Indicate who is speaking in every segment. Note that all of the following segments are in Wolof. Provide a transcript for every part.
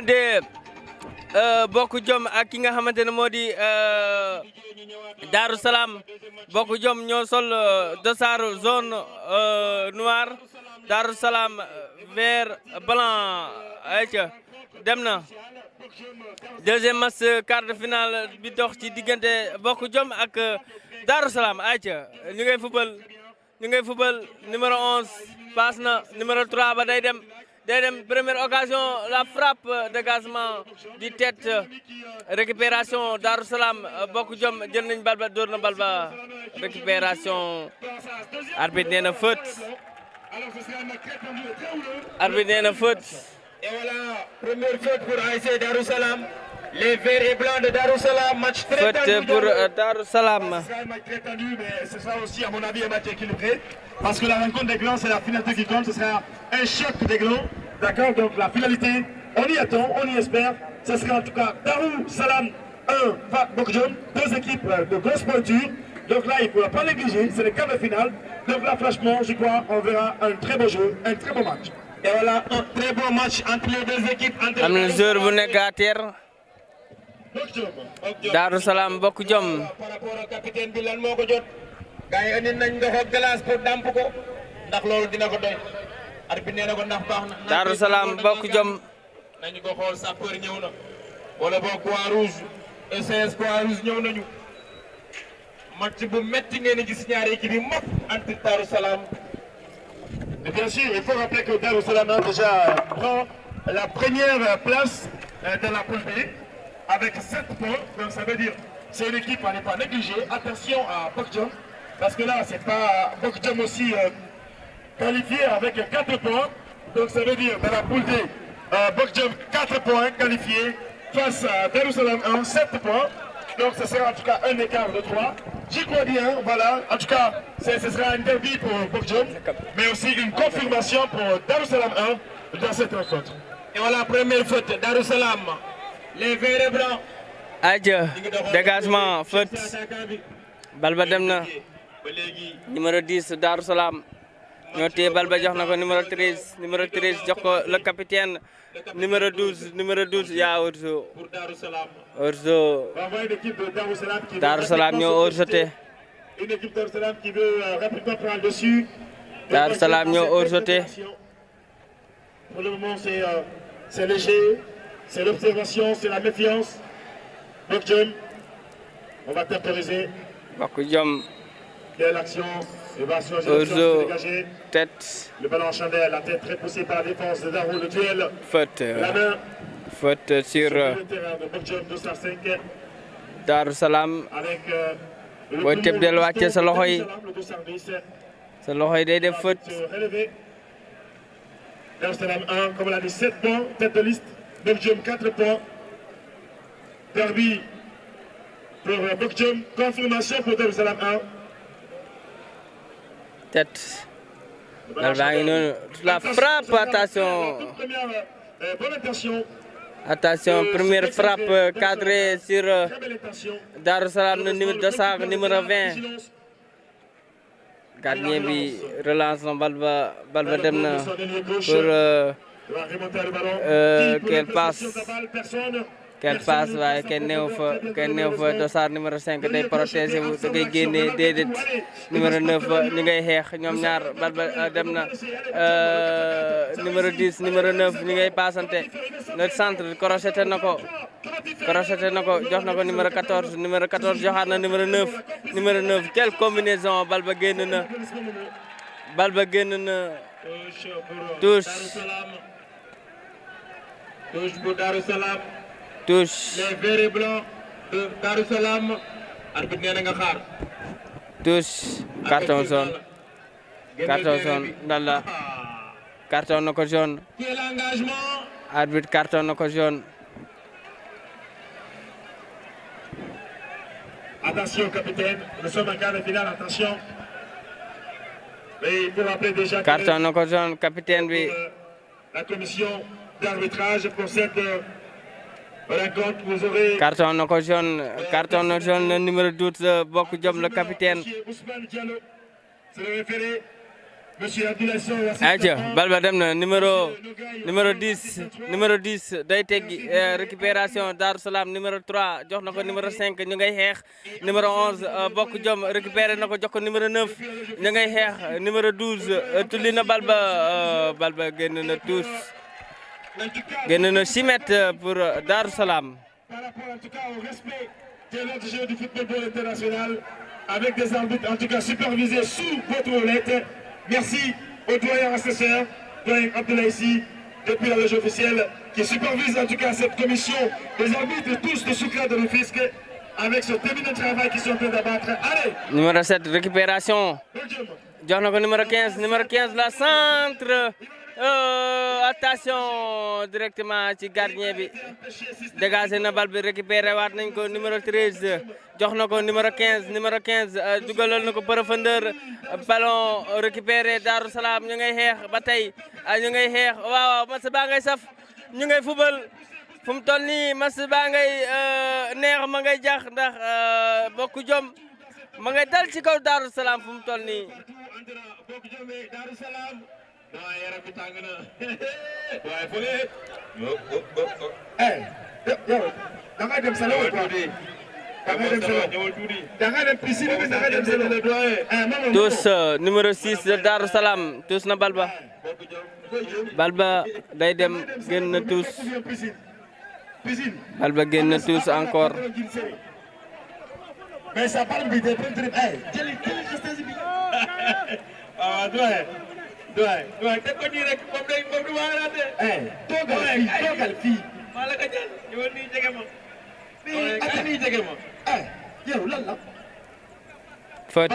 Speaker 1: diggante Bokk Jom ak ki nga xamante ne moo di Darou Salam Bokk Jom ñoo sol dossard jaune noir Darou Salam vert blanc ayca dem na deuxième match quart de finale bi dox ci diggante Bokk Jom ak Darou Salam ayca ñu ngay fubal numéro 11 passe na numéro 3 ba day dem première occasion la frappe dégagement du tête récupération Darou Salam Bokk Jom jël nañ bal ba dóor na bal ba récupération arbitre nee na faute
Speaker 2: et voilà première faute pour ASC Darou Salam. Les verts et blancs de Darou Salam, match très tendu.
Speaker 1: Faute pour Darou Salam.
Speaker 3: Ce sera un match très tendu, mais ce sera aussi, à mon avis, un match équilibré. Parce que la rencontre des glands, c'est la finalité qui compte. Ce sera un choc des glands. D'accord? Donc la finalité, on y attend, on y espère. Ce sera en tout cas Darou Salam 1, Bokk Jom, deux équipes de grosse pointure. Donc là, il ne faudra pas négliger, c'est le quart de finale. Donc là, franchement, je crois, on verra un très beau jeu, un très beau match.
Speaker 2: Et voilà, un très beau match entre les deux équipes.
Speaker 1: am na joueur bu nekk à terre. Darou Salam Bokk Jom.
Speaker 2: Par rapport au capitaine bi lan moo ko jot. gars yi andi nañ ndox ak glace pour damp ko. ndax loolu dina ko doy. arbitre nee na ko ndax baax na.
Speaker 1: Darou Salam Bokk Jom.
Speaker 2: nañu ko xool sapeur ñëw na. wala boog Croix-Rouge SOS Croix-Rouge ñëw nañu. match bu metti ngeen gis ñaari équipe yi mag entre Darou Salam.
Speaker 3: Et bien sûr, il faut rappeler que Darou Salam déjà prend la première place dans la poule B avec 7 points. Donc ça veut dire c'est une équipe à ne pas négliger. Attention à Bokk Jom, parce que là, c'est pas Bokk Jom aussi qualifié avec 4 points. Donc ça veut dire dans la poule D, Bokk Jom 4 points qualifiés face à Darou Salam 1, 7 points. Donc ce sera en tout cas un écart de 3. J'y crois bien, voilà. En tout cas, ce sera un derby pour Bokk Jom, mais aussi une confirmation pour Darou Salam 1 dans cette rencontre.
Speaker 2: Et voilà, première faute, Darou Salam. Les verts et blancs.
Speaker 1: Aja dégagement faute bal ba dem na numéro 10 Darou Salam ñoo téye bal ba jox na ko numéro 13 jox ko le capitaine numéro 12 yaa Orzo Darou Salam ñoo hors-jeu.
Speaker 3: Une équipe Darou Salam qui veut rapidement prendre le dessus.
Speaker 1: Darou Salam ñoo hors-jeu.
Speaker 3: Pour le moment, c'est léger, c'est l'observation, c'est la méfiance. Bokk Jom, on va temporiser.
Speaker 1: Bokk Jom.
Speaker 3: Quelle action? Il va changer de dégager.
Speaker 1: Tête.
Speaker 3: Le ballon en chandelle, la tête repoussée par la défense de Darou, le duel.
Speaker 1: Faute.
Speaker 3: La main.
Speaker 1: Faute sur
Speaker 3: le terrain de Bokk Jom, 205.
Speaker 1: Darou Salam.
Speaker 3: Avec
Speaker 1: booy tëb del wàcce sa loxo yi. Sa loxo yi day def faute.
Speaker 3: Darou Salam 1, comme on l'a dit, 7 points, tête de liste. Bokk Jom 4 points. Derby pour Bokk Jom, confirmation pour Darou Salam 1.
Speaker 1: Tête. Bal baa ngi noonu la frappe attention.
Speaker 3: Bonne intention.
Speaker 1: Attention première frappe cadrée sur Darou Salam le numéro 200 numéro 20. Gardien bi relance na bal ba dem na pour quelle passe waaye kenn néew fa dossard numéro 5 day protégé wu da ngay génnee déedéet numéro 9 ba ñu ngay xeex ñoom ñaar bal ba dem na numéro 10 numéro 9 ñu ngay passante le centre crocheté na ko jox na ko numéro 14 joxaat na numéro 9 quelle combinaison bal ba génn na touche
Speaker 2: pour Darou Salam.
Speaker 1: Touche.
Speaker 2: Les verts et blancs de Darou Salam. Arbitre nee na nga xaar.
Speaker 1: Touche. Carton jaune ndalla. Carton na ko jaune.
Speaker 2: Quel engagement.
Speaker 1: Arbitre carton na ko jaune.
Speaker 3: Attention capitaine, nous sommes en quart de finale, attention. Mais il faut rappeler déjà
Speaker 1: carton na ko jaune capitaine bi.
Speaker 3: La commission d'arbitrage pour cette rencontre, vous aurez
Speaker 1: carton na ko jaune le numéro 12 Bokk Jom le capitaine.
Speaker 3: Ousmane Diallo, c'est le référé. Monsieur Abdoulaye Sow.
Speaker 1: ayca bal ba dem na numéro 10 day teggi récupération Darou Salam numéro 3 jox na ko numéro 5 ñu ngay xeex numéro 11 bokk jom récupéré na ko jox ko numéro 9 ñu ngay xeex numéro 12 tulli na bal ba génn na tous génn na 6 mètres pour Darou Salam.
Speaker 3: Par rapport en tout cas au respect de notre jeu du football international, avec des arbitres en tout cas supervisés sous votre houlette. Merci au doyen assesseur, doyen Abdoulaye Sy, depuis la loge officielle, qui supervise en tout cas cette commission des arbitres tous de Soukra de Rufisque, avec ce début de travail qu'ils sont en train d'abattre. Allez!
Speaker 1: Numéro 7, récupération. Jox na ko numéro 15 la centre. Attention directement ci gardien bi dégagé na bal bi récupéré waat nañ ko numéro 13 jox na ko numéro 15 dugalal na ko profondeur ballon récupéré Darou Salam ñu ngay xeex ba tey ñu ngay xeex waaw match baa ngay saf ñu ngay fubal fu mu toll nii match baa ngay neex ma ngay jax ndax bokku jom ma ngay dal ci kaw Darou Salam fu mu toll nii.
Speaker 2: waaye yaram bi tàng na waaye fële
Speaker 3: yow da nga dem salon tuuti da nga dem piscine bi da nga dem salon
Speaker 1: tous numéro 6 de Darou Salam tous na balba day dem génn na tous balba génn na tous encore
Speaker 3: mais ça parle bi de peinture jëli distance bi
Speaker 2: doy teg ko nii rek moom du ma raté.
Speaker 3: toogal fii.
Speaker 2: maa la ko jël ñëwoon nii jege ma. nii jege ma.
Speaker 3: yow lan la.
Speaker 1: faute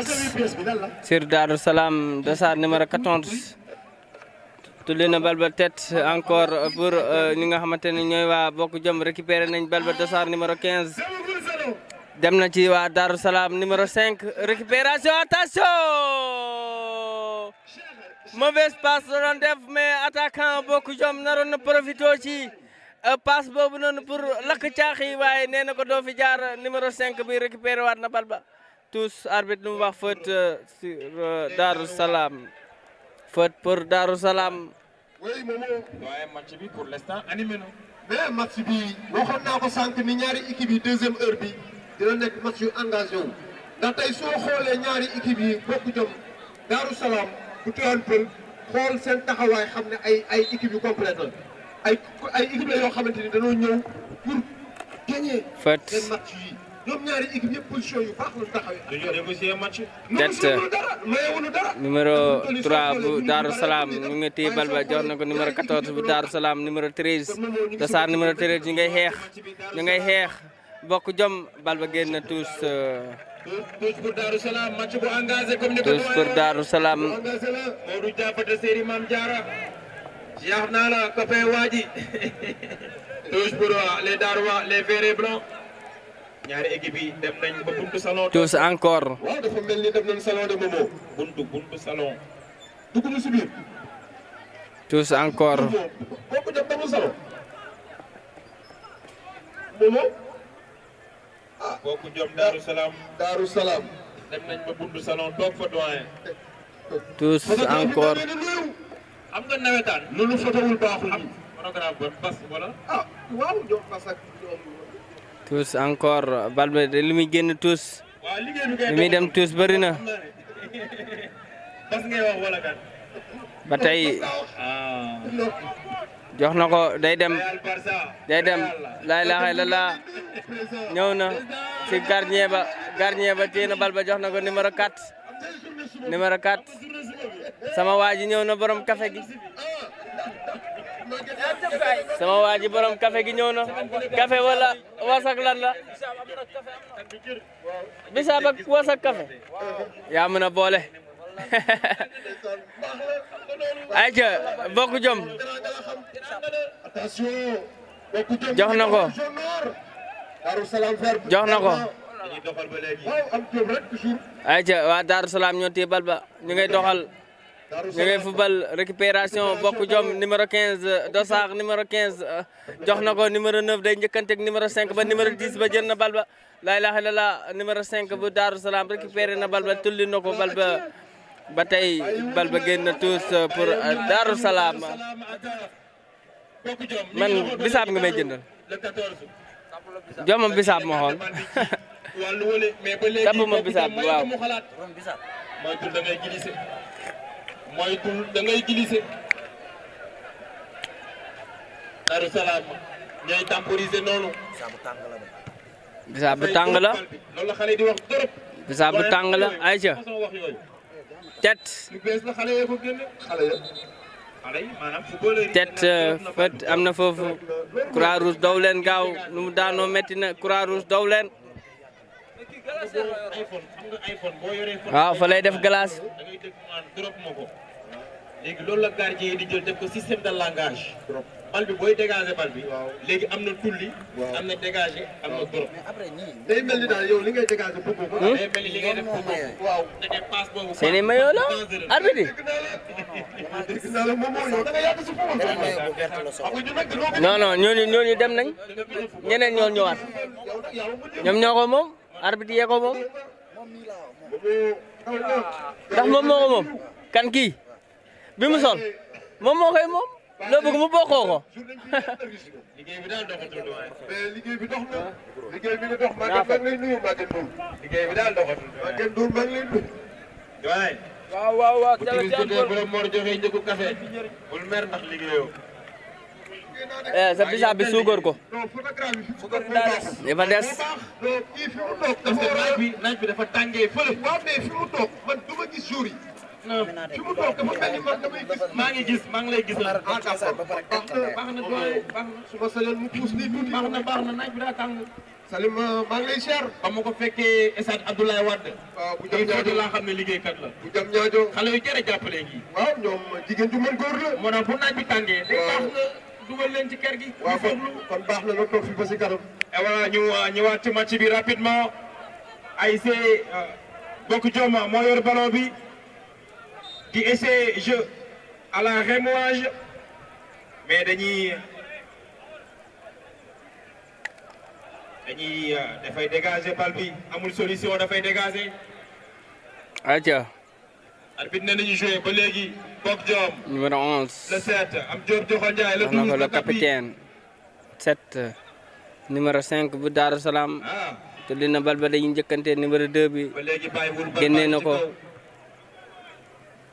Speaker 1: sur Darou Salam dossard numéro 14. tulli na bal ba tête encore pour ñi nga xamante ne ñooy waa bokk jom récupéré nañ bal ba dossard numéro 15. dem na ci waa Darou Salam numéro 5 récupération attention. Mauvaise passe la doon def mais attaquant bokk jom naroon na profité ci passe boobu noonu pour lakk caax yi waaye nee na ko doo fi jaar numéro 5 bi récupéré waat na bal ba tous arbitre lu mu wax faute sur Darou Salam faute pour Darou Salam.
Speaker 3: oui Momo.
Speaker 2: waaye match bi pour l'instant animé na.
Speaker 3: mais match bi waxoon naa ko sànq ni ñaari équipe yi deuxième heure bi dina nekk match yu engagé wu ndax tey soo xoolee ñaari équipe yi bokk jom Darou Salam. bu teewoon pël xool seen taxawaay xam ne ay équipe yu complète la ay équipe la yoo xamante ni dañoo ñëw pour gagner seen match yi ñoom ñaari équipe yëpp position yu baax la taxawee.
Speaker 2: dañoo négocier match.
Speaker 3: mayewuñu dara
Speaker 1: numéro 3 bu Darou Salam ñu ngi téye bal ba jox na ko numéro 14 bu Darou Salam numéro 13 dossard numéro 13 ñu ngay xeex bokk jom bal ba génn na tous.
Speaker 2: tous pour Darou Salam match bu engagé comme ni ko
Speaker 1: tous pour Darou Salam.
Speaker 2: Modou Diabaté Seri Mame Diarra. ziar naa la copain Wadji. tous pour les Darois les verts et blancs. ñaari équipe yi dem nañ ba buntu salon.
Speaker 1: tous encore.
Speaker 3: waaw dafa mel ni dem nañ salon de Momo.
Speaker 2: buntu salon.
Speaker 3: dugg na si biir.
Speaker 1: tous encore.
Speaker 3: kooku dem demul salon. Momo.
Speaker 2: bokku jom Darou Salam.
Speaker 3: Darou Salam.
Speaker 2: dem nañ ba buntu salon toog fa doyen.
Speaker 1: tous encore.
Speaker 2: am nga nawetaan.
Speaker 3: loolu fotowul baaxul.
Speaker 2: programme bon pass wala.
Speaker 3: waaw ñoom pass ak
Speaker 1: tous encore bal ba li muy génn tous.
Speaker 2: waaw liggéey bi
Speaker 1: li muy dem tous bëri na.
Speaker 2: pass ngay wax wala kan.
Speaker 1: ba tey jox na ko day dem laa ilaaha illallaah ñëw na ci gardien ba téye na bal ba jox na ko numéro 4 sama waa ji ñëw na borom café gi sama waa ji borom café gi ñëw na café wala wasak lan la bisaab ak wasak café yaa mën a boole ayca bokk jom jox na ko ayca waa Darou Salam ñoo téye bal ba ñu ngay doxal ñu ngay fubal récupération bokk jom numéro 15 dossard numéro 15 jox na ko numéro 9 day njëkkanteeg numéro 5 ba numéro 10 ba jël na bal ba laa ilaaha illallaah numéro 5 bu Darou Salam récupéré na bal ba tulli na ko bal ba ba tey bal ba génn tous pour Darou Salam man bisaab nga may jëndal jomam bisaab ma xool tabb ma bisaab bi waaw
Speaker 2: moytul da ngay glissé moytul da ngay glissé Darou Salam ñooy temporiser noonu
Speaker 1: bisaab bu tàng la
Speaker 2: loolu la xale di wax trop
Speaker 1: bisaab bu tàng la Aïcha
Speaker 2: wax yooyu
Speaker 1: tet
Speaker 2: lu bees la xale yee ko génne xale yi maanaam footballeur yi
Speaker 1: tet fet am na foofu croix rouge daw leen gaaw nu mu daanoo metti na croix rouge daw leen
Speaker 2: iPhone boo yoree
Speaker 1: waaw fa lay def glace
Speaker 2: da ngay dégg maan drop ma ko léegi loolu la gardien yi di jël def ko système de langage bal bi booy dégager bal bi léegi am na tulli am na dégagé am na drop day mel ni daal yow li ngay dégager bëgg ko day mel ni li ngay def bëgg ko waaw da ngay passe boobu
Speaker 1: seeni mayo la arbitre
Speaker 2: dégg naa la moom yow da nga yàgg si football
Speaker 1: non non ñooñu dem nañ ñeneen ñoo ñëwaat ñoom ñoo ko moom arbitre yee ko moom ndax moom moo ko moom kan kii bi mu sol moom moo koy moom loo bëgg mu bokkoo ko
Speaker 2: liggéey bi daal doxatul mais liggéey bi dox na liggéey bi nga dox Maguette maa ngi lay nuyu Maguette Ndour liggéey bi daal doxatul Maguette Ndour maa ngi lay nuyu waaye waaw bu timis jotee borom Mor joxe njëgu café bul mer ndax liggéeyoo
Speaker 1: sa bisaab bi suukar ko dafa des
Speaker 2: kii fi mu toog dafa naaj bi dafa tàngee fële waaw mais fi mu toog man du ma gis jour yi fi mu toog dafa mel ni man damay gis maa ngi lay gis baax na doy baax na su ma sañoon mu puus nii tuuti baax na naaj bi daa tàng Salim maa ngi lay siyaar ba ma ko fekkee stade Abdoulaye Wade waaw bu jam ñaajo laa xam ne liggéeykat la bu jam ñaajo xale yu jërë jàppale ngi waaw ñoom jigéen ju mën góor la moo tax bu naaj bi tàngee day baax nga dugal leen ci kër gi waaw kon baax na nga toog fi ba si kanam et voilà ñu ñëwaat ci match bi rapidement ASC Bokk Jom moo yor ballon bi di essayer jeu à la remouage mais dañuy dafay dégager bal bi amul solution dafay dégager.
Speaker 1: atia
Speaker 2: arbitre ne nañu joué ba léegi Bokk Jom
Speaker 1: numéro 11
Speaker 2: le 7 am Diop Joxal Ndiaye le 12
Speaker 1: le capitaine 7 numéro 5 bu Darou Salam te dina bal ba dañuy njëkkante numéro 2 bi
Speaker 2: ba léegi bàyyiwul
Speaker 1: génnee na ko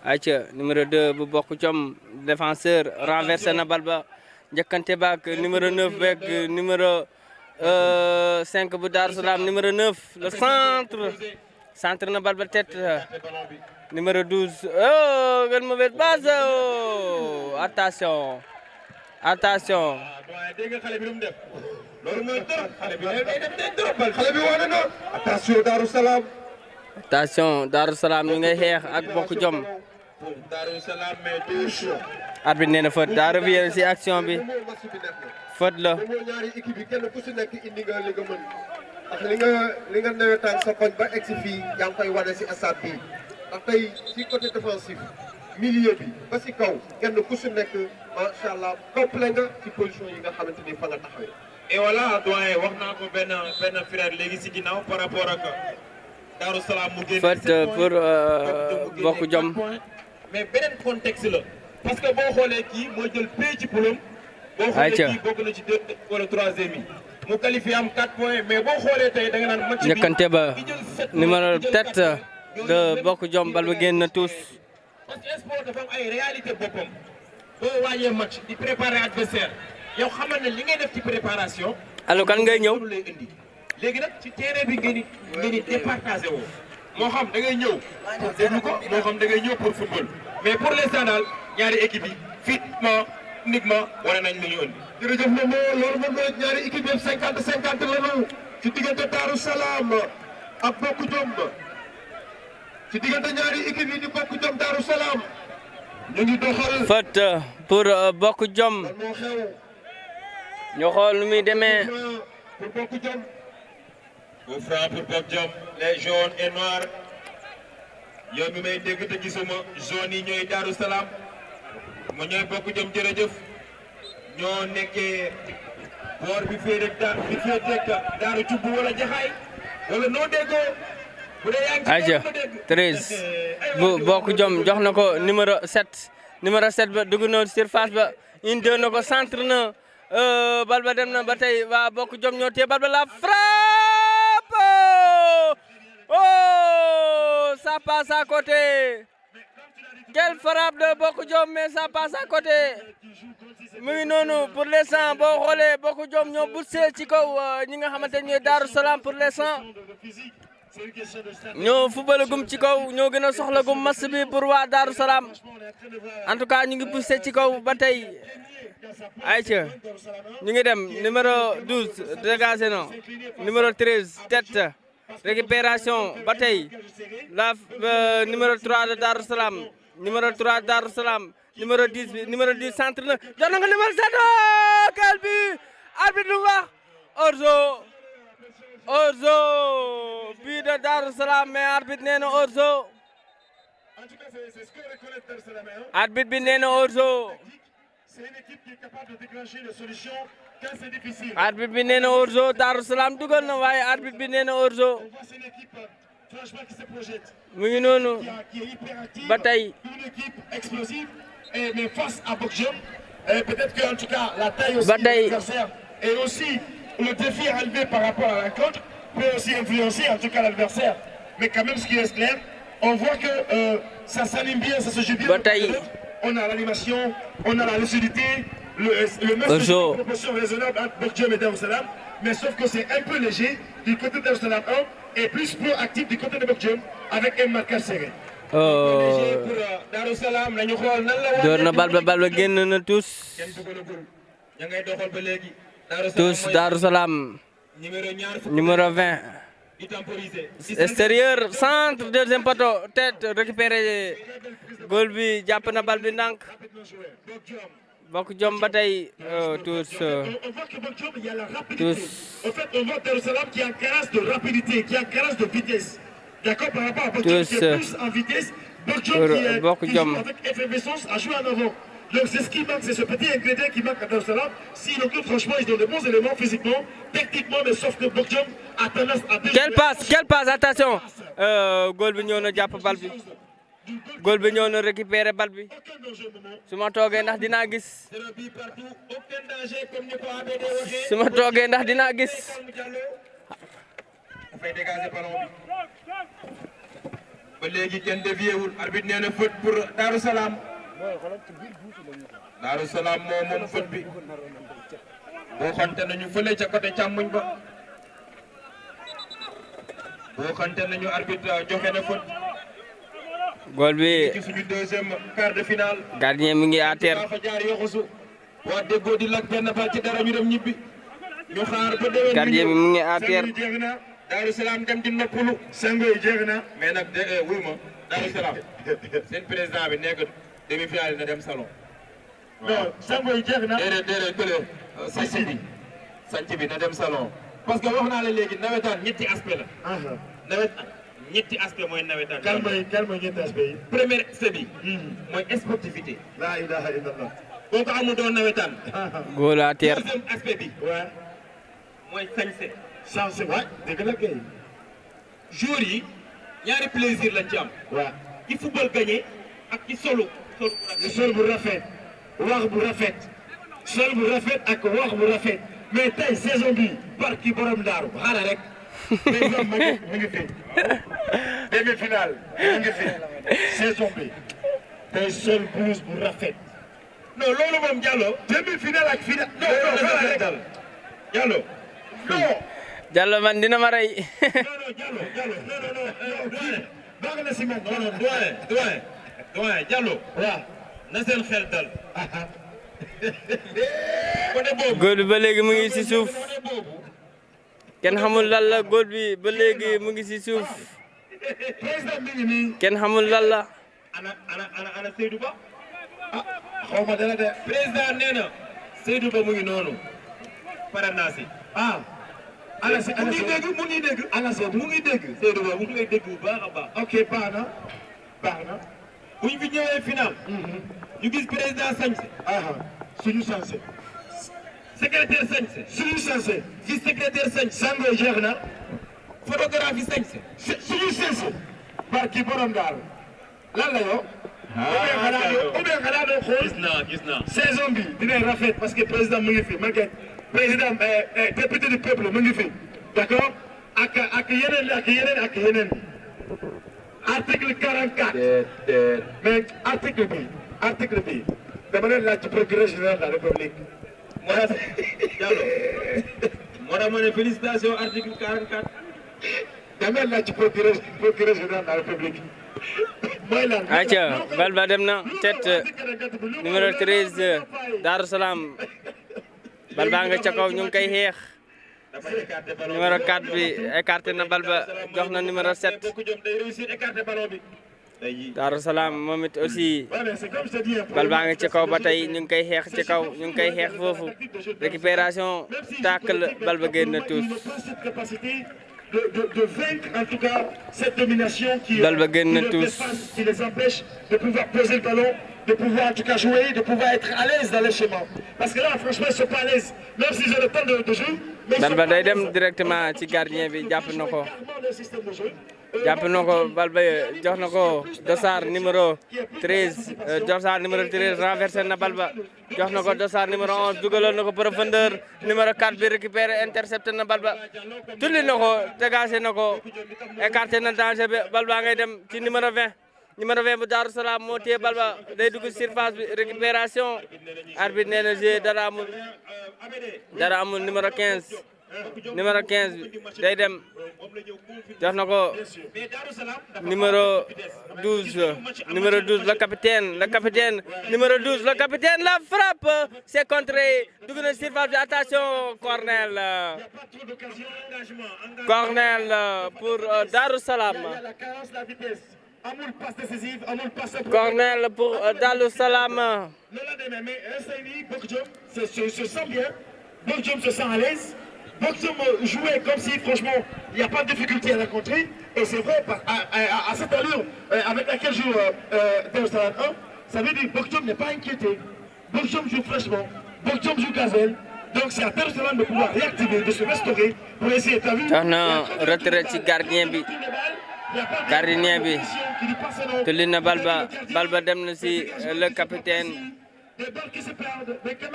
Speaker 1: atia numéro 2 bu Bokk Jom défenseur renversé na bal ba njëkkante baak numéro 9 beeg numéro 5 bu Darou Salam numéro 9 le centre na bal ba tête numéro 12 oh quelle mauvaise passe oh attention
Speaker 2: dégg nga xale bi lu mu def loolu mooy trop xale bi day def day trop xale bi wane na attention
Speaker 1: Darou Salam ñu ngay xeex ak Bokk Jom
Speaker 2: Darou Salam mais touche
Speaker 1: arbitre nee na faute daa revient ci action bi faute la
Speaker 2: ñaari équipe yi kenn ku ci nekk indi nga li nga mën ndax li nga nawetaan sa koñ ba egsi fii yaa ngi koy wane ci stade bi ndax tey ci côté défensif milieu bi ba ci kaw kenn ku ci nekk macha allah complet nga ci position yi nga xamante ni fa nga taxawee. et voilà doyen wax naa ko benn frère léegi ci ginnaaw par rapport ak Darou Salam mu génne
Speaker 1: faute pour Bokk Jom
Speaker 2: mais beneen contexte la parce que boo xoolee kii mooy jël pay ci polom boo xoolee kii bokk na ci 2 wala 3e yi mu qualifié am 4 points mais boo xoolee tey da nga naan match bi
Speaker 1: njëkkante ba numéro tête de Bokk Jom bal ba génn na tous
Speaker 2: parce que sport dafa am ay réalité boppam boo waajee match di préparer adversaire yow xamal ne li ngay def ci préparation
Speaker 1: allo kan ngay ñëw
Speaker 2: lay indi léegi nag ci terrain bi ngeen di départagé woo moo xam da ngay ñëw pour déglu ko moo xam da ngay ñëw pour football mais pour l'instant daal ñaari équipe yi physiquement uniquement wane nañ li ñu indi. jërëjëf Momo loolu moom mooy ñaari équipe yëpp 50-50 la ñu ci diggante Darou Salam ak Bokk Jom ci diggante ñaari équipe yi di Bokk Jom Darou Salam ñu ngi doxal.
Speaker 1: faute pour Bokk Jom
Speaker 2: moo xew.
Speaker 1: ñu xool nu muy demee.
Speaker 2: pour Bokk Jom. Coup franc pour Bokk Jom les jaunes et noirs yow mi may dégg te gisuma jaune yi ñooy Darou Salam ma ñooy Bokk Jom jërëjëf ñoo nekkee boor bi féetee Daaru Cubb wala Jaxaay wala noo déggoo
Speaker 1: ayca 13 bu bokk jom jox na ko numéro 7 ba dugg na surface ba indi na ko centre na bal ba dem na ba tey waa bokk jom ñoo téye bal ba la frappe oh ça passe à côté quelle frappe de bokk jom mais ça passe à côté mu ngi noonu pour l'instant boo xoolee bokk jom ñoo poussé ci kaw ñi nga xamante ne ñooy Darou Salam pour l'instant ñoo football gum ci kaw ñoo gën a soxla gum match bi pour waa Darou Salam en tout cas ñu ngi poussé ci kaw ba tey ayca ñu ngi dem numéro 12 dégagé na numéro 13 tête récupération ba tey la numéro 3 de Darou Salam numéro 3 de Darou Salam numéro 10 bi numéro 10 centre na jox na nga numéro 7 quel but arbitre lu wax hors-jeu but de Darou Salam mais arbitre nee na hors-jeu arbitre bi nee na hors-jeu
Speaker 3: c'est une équipe qui est capable de déclencher des solutions quand c'est difficile.
Speaker 1: arbitre bi nee na hors-jeu Darou Salam dugal na waaye arbitre bi nee na hors-jeu
Speaker 3: On voit c'est une équipe franchement qui se projette.
Speaker 1: mu ngi noonu
Speaker 3: Qui est hyper active.
Speaker 1: ba tey
Speaker 3: Une équipe explosive. Mais face à Bokjom, peut-être qu'en tout cas la taille aussi de
Speaker 1: Bataille.
Speaker 3: l'adversaire et aussi le défi relevé par rapport à la rencontre peut aussi influencer en tout cas l'adversaire. Mais quand même ce qui est clair, on voit que ça s'anime bien, ça se joue bien.
Speaker 1: Bataille.
Speaker 3: On a l'animation, on a la lucidité, le match de proportion raisonnable entre Bokjom et Darou Salam, mais sauf que c'est un peu léger du côté de Darou Salam 1 et plus proactif du côté de Bokjom avec un marquage serré.
Speaker 2: Darou Salam nañu xool nan la
Speaker 1: door na bal ba génn na tous
Speaker 2: kenn dugalagul ña ngay doxal ba léegi
Speaker 1: tous Darou Salam numéro 20
Speaker 2: di temporiser
Speaker 1: extérieur centre deuxième poteau tête récupéré goal bi jàpp na bal bi ndànk bokk jom ba tey tous
Speaker 3: On voit que Bokjom, il y a la rapidité.
Speaker 1: Tous.
Speaker 3: En fait, on voit Darou Salam qui est en carence de rapidité, qui est en carence de vitesse. D'accord, par rapport à Bokjom
Speaker 1: Tous.
Speaker 3: qui est plus en vitesse. Bokjom qui
Speaker 1: Bokjom.
Speaker 3: joue avec effervescence à jouer en avant. Donc c'est ce qui manque, c'est ce petit ingrédient qui manque à Darou Salam. Sinon que franchement, ils ont de bons éléments physiquement, techniquement, mais sauf que Bokjom a tendance à
Speaker 1: quelle passe attention goal bi ñëw na jàpp bal bi goal bi ñëw na récupéré bal bi
Speaker 3: aucun danger au moment.
Speaker 1: su ma toogee ndax dinaa gis
Speaker 2: zéro but partout aucun danger comme ni ko ABD waxee
Speaker 1: su ma toogee ndax dinaa gis
Speaker 2: dafay dégager ballon bi ba léegi kenn dévié wul arbitre nee na faute pour Darou Salam Darou Salam moom faute bi boo xante nañu fële ca côté càmmuñ ba boo xante nañu arbitre joxe na faute
Speaker 1: goal bi
Speaker 2: ci suñu deuxième quart de finale
Speaker 1: gardien mi ngi à terre
Speaker 2: fa jaar yoxusu waa déggoo di lak benn bal ci dara ñu dem ñibbi ñu xaar ba déwén
Speaker 1: gardien bi mu ngi à terre
Speaker 3: Sango yi jeex na.
Speaker 2: Darou Salam dem di noppalu
Speaker 3: Sango yi jeex na.
Speaker 2: mais nag wuy ma Darou Salam seen président bi nekk demi-finale na dem salon
Speaker 3: Non, Sango yi jeex na.
Speaker 2: déedéet bële sanc bi na dem salon parce que wax naa la léegi nawetaan ñetti aspect la nawetaan ñetti aspect mooy nawetaan
Speaker 3: Calme ñetti aspect yi.
Speaker 2: premier aspect bi mooy sportivité
Speaker 3: La ilaha illallah.
Speaker 2: boo ko amul doon nawetaan
Speaker 1: goal à terre
Speaker 2: deuxième aspect bi
Speaker 3: Ouais.
Speaker 2: mooy sañse
Speaker 3: Sanse waay dëgg la kay.
Speaker 2: jour yi ñaari plaisir lañ ci am
Speaker 3: waaw.
Speaker 2: ci football gagné ak ci solo
Speaker 3: sol bu rafet. wax bu rafet. sol bu rafet ak wax bu rafet. mais tey saison bi barki borom daaru xaaral rek. président mu ngi fi. demi-finale mu ngi fi. saison bi. tey sol blouse bu rafet.
Speaker 2: non loolu moom Diallo
Speaker 3: demi-finale ak finale.
Speaker 2: non
Speaker 3: xaaral rek.
Speaker 2: Diallo
Speaker 3: non.
Speaker 1: Diallo man dina ma rey
Speaker 3: Diallo non. baax na si man.
Speaker 2: non doyen Diallo
Speaker 3: waaw.
Speaker 2: na seen xel dal côté boobu
Speaker 1: goal bi ba léegi mu ngi ci suuf
Speaker 2: côté boobu
Speaker 1: kenn xamul lan la goal bi ba léegi mu ngi ci suuf
Speaker 3: président mi ngi nii.
Speaker 1: kenn xamul lan la
Speaker 2: ana Seydou Ba
Speaker 3: xaw ma dara de.
Speaker 2: président nee na Seydou Ba mu ngi noonu pare naa si
Speaker 3: ana si
Speaker 2: mu ngi dégg
Speaker 3: ana Seydou
Speaker 2: mu ngi dégg Seydou Ba mu ngi lay dégg bu baax a baax
Speaker 3: ok baax na.
Speaker 2: bu ñu fi ñëwee final ñu gis président sañse
Speaker 3: suñu sansé.
Speaker 2: secrétaire sañse
Speaker 3: suñu sansé.
Speaker 2: gis secrétaire sañse
Speaker 3: Sango jeex na.
Speaker 2: photographie sañse.
Speaker 3: suñu sañse barki borom daal lan la yow. ou bien xanaa doo xool.
Speaker 2: gis naa.
Speaker 3: saison bi dinañ rafet parce que président mu ngi fi Maguette président député du peuple mu ngi fi d'accord ak yeneen. article 44. mais article bi dama leen laaj ci procureur général de la République.
Speaker 2: moo tax Diallo moo tax ma ne félicitations article 44.
Speaker 3: dama leen laaj ci procureur général de la République. mooy lan.
Speaker 1: ayca bal ba dem na tête numéro 13 Darou Salam bal baa nga ca kaw ñu ngi koy xeex. numéro 4 bi écarté na bal ba jox na numéro 7 Darou Salam moom it aussi bal baa nga ci kaw ba tey ñu ngi koy xeex ci kaw ñu ngi koy xeex foofu récupération tacle bal ba génn na tous.
Speaker 3: De vaincre en tout cas cette domination qui les empêche de pouvoir poser le ballon, de pouvoir en tout cas jouer, de pouvoir être à l'aise dans les schémas. Parce que là, franchement, ils ne sont pas à l'aise, même s'ils ont le temps de jouer.
Speaker 1: bal ba day dem directement ci gardien bi jàpp na ko. bal ba jox na ko Dossard numéro 13 Dossard numéro 13 renversé na bal ba jox na ko Dossard numéro 11 dugaloon na ko profondeur numéro 4 bi récupéré intercepté na bal ba tulli na ko dégagé na ko écarté na danger bi bal ba ngay dem ci numéro 20 bu Darou Salam moo téye bal ba day dugg surface bi récupération arbitre nee na jeu dara amul numéro 15 bi day dem jox na ko numéro 12 le capitaine numéro 12 le capitaine la frappe c'est contré dugg na surface bi attention corner pour Darou Salam corner pour Darou Salam.
Speaker 3: Se sent bien. Bourdieu se sent à l'aise. Bourdieu jouait comme si, franchement, il n'y a pas de difficulté à la contrer. Et c'est vrai, à cette allure avec laquelle joue Darou Salam 1, ça veut dire que Bourdieu n'est pas inquiété. Bourdieu joue fraîchement. Bourdieu joue gazelle. Donc c'est à Darou Salam de pouvoir réactiver, de se restaurer pour essayer de
Speaker 1: retrait ci gardien bi. tulli na bal ba dem na si le capitaine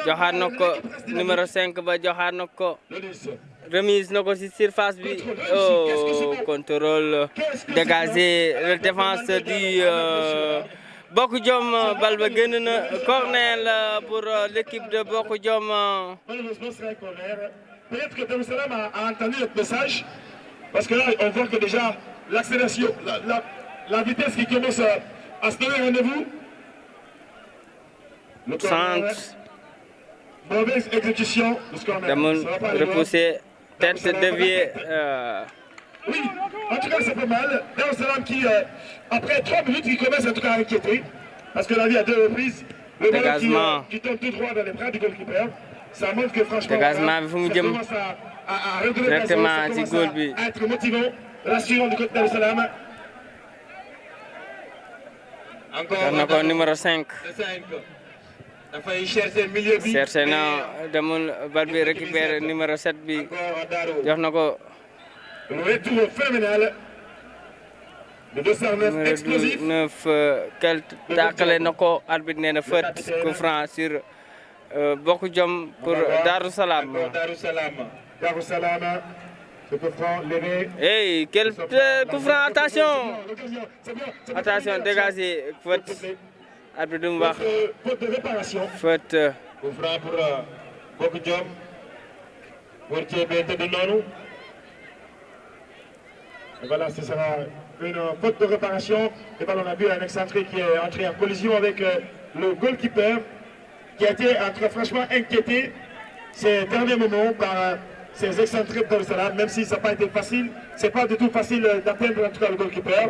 Speaker 1: joxaat na ko numéro 5 ba joxaat na ko remise na ko si surface bi contrôle dégagé la défense du Bokk Jom bal ba génn na corner pour l'équipe de Bokk Jom.
Speaker 3: Malheureusement, c'est un corner. Peut-être que Darou Salam a entendu notre message parce que là, on voit que déjà l'accélération, la vitesse qui commence à se donner rendez-vous. Le corner, mauvaise exécution de ce corner.
Speaker 1: Damon repoussé, tête déviée.
Speaker 3: Oui, en tout cas, c'est pas mal. Darou Salam qui, après 3 minutes, il commence en tout cas à inquiéter. Parce que la vie à 2 reprises, le ballon qui tombe tout droit dans les bras du goalkeeper. Ça montre que franchement,
Speaker 1: dégagement bi fu mu jëm directement ci goal bi.
Speaker 3: À être motivant, rassurant du côté de Darou Salam.
Speaker 1: Encore numéro 5.
Speaker 2: dafay chercher milieu bi.
Speaker 1: cherché na demul bal bi récupéré numéro 7 bi jox na ko.
Speaker 3: Retour phénoménal. Le 209 explosif.
Speaker 1: Numéro 9 tàqale na ko arbitre nee na faute coup franc sur Bokk Jom pour Darou Salam.
Speaker 3: Darou Salam. Ce coup franc levé.
Speaker 1: Hey, quel coup franc, attention. Attention, dégagé faute. Arbitre du mu wax.
Speaker 3: Faute de réparation.
Speaker 1: Faute.
Speaker 2: Coup franc pour Bokk Jom. Wartier Bente de noonu.
Speaker 3: Voilà, ce sera une faute de réparation. Et ben, on a vu un excentré qui est entré en collision avec le goalkeeper qui a été franchement inquiété ces derniers moments par ces excentrés de Darou Salam, même si ça n'a pas été facile. C'est pas du tout facile d'atteindre en tout cas le goalkeeper.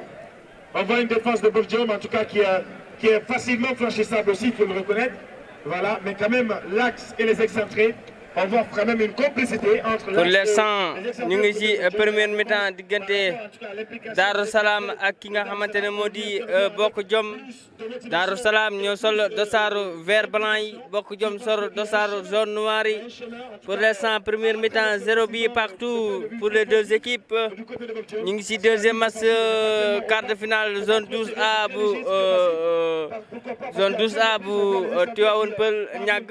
Speaker 3: On voit une défense de Bokk Jom en tout cas qui est facilement franchissable aussi, il faut le reconnaître. Voilà, mais quand même l'axe et les excentrés on voit quand même une complicité entre
Speaker 1: pour l'instant ñu ngi ci première mi-temps diggante Darou Salam ak ki nga xamante ne moo di Bokk Jom. Darou Salam ñoo sol dosaaru vert blanc yi, Bokk Jom sol dosaaru jaune noir yi. Pour l'instant première mi-temps 0 but partout pour les deux équipes. ñu ngi ci deuxième match quart de finale zone 12A bu Tivaouane Peulh ñàgg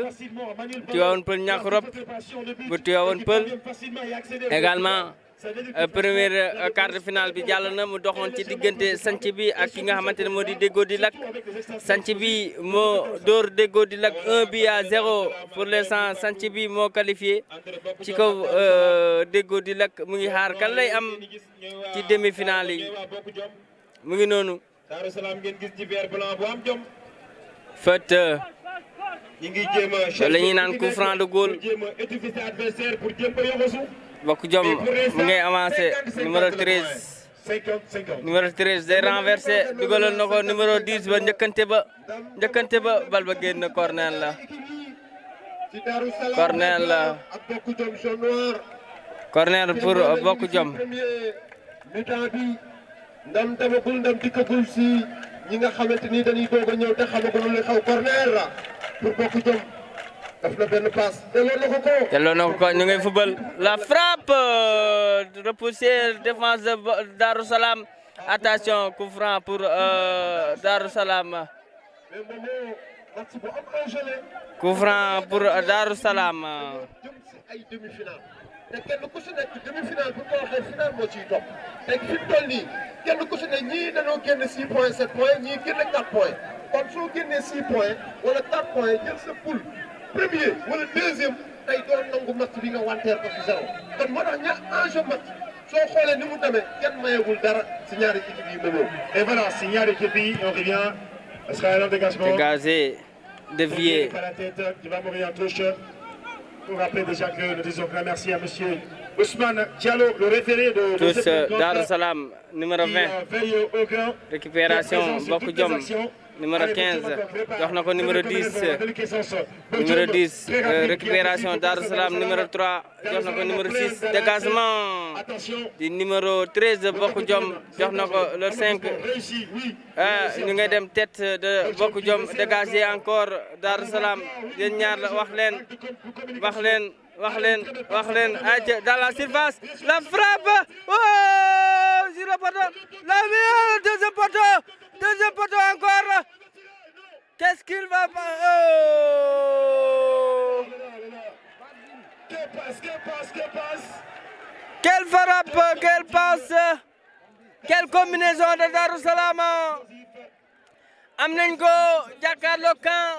Speaker 1: Tivaouane Peulh ñàkk rob bu Tivaouane Peulh également première quart de finale bi jàll na mu doxoon ci diggante sanc bi ak ki nga xamante ne moo di Déggo di Lac. sanc bi moo dóor Déggo di Lac 1-0 pour l'instant sanc bi moo qualifié ci kaw Déggo di Lac mu ngi xaar kan lay am ci demi-finale yi mu ngi noonu.
Speaker 2: Darou Salam ngeen gis ci vert blanc bu am jom.
Speaker 1: Fët
Speaker 2: ñi ngi jéem a
Speaker 1: la ñuy naan coup franc de goal.
Speaker 2: jéem a étouffer sa adversaire pour jéem a yoxosu.
Speaker 1: Bokk Jom mu ngay avancé numéro 13 numéro 13 day renversé dugaloon na ko numéro 10 ba njëkkante ba bal ba génn corner la corner pour Bokk Jom.
Speaker 3: mi-temps bi ndam demagul ndam dikkagul si ñi nga xamante ni dañuy doog a ñëw te xamagul lu xaw corner la pour Bokk Jom. def na benn passe delloo na ko
Speaker 1: ñu ngay football la frappe repoussé défense de Darou Salam attention coup franc pour Darou Salam coup franc pour Darou Salam.
Speaker 3: ay demi-finale te kenn ku si nekk demi-finale bu ko waxee finale moo ciy topp te fi mu toll nii kenn ku si ne ñii dañoo génn 6 points 7 points ñii génn 4 points kon soo génnee 6 points wala 4 points jël sa poule premier wala deuxième tey doon nangu match bi nga wanteer ko si 0 kon moo tax enjeu match soo xoolee ni mu demee kenn mayewul dara si ñaari équipe yi mënoo. Et voilà si ñaari équipe yi on revient ce sera un dégagement
Speaker 1: dégagé dévié
Speaker 3: par la tête qui va mourir en touche. Pour rappeler déjà que nous disons grand merci à monsieur Ousmane Diallo, le référé de
Speaker 1: tous Darou Salam numéro 20 récupération Bokk Jom numéro 15 jox na ko numéro 10 récupération Darou Salam numéro 3 jox na ko numéro 6 dégagement di numéro 13 Bokk Jom jox na ko le 5 ñu ngay dem tête de Bokk Jom dégagé encore Darou Salam yéen ñaar la wax leen dans la surface la frappe oh sur le poteau la meilleure deuxième poteau encore qu'est-ce qu'il va faire oh quelle frappe quelle passe quelle combinaison de Darou Salam am nañ ko jàkkaarloo camp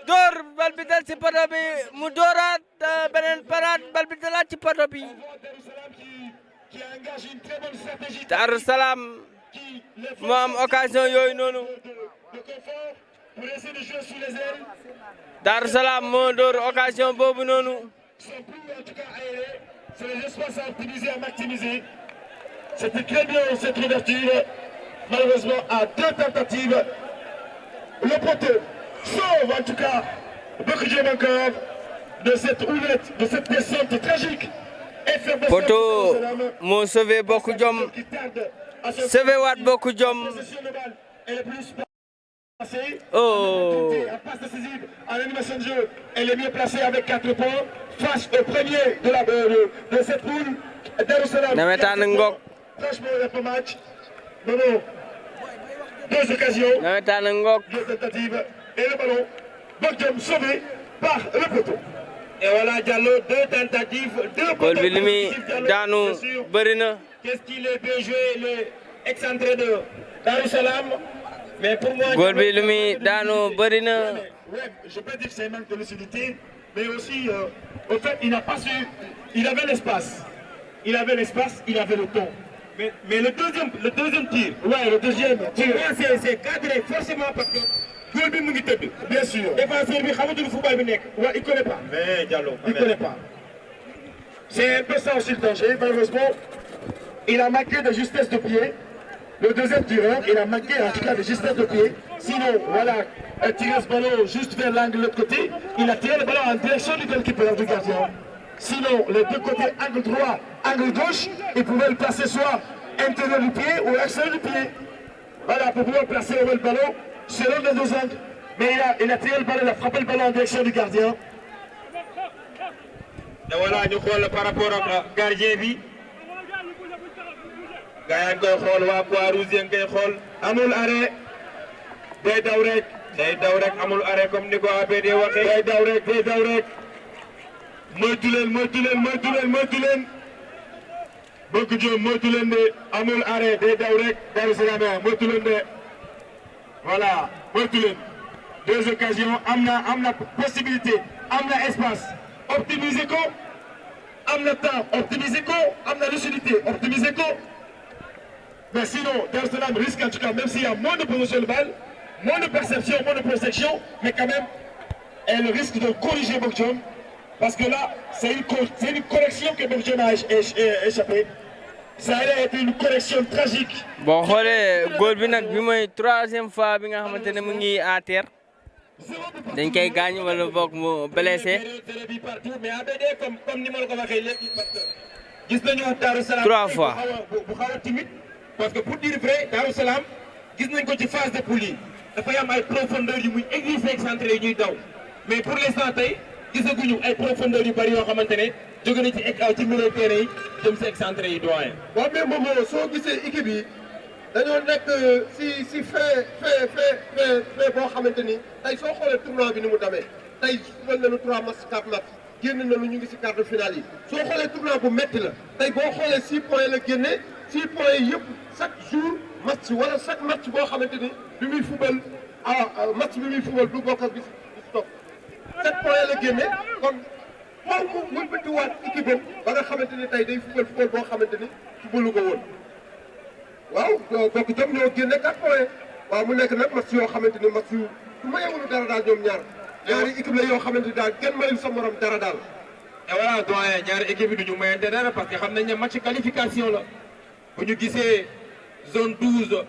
Speaker 1: door bal bi dal ci poto bi mu dooraat beneen parade bal bi dalaat ci poto bi Darou Salam moo am occasion yooyu noonu Darou Salam moo door occasion boobu noonu
Speaker 3: c'est les espaces à optimiser, à maximiser. C'était très bien cette ouverture. Malheureusement, à 2 tentatives, le poteau sauve en tout cas Bokk Jom encore de cette houlette, de cette descente tragique.
Speaker 1: Poteau moo sauvé Bokk Jom sauvé waat Bokk Jom. Oh.
Speaker 3: En passe décisive, en animation de jeu, elle est mieux placée avec 4 points face au premier de cette poule. Darou Salam.
Speaker 1: Nawetaan ngoog.
Speaker 3: Franchement, il y a pas match. Non. 2 occasions.
Speaker 1: Nawetaan ngoog.
Speaker 3: 2 tentatives et le ballon. Bokk Jom sauvé par le poteau.
Speaker 2: Et voilà Diallo, 2 tentatives, 2
Speaker 1: Goal bi li muy daanu bëri na.
Speaker 2: Qu'est-ce qu'il est bien joué, le excentré de Darou Salam. Mais pour moi,
Speaker 1: goal bi li muy daanu bëri na.
Speaker 3: Ouais, je peux dire que c'est un manque de lucidité, mais aussi, au fait, il n'a pas su. Il avait l'espace. Il avait le temps. Mais le deuxième tir. Ouais, le deuxième tir. Pour moi, c'est cadré forcément parce que. Goal bi mu ngi tëdd. Bien sûr. Défenseur bi xamatul football bi nekk. Ouais, il connaît pas.
Speaker 2: Mais Diallo,
Speaker 3: il connaît pas. C'est un peu ça aussi le danger. Malheureusement, il a manqué de justesse de pied. Le deuxième tireur, il a manqué en tout cas de justesse de pied. Sinon, voilà, tirer ce ballon juste vers l'angle de l'autre côté. Il a tiré le ballon en direction du goalkeeper, du gardien. Sinon, les deux côtés, angle droit, angle gauche, il pouvait le placer soit intérieur du pied ou extérieur du pied. Voilà, pour pouvoir placer le ballon selon les deux angles. Mais il a tiré le ballon, il a frappé le ballon en direction du gardien.
Speaker 2: Et voilà, ñu xool par rapport ak gardien bi. Gaa yaa ngi koy xool waa Croix-Rouge yi ngi koy xool. Amul arrêt. Day daw rek amul arrêt comme ni ko APD waxee. Day daw rek. Moytu leen. Bokk Diom moytu leen de amul arrêt day daw rek Darou Salam moytu leen de. Voilà, moytu leen. Deux occasions, am na possibilité, am na espace. Optimiser ko, am na temps, optimiser ko, am na lucidité, optimiser ko. Mais sinon, Darou Salam risque en tout cas, même s'il y a moins de possession de balle, moins de perception, moins de protection, mais quand même, elle risque de corriger Bokk Diom. Parce que là, c'est une correction que Bokk Diom a échappé. Ça a été une correction tragique.
Speaker 1: boo xoolee góol bi nag bi mooy 3e fois bi nga xamante ne mu ngi à terre dañ koy gaañ wala boog mu blessé.
Speaker 2: mais ABD comme ni ma la ko waxee léegi gis nañu Darou Salam
Speaker 1: 3 fois
Speaker 2: bu xaw a timide parce que pour dire vrai Darou Salam gis nañ ko ci phase de poule yi dafay am ay profondeur yu muy église excentré yi ñuy daw mais pour l'instant tey gisaguñu ay profondeur yu bari yoo xamante ne jóge na ci milieu terrain yi jëm si excentré yi doyen.
Speaker 4: waaw mais moom soo gisee équipe yi dañoo nekk si fait boo xamante ni tey soo xoolee tournoi bi ni mu demee tey mën nañu 3 matchs 4 matchs génn nañu ñu ngi si quart de finale yi soo xoolee tournoi bu métti la tey boo xoolee 6 points la génne 6 points yi yëpp chaque jour match wala chaque match boo xamante ni bi muy fubal match bi muy fubal du bokk ak bis topp 7 points la génne kon moom mu wëlbatiwaat équipe am ba nga xamante ni tey day fubal boo xamante ni fubalu ko woon. waaw Bokk Diom ñoo génne 4 points waaw mu nekk nag match yoo xamante ni match yu mayewuñu dara daal ñoom ñaari équipe la yoo xamante ni daal kenn mayul sa morom dara daal.
Speaker 2: et voilà doyen ñaari équipe yi du ñu mayante dara parce que xam nañ ne match qualification la bu ñu gisee zone 12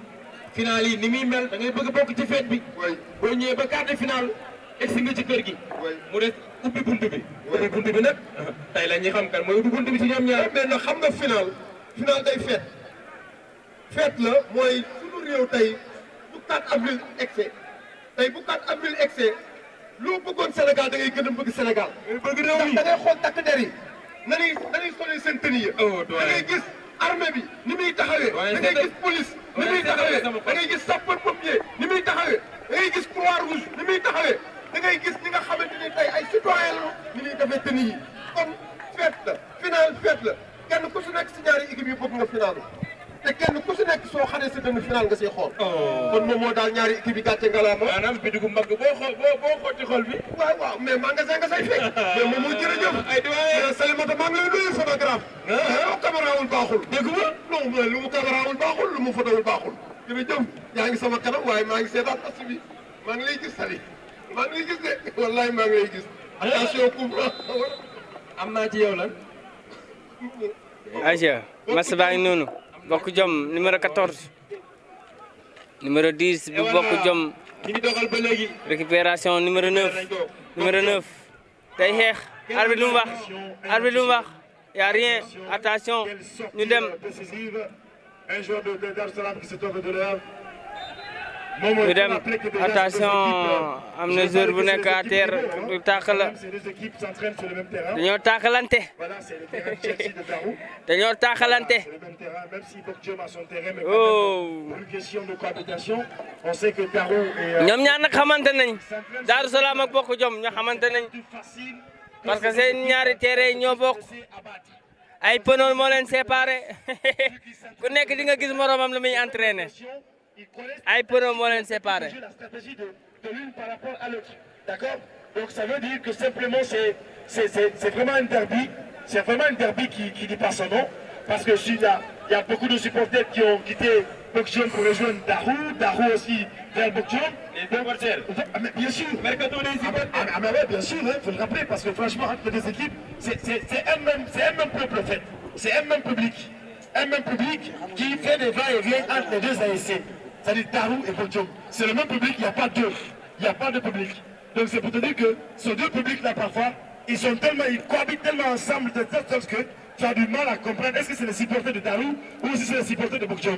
Speaker 2: finale yi ni muy mel da ngay bëgg bokk ci fête bi. boo ñëwee ba quart de finale egsi nga ci kër gi. mu des ubbi buntu bi. ubbi buntu bi nag tey la ñuy xam kan mooy ubbi buntu bi ci ñoom ñaar.
Speaker 4: mais nag xam nga finale day fête la mooy suñu réew tey bu 4 avril excès tey bu 4 avril excès loo bëggoon Sénégal da ngay gën a bëgg Sénégal.
Speaker 2: bëgg réew mi
Speaker 4: da ngay xool takk der yi nañuy solee seen tenue yi. da ngay gis armée bi ni muy taxawee. da ngay gis police ni muy taxawee da ngay gis sapeur pompier ni muy taxawee da ngay gis croix rouge ni muy taxawee da ngay gis ñi nga xamante ni tey ay citoyen la ni ñuy defee tenue yi kon fête la fête la kenn ku si nekk si ñaari équipe yi bëgg nga final te kenn ku si nekk soo xaree sa demi final nga siy xool. kon moom moo daal ñaari équipe yi gàcce ngalaama.
Speaker 2: maanaam bi dugub mbagg boo xool ci xol bi.
Speaker 4: waaw mais magasin nga say fekk. mais moom mooy jërëjëf.
Speaker 2: ay doyen
Speaker 4: Salimata maa ngi lay nuyu photographe. lu mu camérawul baaxul. dégg nga non mais lu mu camérawul baaxul lu mu photowul baaxul. jërëjëf yaa ngi sama kanam waaye maa ngi seetaan tas bi maa ngi lay gis Sali maa ngi lay gis de wallahi maa ngi lay gis. attention coupe
Speaker 2: am naa ci yow lan.
Speaker 1: Aja match baa ngi noonu Bokk Diom numéro 14 numéro 10 bu Bokk Diom
Speaker 2: ñu ngi doxal ba léegi.
Speaker 1: récupération numéro 9 tey xeex arbitre lu mu wax y a rien attention ñu dem
Speaker 3: un joueur de Darou Salam qui se trouve de l'heure.
Speaker 1: ñu dem attention am na joueur bu nekk à terre du tàqala dañoo tàqalante oh ñoom ñaar nag xamante nañ Darou Salam ak Bokk Diom ñoo xamante nañ parce que seen ñaari terrain ñoo bokk ay pneu moo leen séparé ku nekk di nga gis moromam lu muy entraîné ay pneu moo leen séparé.
Speaker 3: La stratégie de l'une par rapport à l'autre, d'accord? Donc ça veut dire que simplement c'est vraiment un derby, c'est vraiment un derby qui dit pas son nom, parce que il y a beaucoup de supporters qui ont quitté Bokk Diom pour rejoindre Darou aussi vers Bokk Diom.
Speaker 2: Les deux parcelles.
Speaker 3: Mais bien sûr. Mercato des supporters. Ah mais ouais, bien sûr, il faut le rappeler, parce que franchement entre les deux équipes, c'est un même peuple en fait, c'est un même public qui fait des va-et-vient entre les deux ASC. c'est-à-dire Darou et Bokjom. C'est le même public, il n'y a pas deux. Il n'y a pas de public. Donc c'est pour te dire que ces deux publics-là, parfois, ils cohabitent tellement ensemble de telle sorte que tu as du mal à comprendre est-ce que c'est les supporters de Darou ou si c'est les supporters de Bokjom.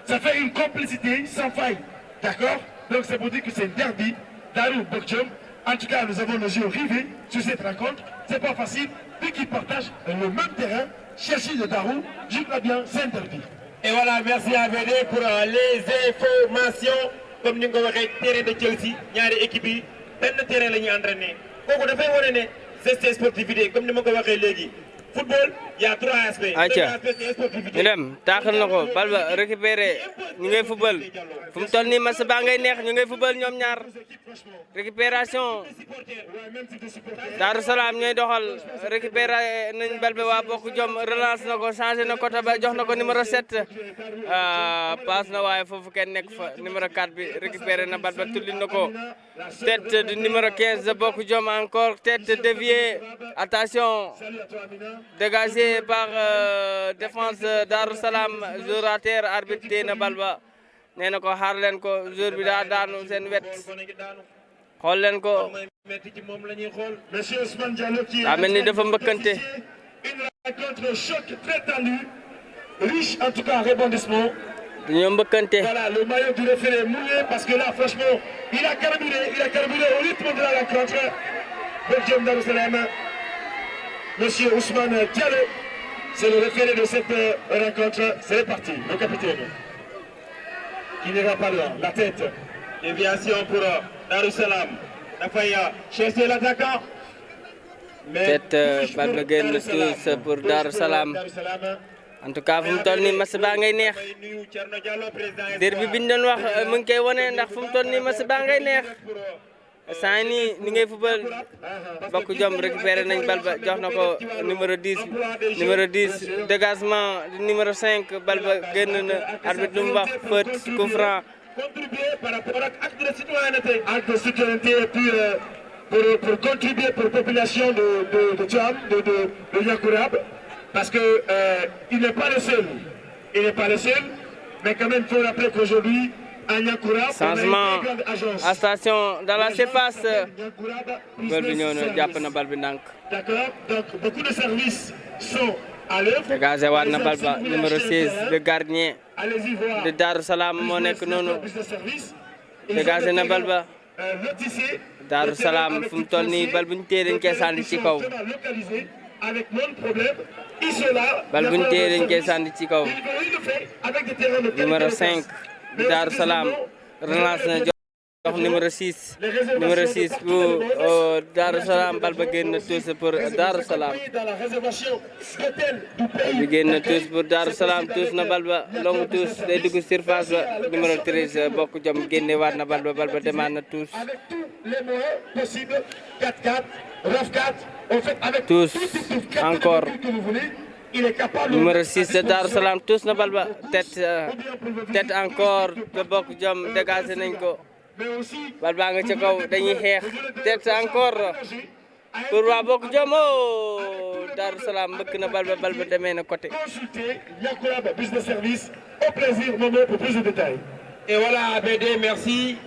Speaker 3: Ça fait une complicité sans faille. D'accord? Donc c'est pour dire que c'est un derby, Darou, Bokjom. En tout cas, nous avons nos yeux rivés sur cette rencontre. C'est pas facile, vu qu'ils partagent le même terrain. Chercher de Darou, je crois bien, c'est un derby.
Speaker 2: Et voilà, merci à VD pour les informations. Comme nous avons dit, terrain de Chelsea, ñaari équipe yi benn terrain la ñuy entraîné. Kooku dafay wane ne c'est sportivité comme ni ma ko waxee léegi. Football, il y a 3 aspects.
Speaker 1: ñu dem taaxal na ko bal ba récupéré ñu ngay football fu mu toll nii match baa ngay neex ñu ngay football ñoom ñaar récupération Darou Salam ñooy doxal récupéré nañ bal ba waa Bokk Jom relance na ko changé na côté ba jox na ko numéro 7 passe na waaye foofu kenn nekk fa numéro 4 bi récupéré na bal ba tulli na ko tête du numéro 15 de Bokk Jom encore tête déviée attention dégagé par défense Darou Salam jour à terre arbitre téye na bal ba nee na ko xaar leen ko jour bi daa daanu seen wet xool leen ko
Speaker 3: Monsieur Ousmane Diallo qui
Speaker 1: daa mel ni dafa mbëkkante
Speaker 3: une rencontre choc très tendue, riche en tout cas en rebondissement.
Speaker 1: dañoo mbëkkante
Speaker 3: Voilà, le maillot du référé est mouillé parce que là, franchement, il a carburé au rythme de la rencontre. Bokjom Darou Salam. Monsieur Ousmane Diallo, c'est le référé de cette rencontre. C'est parti, le capitaine. Qui n'ira pas loin, la tête.
Speaker 2: Déviation pour Darou Salam. Dafay chercher l'attaquant.
Speaker 1: tête bal ba génn tous pour Darou Salam en tout cas fu mu toll nii match baa ngay neex derby bi ñu doon wax mu ngi koy wane ndax fu mu toll nii match baa ngay neex saa nii ni ngay football Bokk Jom récupéré nañ bal ba jox na ko numéro 10 dégagement numéro 5 bal ba génn na arbitre lu mu wax faute coup franc
Speaker 2: Contribuer par rapport à l'acte de citoyenneté.
Speaker 3: Acte de citoyenneté et puis pour contribuer pour la population de Tcham, de Yakourab, parce que il n'est pas le seul. Il n'est pas le seul, mais quand même il faut rappeler qu'aujourd'hui, à Yakourab,
Speaker 1: changement
Speaker 3: on a une grande agence.
Speaker 1: à station dans la surface bal bi ñëw na jàpp na bal bi ndànk
Speaker 3: D'accord, donc beaucoup de services sont à l'œuvre.
Speaker 1: dégagé waat na bal ba numéro 16 le gardien
Speaker 3: Allez-y voir.
Speaker 1: de Darou Salam moo nekk noonu dégagé na bal ba Darou Salam fu mu toll nii bal bu ñu téye dañ koy sànni ci kaw bal bu ñu téye dañ koy sànni ci kaw numéro 5 Darou Salam relance na jox numéro 6 bu Darou Salam bal ba génn tous pour Darou Salam bal bi génn tous pour Darou Salam tous na bal ba longu tous day dugg surface ba numéro 13 Bokk Jom génne waat na bal ba demaat na tous tous encore numéro 6 de Darou Salam tous na bal ba tête encore de Bokk Jom dégagé nañ ko bal baa nga ca kaw dañuy xeex tête encore pour waa Bokk Jom Darou Salam mbëkk na bal ba demee na côté.
Speaker 3: Consultez Yakourab Business Service. Au plaisir, Momo, pour plus de détails.
Speaker 2: Et voilà, BD, merci.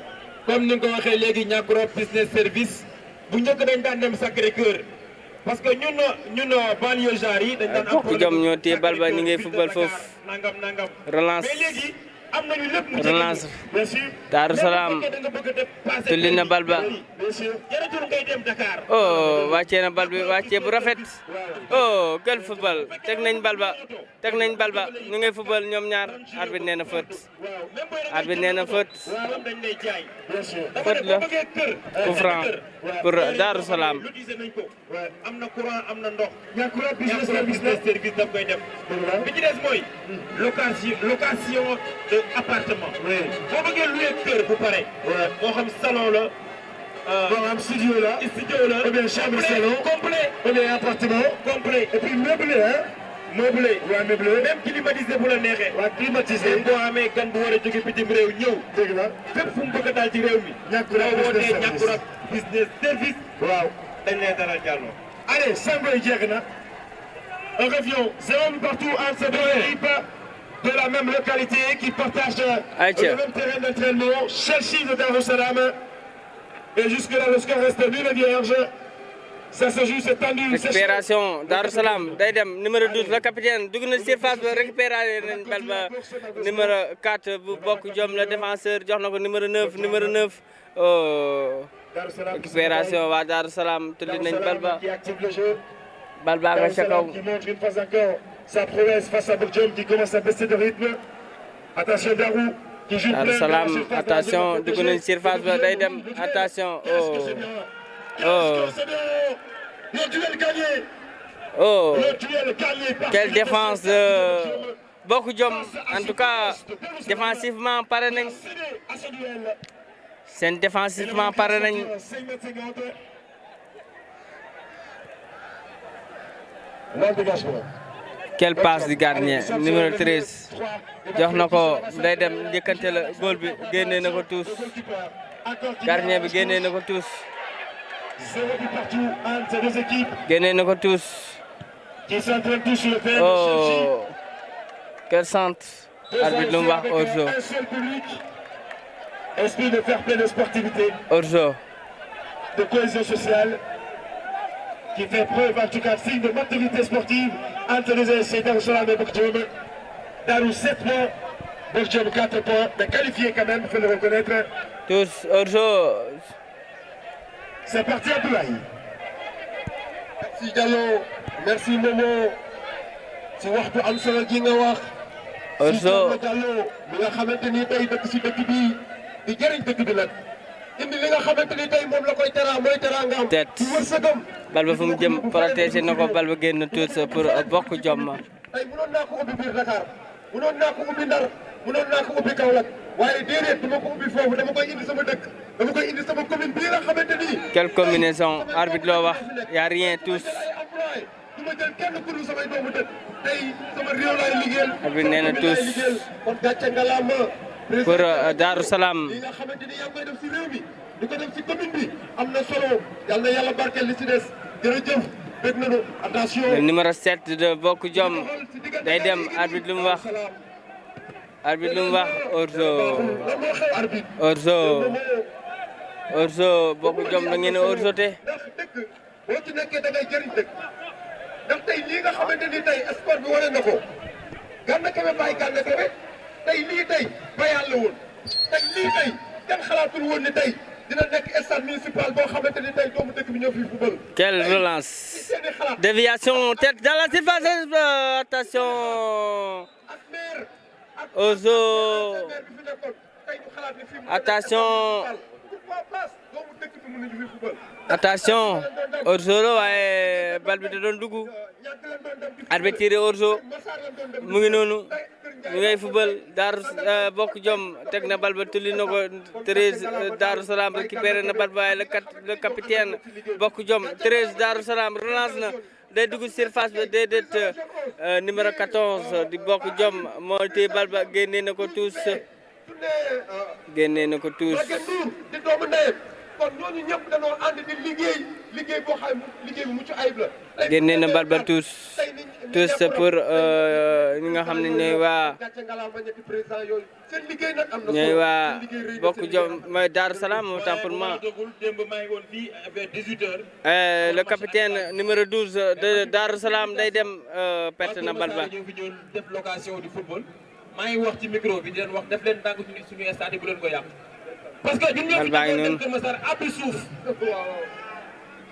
Speaker 2: Comme nous l'avons dit, les Yakourab Business Service, vous n'avez pas de Sacré-Cœur. Parce que nous, banlieue jari,
Speaker 1: Bokk Jom ñoo téye bal ba ni ngay football foofu relance Darou Salam tulli na bal ba oh wàccee na bal bi wàccee bu rafet oh quel football teg nañ bal ba ñu ngay football ñoom ñaar arbitre nee na faute faute la coup franc pour Darou Salam
Speaker 2: am na courant am na ndox Yakourab Business Service daf koy def bi ci des mooy location de appartement boo bëggee louer kër bu pare moo xam salon la
Speaker 3: Bon, un studio là, ou bien chambre salon,
Speaker 2: complet
Speaker 3: ou bien appartement,
Speaker 2: complet
Speaker 3: et puis meublé, hein?
Speaker 2: meublé
Speaker 3: Ouais, meublé.
Speaker 2: même climatisé bu la neexee
Speaker 3: Ouais, climatisé.
Speaker 2: boo amee gan bu war a jóge bitim réew ñëw
Speaker 3: Dégg nga.
Speaker 2: fépp fu mu bëgg a daal ci réew mi
Speaker 3: Yakourab
Speaker 2: boo wootee
Speaker 3: Business Service.
Speaker 2: Yakourab Business Service
Speaker 3: Waaw.
Speaker 2: dañ lay dalal jàlloo
Speaker 3: Allez, Sango et Djerna. On revient. 0 partout entre ces deux équipes. de la même localité, qui partagent le même terrain d'entraînement, Chelsea de Darou Salam. Et jusque-là, le score reste nul et vierge. Ça se joue, c'est tendu.
Speaker 1: Récupération Darou Salam day dem numéro 12 le capitaine dugg na surface ba récupérer nañ bal ba numéro 4 bu bokk jom le défenseur jox na ko numéro 9 oh récupération waa Darou Salam tulli nañ bal ba nga ca kaw.
Speaker 3: Qui montre une fois encore sa prouesse face à Bourdiom qui commence à baisser de rythme. Attention Darou qui joue
Speaker 1: Darou Salam attention dugg nañ surface ba day dem attention
Speaker 3: le duel gagné.
Speaker 1: Le
Speaker 3: duel gagné par
Speaker 1: quelle défense de Bokk Jom en tout cas défensivement pare nañ seen défensivement pare nañ. Quelle passe du gardien numéro 13 jox na ko day dem njëkkante la góol bi génnee na ko tous gardien bi génnee na ko tous. Génnee na ko tous. Oh quel centre. Arbitre lu mu wax hors-jeu.
Speaker 3: Esprit de fair play, de sportivité.
Speaker 1: Hors-jeu.
Speaker 3: De cohésion sociale. Qui fait preuve en tout cas signe de maturité sportive entre les ASC Darou Salam et Bokk Jom. Darou 7 points, Bokk Jom 4 points, mais qualifié quand même, il faut le reconnaître.
Speaker 1: Tous hors-jeu.
Speaker 3: C'est parti Abdoulaye.
Speaker 4: Merci Diallo, merci Momo. ci wax bu am solo ji nga wax.
Speaker 1: hors-jeu.
Speaker 4: Diallo mi nga xamante ni tey dëkk si dëkk bi di jëriñ dëkk bi nag. indi li nga xamante ni tey moom la koy mooy teraangam.
Speaker 1: tête
Speaker 4: wërsëgam.
Speaker 1: bal ba fu mu jëm protéger na ko bal ba génn tous pour Bokk Jom.
Speaker 4: tey mënoon naa ko ubbi biir Dakar mënoon naa ko ubbi Ndar mënoon naa ko ubbi Kaolack waaye déedéet dama ko ubbi foofu dama koy indi sama dëkk dama koy indi sama commune bii nga xamante ni.
Speaker 1: Quelle combinaison arbitre loo wax y a rien tous.
Speaker 4: du ma jël kenn ku dul samay doomu dëkk tey sama réew laay liggéeyal.
Speaker 1: arbitre nee na tous
Speaker 4: kon gàcce ngalaama.
Speaker 1: pour Darou Salam.
Speaker 4: li nga xamante ni yaa ngi koy def si réew mi di ko def si commune bi am na solo yal na yàlla barkeel li si des jërëjëf dégg nañu attention.
Speaker 1: le numéro 7 de Bokk Jom day dem arbitre lu mu wax arbitre lu mu wax hors-jeu Bokk Jom da ngeen a hors-jeu te.
Speaker 4: ndax dëkk boo ci nekkee da ngay jëriñ dëkk ndax tey lii nga xamante ni tey sport bi wane na ko Gana Kebe bàyyi Gana Kebe tey lii tey bayal la woon tey lii tey kenn xalaatul woon ni tey dina nekk stade municipal boo xamante ni tey doomu dëkk bi ñoo fi football.
Speaker 1: Quelle relance. Déviation tête dans la surface attention. hors-jeu. Attention. Attention hors-jeu la waaye bal bi da doon dugg arbitre tiré hors-jeu mu ngi noonu ñu ngay football Darou Bokk Jom teg na bal ba tulli na ko 13 Darou Salam récupéré na bal ba waaye le capitaine Bokk Jom 13 Darou Salam relance na day dugg surface ba déedéet numéro 14 di Bokk Jom moo téye bal ba génnee na ko tous kon ñooñu ñëpp dañoo ànd di liggéey boo xam liggéey bu mucc ayib la. génne na bal ba tous pour ñi nga xam ne ñooy waa ñooy waa Bokk Jom mooy Darou Salam autant pour moi. Le capitaine numéro 12 de Darou Salam day dem perte na bal ba.
Speaker 2: def location du football maa ngi wax ci micro bi di leen wax def leen ndànk suñu stade bu leen ko yàq. parce que ñun ñoo fi nekkoon Kër Massar abbi suuf.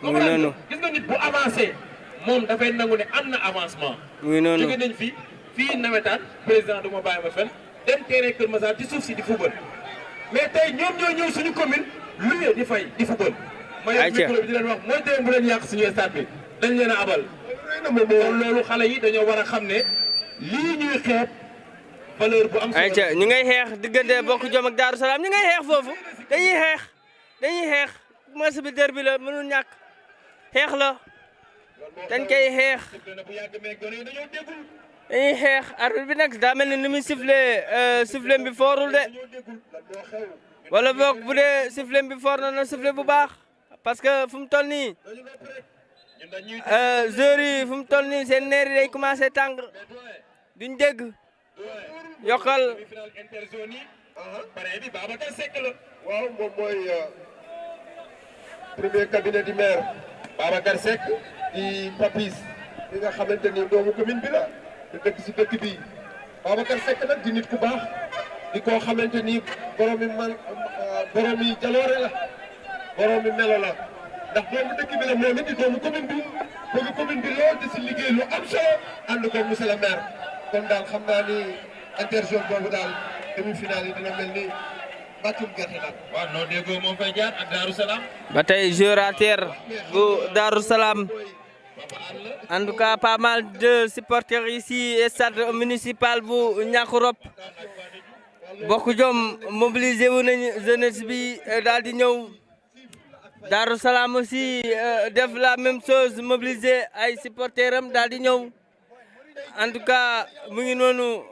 Speaker 1: mu ngi noonu
Speaker 2: gis nga nit bu avancé moom dafay nangu ne am na avancement.
Speaker 1: mu ngi noonu
Speaker 2: jóge nañ fii nawetaan président du ma bàyyi ma fen dem terrain Kër Massar ci suuf si di football mais tey ñoom ñoo ñëw suñu commune luye di fay di football. ma yor micro bi di leen wax mooy tey bu leen yàq suñu stade bi dañ leen a abal. kon loolu xale yi dañoo war a xam ne lii ñuy xeeb. valeur bu am solo
Speaker 1: ayca ñu ngay xeex diggante Bokk Jom ak Darou Salam ñu ngay xeex foofu dañuy xeex match bi derby la mënul ñàkk xeex la dañ koy xeex dañuy xeex arbitre bi nag daa mel ni muy sifflet bi foorul de wala boog bu dee sifflet bi foor na sifflet bu baax parce que fu mu toll nii joueurs yi fu mu toll nii seen neer yi day commencé tàng duñ dégg. yokkal
Speaker 2: demi-finale interzone yi parrain bi Babacar Seck la
Speaker 4: waaw moom mooy premier cabinet du maire Babacar Seck di Papis bi nga xamante ni doomu commune bi la te dëkk si dëkk bi Babacar Seck nag di nit ku baax di koo xamante ni borom yi jaloore la borom yi melo la ndax doomu dëkk bi la moom it di doomu commune bi bëgg commune bi lool di si liggéey lu am solo ànd ko monsieur le maire kon daal xam naa ni interzone boobu daal demi-finale yi dina mel ni bàccum gerte daal.
Speaker 2: waaw non déggoo moom fay jaar ak Darou Salam
Speaker 1: ba tey joueur à terre bu Darou Salam en tout cas pas mal de supporters ici stade municipal bu Niakoulrop bokk jom mobilisé wu nañu jeunesse bi daal di ñëw Darou Salam aussi def la même chose mobilisé ay supporters am daal di ñëw en tout cas mu ngi noonu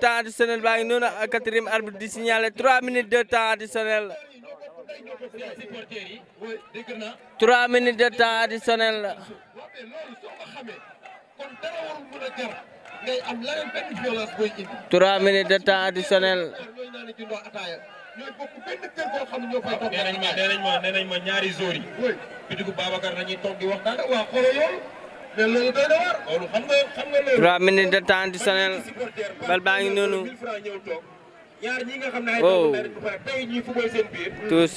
Speaker 1: temps additionnel baa ngi noonu ak quatrième arbitre di signaler 3 minutes de temps additionnel 3 minutes de temps additionnel
Speaker 4: kon dara warul mën a jar ngay am leneen benn violence booy indi.
Speaker 1: 3 minutes de temps additionnel.
Speaker 4: ñooy naan ci ndox ataaya ñooy bokk benn kër boo xam ne ñoo fay toog.
Speaker 2: nee nañ ma ñaari jours yi.
Speaker 4: oui
Speaker 2: bitigu Babacar dañuy toog di waxtaan.
Speaker 4: waaw xoolal loolu. mais loolu doy na waar.
Speaker 2: loolu xam nga loolu.
Speaker 1: 3 minutes de temps additionnel. bal baa ngi noonu.
Speaker 2: ñaar ñi nga xam ne ay doomu ndey bu pare tey ñuy football seen biir.
Speaker 1: tous.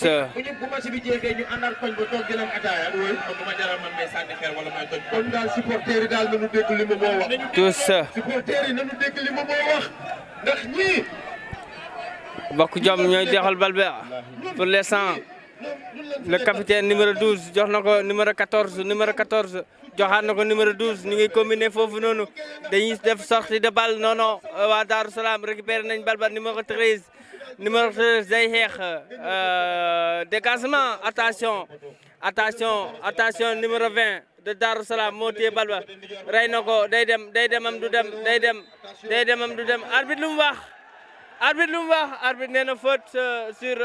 Speaker 2: bu match bi jeexee ñu àndaat koñ ba toog di leen ataaya. oui kon du ma jaral man may sànni xeer wala may toj.
Speaker 4: kon daal supporters yi daal nañu dégg li ma moo wax.
Speaker 1: tous.
Speaker 4: supporters yi nañu dégg li ma moo wax ndax ñii.
Speaker 1: bokk jom ñooy jeexal bal bi pour l'instant le capitaine numéro 12 jox na ko numéro 14 joxaat na ko numéro 12 ñu ngi combiné foofu noonu dañuy def sortie de balle non non waa Darou Salam récupéré nañ bal ba numéro 13 day xeex dégagement attention numéro 20 de Darou Salam moo téye bal ba rey na ko day dem am du dem arbitre lu mu wax arbitre nee na faute sur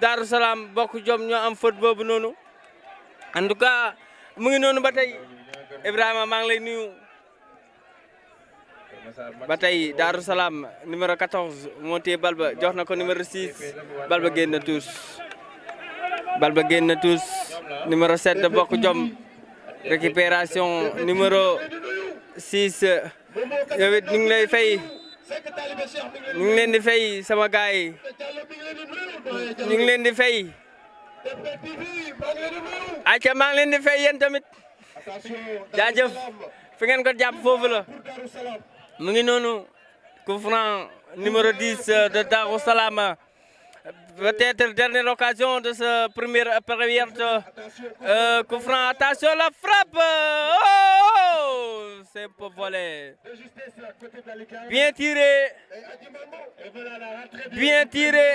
Speaker 1: Darou Salam bokk jom ñoo am faute boobu noonu en tout cas mu ngi noonu ba tey Ibrahima maa ngi lay nuyu ba tey Darou Salam numéro 14 moo téye bal ba jox na ko numéro 6 bal ba génn na tous numéro 7 de bokk jom récupération numéro 6 yow it ñu ngi lay fay. ñu ngi leen di fay sama gaay yi ñu ngi leen di fay ayca maa ngi leen di fay yéen tamit jaajëf fi ngeen ko jàpp foofu la mu ngi noonu coup franc numéro 10 de Darou Salam peut-être dernière occasion de ce première période coup franc attention la frappe c'est un peu volé bien tiré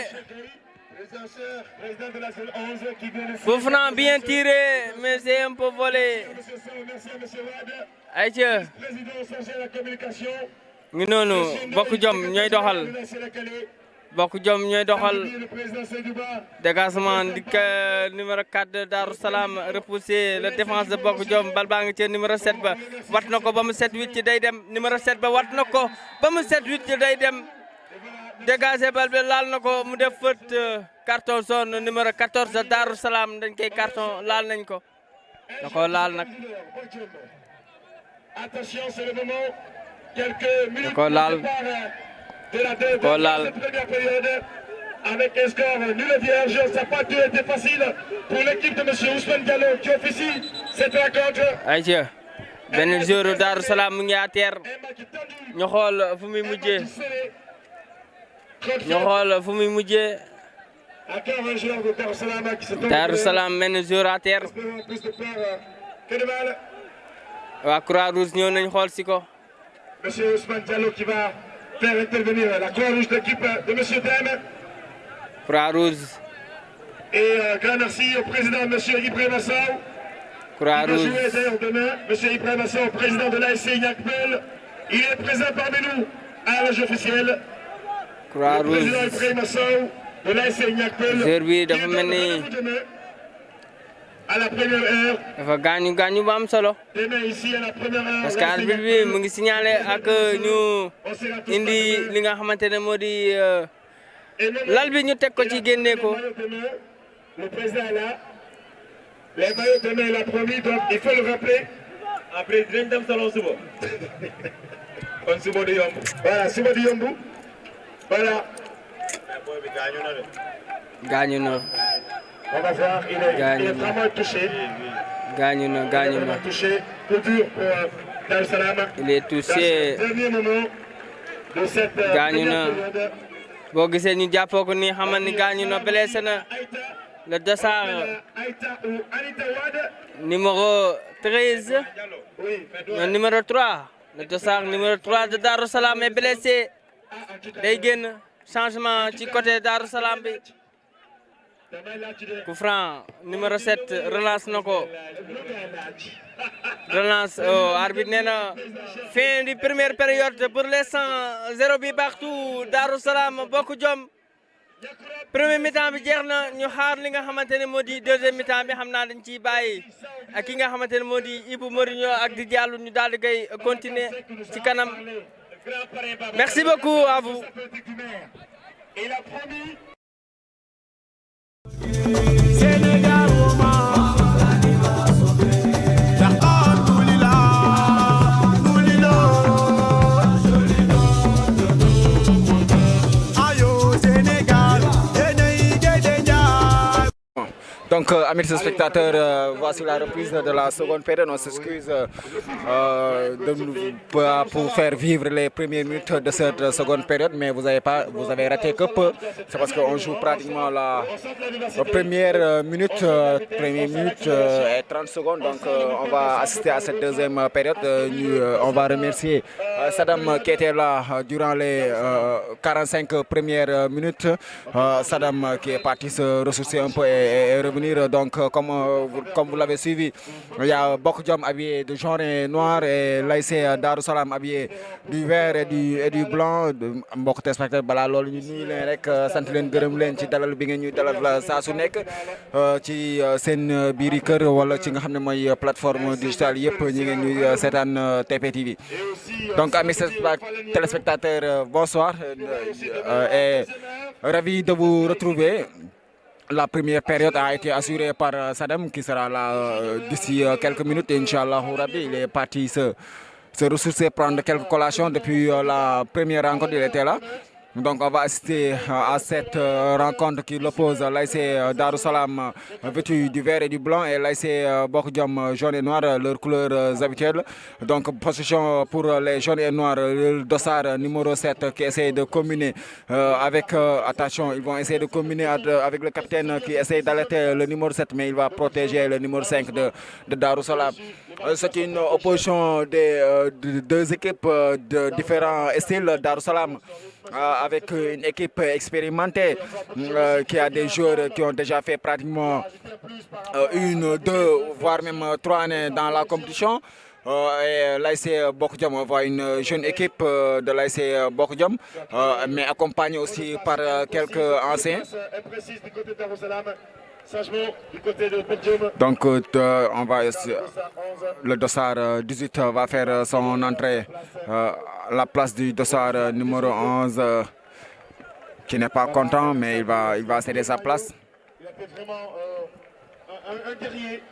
Speaker 1: coup franc bien tiré mais c'est un peu volé ayca ngi noonu bokk jom ñooy doxal dégagement di numéro 4 de Darou Salam repoussé le défense de bokk jom bal baa ngi ci numéro 7 ba wat na ko ba mu 7-8 ci day dem numéro 7 ba wat na ko ba mu 7-8 ci day dem dégagé bal bi laal na ko mu def faute carton jaune numéro 14 de Darou Salam dañ koy carton laal nañ ko da ko laal nag
Speaker 3: attention c'est le moment quelques minutes
Speaker 1: da ko laal
Speaker 3: de première période avec un score nul et vierge. Ça n'a pas été facile pour l'équipe de M. Ousmane Diallo qui officie cette rencontre.
Speaker 1: ayca benn joueur Darou Salam mu ngi à terre ñu xool fu muy mujjee
Speaker 3: Encore un joueur de Darou Salam qui se tombe.
Speaker 1: Darou Salam benn joueur à terre
Speaker 3: Plus de peur que de mal.
Speaker 1: waa Croix-Rouge ñëw nañ xool si ko.
Speaker 3: M. Ousmane Diallo qui va faire intervenir la Croix-Rouge d'équipe de M. Deme.
Speaker 1: Croix-Rouge.
Speaker 3: Et grand merci au président M. Ibrahima Sow.
Speaker 1: Croix-Rouge.
Speaker 3: Il va jouer d'ailleurs demain. M. Ibrahima Sow, président de l'ASC Niakbel. Il est présent parmi nous à l'âge officiel.
Speaker 1: Croix-Rouge.
Speaker 3: Le président Ibrahima Sow de l'ASC Niakbel.
Speaker 1: Joueur bi dafa mel ni
Speaker 3: à la première heure.
Speaker 1: dafa gaañu bu am solo.
Speaker 3: Demain ici à la première heure.
Speaker 1: parce que arbitre bi mu ngi signalé ak ñu indi li nga xamante ne moo di lal bi ñu teg ko ci génne ko.
Speaker 3: Le président est là. Les maillots demain il a promis donc il faut le rappeler.
Speaker 2: Après dinañ dem salon suba. kon suba du yomb.
Speaker 3: Voilà suba du yomb. Voilà.
Speaker 2: boy bi gaañu na de.
Speaker 1: gaañu na.
Speaker 3: On va voir, il est vraiment touché.
Speaker 1: Gaañu na.
Speaker 3: Il est vraiment touché. Coup dur pour Dar Salam.
Speaker 1: Il est touché.
Speaker 3: Dans ce dernier moment de cette
Speaker 1: gaañu na.
Speaker 3: période.
Speaker 1: boo gisee ñu jàppoo ko nii xamal ni gaañu na blessé na. le dossard numéro 13. non numéro 3. le dossard numéro 3 de Darou Salam est blessé. day génn changement ci côté Darou Salam bi. coup franc numéro 7 relance na ko. relance arbitre nee na fin du première période pour l'instant 0 bi partout Darou Salam Bokk Jom. premier mi-temps bi jeex na ñu xaar li nga xamante ne moo di deuxième mi-temps bi xam naa dañ ciy bàyyi ak ki nga xamante ne moo di Ibou Mourinho ak di Diallo ñu daal di koy continuer ci kanam. Merci beaucoup à vous.
Speaker 5: Donc, amis spectateurs, voici la reprise de la seconde période. On s'excuse pour faire vivre les premières minutes de cette seconde période, mais vous avez raté que peu. C'est parce qu'on joue pratiquement la première minute et 30 secondes. Donc, on va assister à cette deuxième période. On va remercier Saddam qui était là durant les 45 premières minutes. Saddam qui est parti se ressourcer un peu et revenir. Donc, comme vous l'avez suivi, il y a Bokk Jom habillé de jaune et noir et l'ASC Darou Salam habillé du vert et du blanc. Mbokk téléspectateurs balaa loolu ñu nuyu leen rek sant leen gërëm leen ci dalal bi ngeen ñuy dalal saa su nekk ci seen biiri kër wala ci nga xam ne mooy plateforme digitale yëpp ñi ngeen ñuy seetaan TP TV. Donc, amis téléspectateurs, bonsoir et ravi de vous retrouver. La première période a été assurée par Saddam qui sera là d'ici quelques minutes. Inch'Allah Rabbi, il est parti se ressourcer, prendre quelques collations. Depuis la première rencontre, il était là. Donc on va assister à cette rencontre qui l'oppose l'ASC Darou Salam vêtu du vert et du blanc et l'ASC Bokk Jom jaune et noir, leurs couleurs habituelles. Donc position pour les jaunes et noirs, le dossard numéro 7 qui essaie de combiner avec, attention, ils vont essayer de combiner avec le capitaine qui essaie d'alerter le numéro 7, mais il va protéger le numéro 5 de Darou Salam. C'est une opposition des deux équipes de différents styles. Darou Salam avec une équipe expérimentée qui a des joueurs qui ont déjà fait pratiquement 1, 2, voire même 3 années dans la compétition. Et l'ASC Bokk Jom, on voit une jeune équipe de l'ASC Bokk Jom, mais accompagnée aussi par quelques anciens. Donc, on va le dossard 18 va faire son entrée à la place du dossard numéro 11 qui n'est pas content, mais il va céder sa place.
Speaker 3: Il a fait vraiment un guerrier.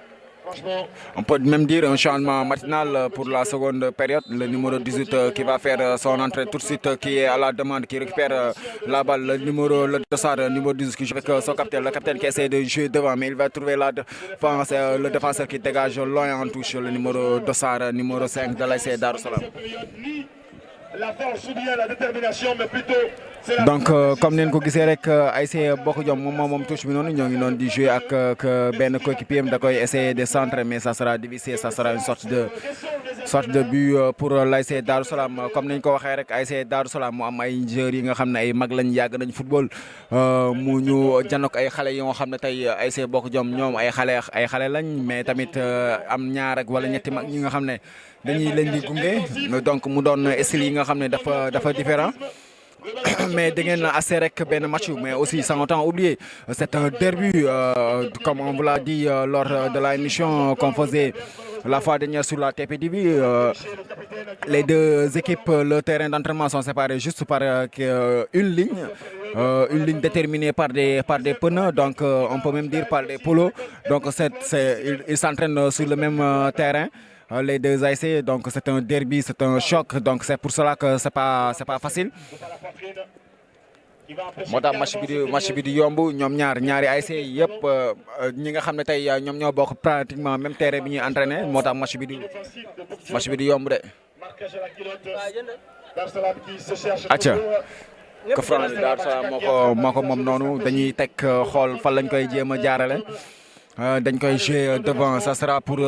Speaker 5: On peut même dire un changement matinal pour la seconde période. Le numéro 18 qui va faire son entrée tout de suite, qui est à la demande, qui récupère la balle. Le dossard numéro 18 qui joue avec son capitaine. Le capitaine qui essaie de jouer devant, mais il va trouver la défense, le défenseur qui dégage loin en touche. Le numéro dossard numéro 5 de l'ASC Darou Salam.
Speaker 3: La force ou bien la détermination, mais plutôt
Speaker 5: donc comme nous ko gisee rek ASC Bokk Jom moom touche bi noonu ñoo ngi noonu di jouer ak benn coéquipier da koy essayer de centrer, mais ça sera difficile, ça sera une sorte de but pour l'ASC Darou Salam. Comme nañ ko waxee rek ASC Darou Salam mu am ay joueurs yi nga xam ne ay mag lañ yàgg nañ football mu ñu janook ay xale yi nga xam ne tey ASC Bokk Jom ñoom ay xale lañ, mais tamit am ñaar ak wala ñetti mag ñi nga xam ne dañuy leen di gunge. Donc mu doon style yi nga xam ne dafa différent. mais da ngeen assez rek benn match mais aussi sans autant oublier c'est un derby comme on vous l'a dit lors de la émission qu'on faisait la fois dernière sur la TPDB. Les deux équipes, le terrain d'entraînement sont séparés juste par une ligne déterminée par des pneus, donc on peut même dire par des polos. Donc ils s'entraînent sur le même terrain. Les deux ASC, donc c'est un derby, c'est un choc, donc c'est pour cela que c'est pas facile. moo tax match bi di yomb ñoom ñaari ASC yëpp ñi nga xam ne tey ñoom ñoo bokk pratiquement même terrain bi ñuy entraîné moo tax match bi di yomb de. acca que Franc bi Darou Salam moo ko moom noonu dañuy teg xool fan lañ koy jéem a jaarale. dañ koy jouer devant ça sera pour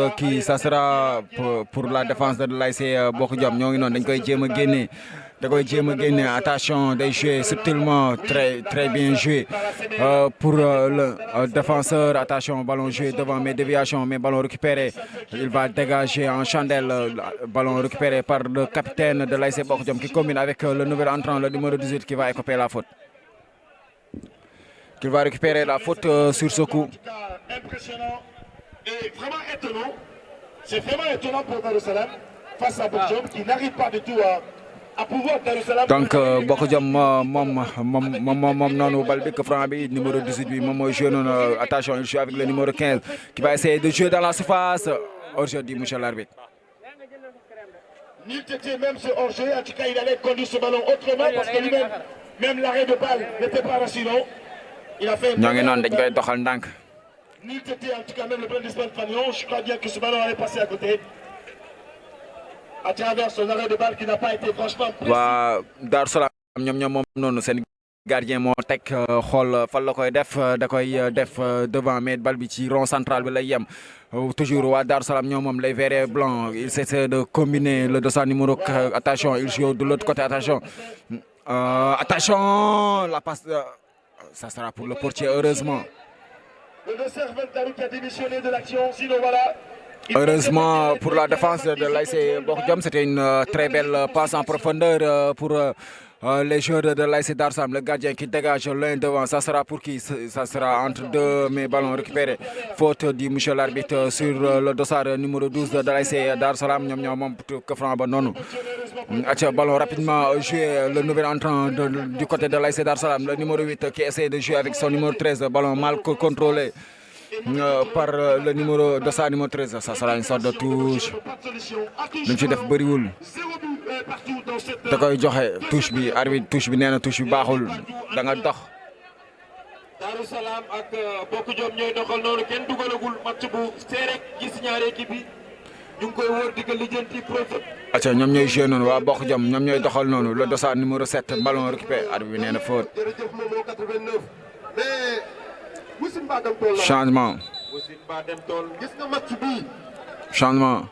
Speaker 5: pour la défense de l'ASC Bokk Jom ñoo ngi noonu dañ koy jéem a génne. Attention, des jouer subtilement, très bien joué pour le défenseur. Attention, ballon joué devant, mes déviations, mais ballon récupéré. Il va dégager en chandelle, ballon récupéré par le capitaine de l'ASC Bokk Jom qui combine avec le nouvel entrant, le numéro 18 qui va écoper la faute. Qui va récupérer la faute sur ce coup.
Speaker 3: Impressionnant et vraiment étonnant. C'est vraiment étonnant pour Darou Salam face à Bokk Jom qui n'arrive pas du tout à pouvoir Darou Salam.
Speaker 5: Donc Bokk Jom moom noonu bal bi que Franc bi numéro 18 bi moom mooy joué noonu attention il joue avec le numéro 15 qui va essayer de jouer dans la surface hors-jeu monsieur l'arbitre.
Speaker 3: Nul était même ce hors-jeu, en tout cas il allait conduire ce ballon autrement parce que lui-même même l'arrêt de balle n'était pas rassurant. Il a fait
Speaker 5: ñoo ngi noonu dañ koy doxal ndànk.
Speaker 3: Nul était en tout cas même le plan d'Ismaël Fagnon, je crois bien que ce ballon allait passer à côté. À travers son arrêt de balle qui n'a pas été franchement précis.
Speaker 5: waa Darou Salam ñoom moom noonu seen gardien moo teg xool fan la koy def da koy def devant mais bal bi ci rond central bi lay yem toujours waa Darou Salam ñoom moom les verts et blancs il essaie de combiner le dossard numéro attention il joue de l'autre côté attention la passe ça sera pour le portier heureusement.
Speaker 3: Le dossard Darou qui a démissionné de l'action, sinon voilà.
Speaker 5: Heureusement pour la défense de l'ASC Bokk Jom, c'était une très belle passe en profondeur pour les joueurs de l'ASC Darou Salam. Le gardien qui dégage l'un devant, ça sera pour qui? Ça sera entre deux mais ballons récupérés. Faute du monsieur l'arbitre sur le dossard numéro 12 de l'ASC Darou Salam. Ñoom moom que Franc ba noonu. Ballon rapidement joué le nouvel entrant du côté de l'ASC Darou Salam, le numéro 8 qui essaie de jouer avec son numéro 13. Ballon mal contrôlé. Par le numéro de sa numéro 13, ça sera une sorte de touche. Lu ci def bëriwul da koy joxe touche bi arbitre touche bi nee na touche bi baaxul da nga dox.
Speaker 2: Darou Salam ak Bokk Jom ñooy doxal noonu kenn dugalagul match bu seere gis ñaari équipe yi ñu ngi koy wër di ko lijjanti profet.
Speaker 5: acca ñoom ñooy joué noonu waa Bokk Jom ñoom ñooy doxal noonu le dossard numéro 7 ballon récupéré arbitre bi nee na faute. Changement. Changement.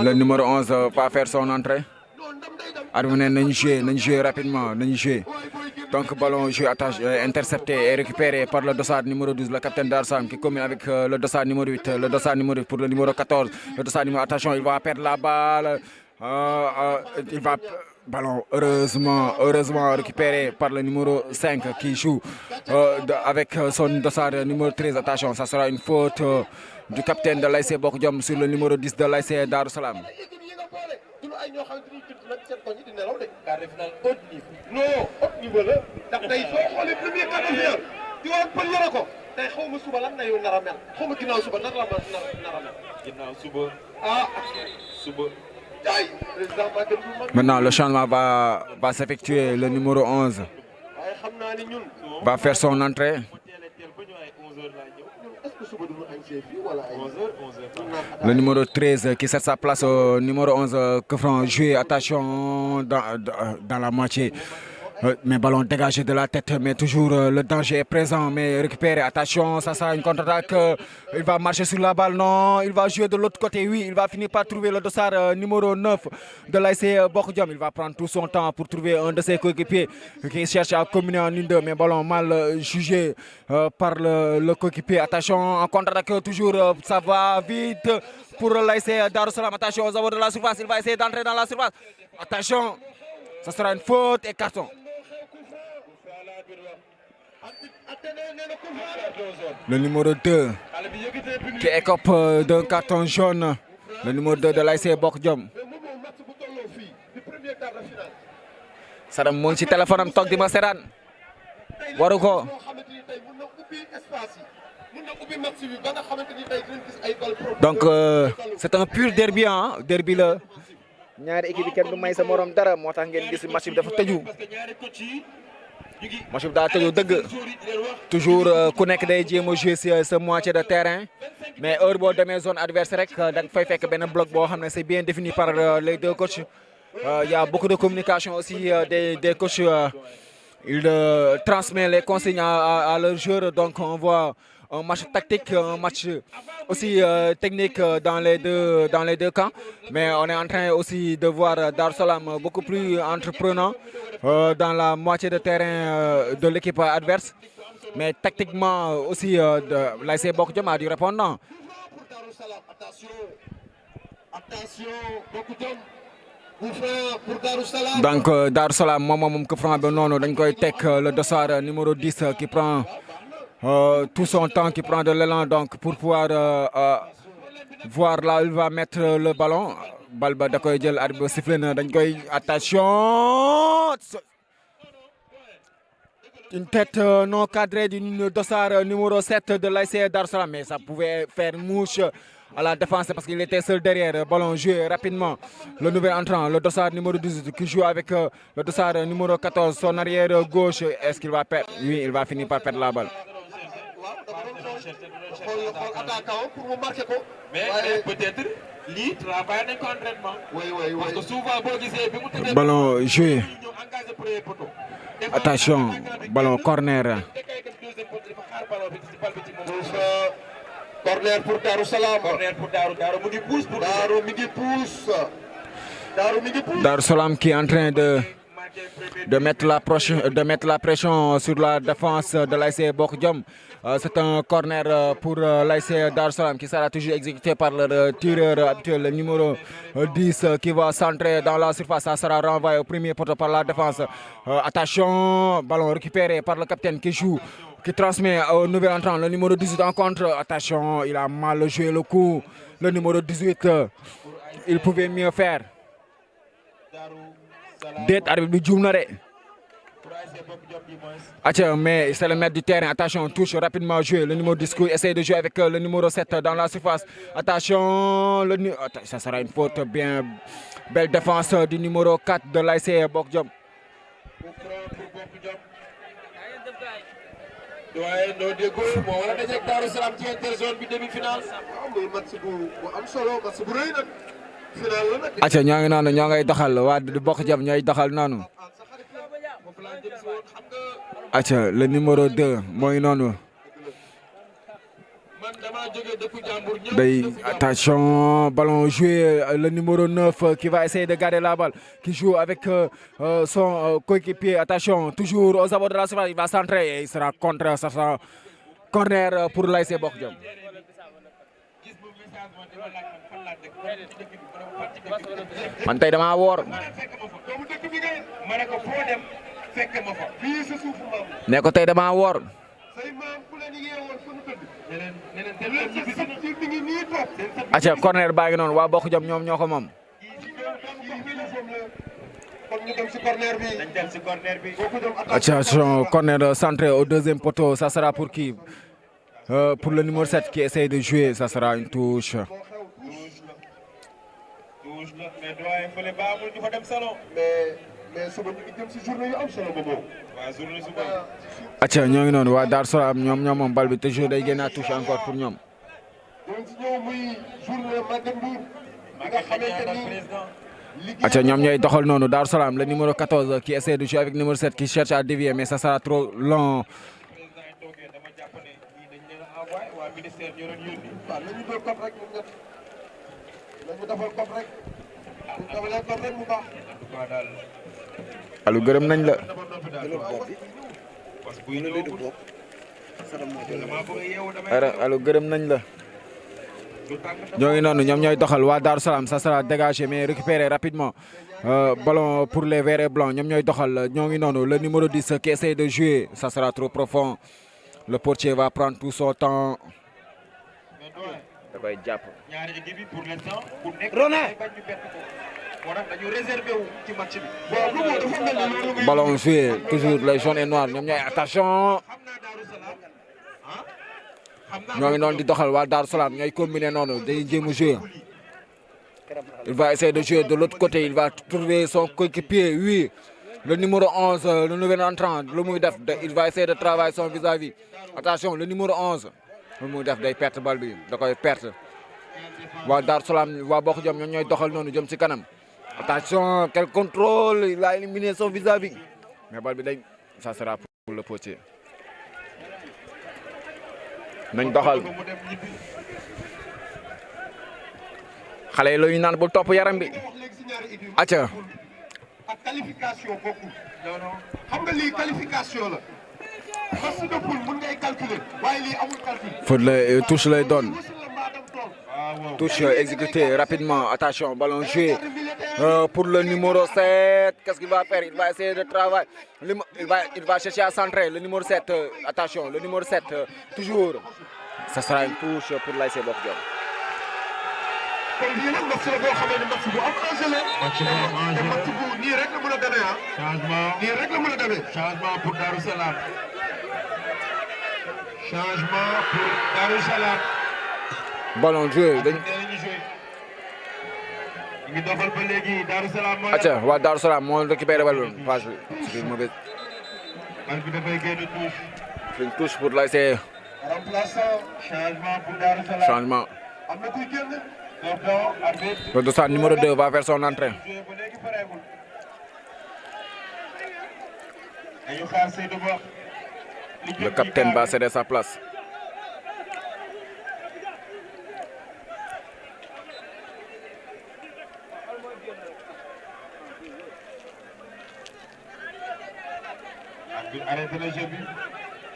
Speaker 5: Le numéro 11 va faire son entrée. Arbitre nañu jouer rapidement nañu jouer. Donc ballon joué intercepté et récupéré par le dossard numéro 12 le capitaine Darou Salam qui combine avec le dossard numéro 8 le dossard numéro 8 pour le numéro 14 le dossard numéro attention il va perdre la balle il va ballon heureusement récupéré par le numéro 5 qui joue avec son dossard numéro 13 attention ça sera une faute du capitaine de l'ASC Bokk Jom sur le numéro 10 de l'ASC Darou Salam.
Speaker 4: non haut niveau la ndax tey soo xoolee premier quart de finale di woon pël yore ko tey xaw ma suba lan na yow nar a mel xaw ma ginnaaw suba nar a mel
Speaker 2: ginnaaw suba suba
Speaker 4: ay président
Speaker 5: maintenant le changement va s'effectuer le numéro 11
Speaker 4: waaye xam naa ni ñun
Speaker 5: va faire son entrée. Le numéro 13 qui cède sa place au numéro 11 que Franc jouer attention dans la moitié. Mais ballon dégagé de la tête, mais toujours le danger est présent, mais récupéré. Attention, ça sera une contre-attaque. Il va marcher sur la balle, non. Il va jouer de l'autre côté, oui. Il va finir par trouver le dossard numéro 9 de l'ASC Bokk Jom. Il va prendre tout son temps pour trouver un de ses coéquipiers qui cherche à combiner en 1-2, mais ballon mal jugé par le coéquipier. Attention, en contre-attaque, toujours, ça va vite pour l'ASC Darou Salam. Attention aux abords de la surface, il va essayer d'entrer dans la surface. Attention, ça sera une faute et carton. Le numéro 2 qui écope d'un carton jaune. Le numéro 2 de l'ASC Bokk Jom. Sadam moo ngi ci téléphone am toog di ma seetaan waru ko. Donc c'est un pur derby ah derby la ñaari équipe yi kenn du may sa morom dara moo tax ngeen gis match bi dafa tëju. match bi daa tëju dëgg toujours ku nekk day jéem a jouer sa moitié de terrain mais heure boo demee zone adverse rek da nga fay fekk benn bloc boo xam ne c'est bien défini par les deux coachs. Il y a beaucoup de communication aussi des coachs. Ils transmettent les consignes à leurs joueurs. Donc on voit un match tactique, un match aussi technique dans les deux camps. Mais on est en train aussi de voir Darou Salam beaucoup plus entreprenant dans la moitié de terrain de l'équipe adverse. Mais tactiquement aussi l'ASC Bokk Jom a du répondant. Donc Darou Salam moom coup franc bi noonu dañ koy teg le dossard numéro 10 qui prend tout son temps, qui prend de l'élan donc pour pouvoir voir là où il va mettre le ballon. Bal ba da koy jël arbitre sifflé na dañ koy attention. Une tête non cadrée du dossard numéro 7 de l'ASC Darou Salam, mais ça pouvait faire mouche à la défense parce qu'il était seul derrière. Ballon joué rapidement. Le nouvel entrant, le dossard numéro 18 qui joue avec le dossard numéro 14, son arrière gauche. Est-ce qu'il va perdre? Oui, il va finir par perdre la balle.
Speaker 2: Mais peut-être lui travaille nañ ko entraînement. Oui. Parce que souvent boo gisee bi mu tëddee
Speaker 5: ballon joué. Attention, ballon corner.
Speaker 4: Corner pour Darou Salam.
Speaker 2: Corner pour Darou mu ngi pousse pour
Speaker 4: Darou mi ngi pousse.
Speaker 5: Darou Salam qui est en train de mettre la pression sur la défense de l'ASC Bokk Jom. C'est un corner pour l'ASC Darou Salam qui sera toujours exécuté par le tireur habituel, le numéro 10 qui va centrer dans la surface. Ça sera renvoyé au premier poteau par la défense. Attention, ballon récupéré par le capitaine qui transmet au nouvel entrant, le numéro 18 en contre. Attention, il a mal joué le coup. Le numéro 18, il pouvait mieux faire. D'être arbitre bi juum na de. Mais c'est le maître du terrain. Attention, touche rapidement joué. Le numéro 10 qui essaie de jouer avec le numéro 7 dans la surface. Attention, ça sera une faute. Bien belle défense du numéro 4 de l'ASC Bokk Jom.
Speaker 2: waaye noo déggoo moo war a dajeeg Darou Salam ci interzone bi demi-finale.
Speaker 4: waaw muy match bu am solo match bu rëy nag. final la nag.
Speaker 5: ñoo ngi noonu ñoo ngay doxal waa Bokk Jom ñooy doxal noonu. Le numéro 2 mooy noonu. Attention, ballon joué, le numéro 9 qui va essayer de garder la balle, qui joue avec son coéquipier. Attention, toujours aux abords de la surface, il va centrer et il sera contre, ça sera corner pour l'ASC Bokk Jom. Man tey dama woor. Ne ko tey dama woor. Corner baa ngi noonu waa Bokk Jom ñoom ñoo ko moom. Attention, corner centré au deuxième poteau, ça sera pour qui? Pour le numéro 7 qui essaie de jouer, ça sera une touche. Ñoo ngi noonu waa Darou Salam ñoom moom bal bi toujours day génn à touche encore pour ñoom. Ñoom ñooy doxal noonu Darou Salam, le numéro 14 qui essaie de jouer avec le numéro 7 qui cherche à dévier mais ça sera trop long. Alu gërëm nañ la. Alu gërëm nañ la. ñoo ngi noonu ñoom ñooy doxal waa Darou Salam, ça sera dégagé mais récupéré rapidement. Ballon pour les verts et blancs ñoom ñooy doxal ñoo ngi noonu le numéro 10 qui essaie de jouer, ça sera trop profond Le portier va prendre tout son temps. Ballon joué, toujours les jaunes et noirs. Attention. Nous avons dit que Dar Salam, nous avons combiné de jouer. Il va essayer de jouer de l'autre côté. Il va trouver son coéquipier. Oui, le numéro 11, le nouvel entrant. Il va essayer de travailler son vis-à-vis. Attention, le numéro 11. Le numéro 11 perd le ballon. Il perd. Dar Salam, Bokk Jom, nous avons attention, quel contrôle. Il a éliminé son vis-à-vis. Mais ça sera pour le potier. Nañ doxal xale yi la ñu naan bul topp yaram bi acca
Speaker 4: ak qualification bokkul xam nga lii qualification la parce que poule mën ngay calculer waaye lii amul calcul
Speaker 5: faute la touche lay doon touche exécutée rapidement attention ballon joué pour le numéro 7 qu'est-ce qu'il va faire il va essayer de travailler il va chercher à centrer le numéro 7 attention le numéro 7 toujours ça sera une touche pour l'ASC Bokk Jom.
Speaker 4: kon lii nag match la boo xamee ne match bu am enjeu la. match bu nii rek la mën a demee ah. changement nii rek la mën a demee. changement pour Darou Salam. changement pour Darou Salam.
Speaker 5: ballon joué dañ.
Speaker 4: ñu ngi doxal ba léegi Darou Salam.
Speaker 5: acca waa Darou Salam moo récupéré ballon passe bi c'est une mauvaise.
Speaker 4: bal bi dafay génn touche.
Speaker 5: c'est une touche pour l'ASC.
Speaker 4: remplaçant changement pour Darou Salam.
Speaker 5: changement.
Speaker 4: am na kuy génn.
Speaker 5: Le dossard numéro 2 va faire son entrée. Le capitaine va céder sa place.
Speaker 4: Arrêtez le jeu.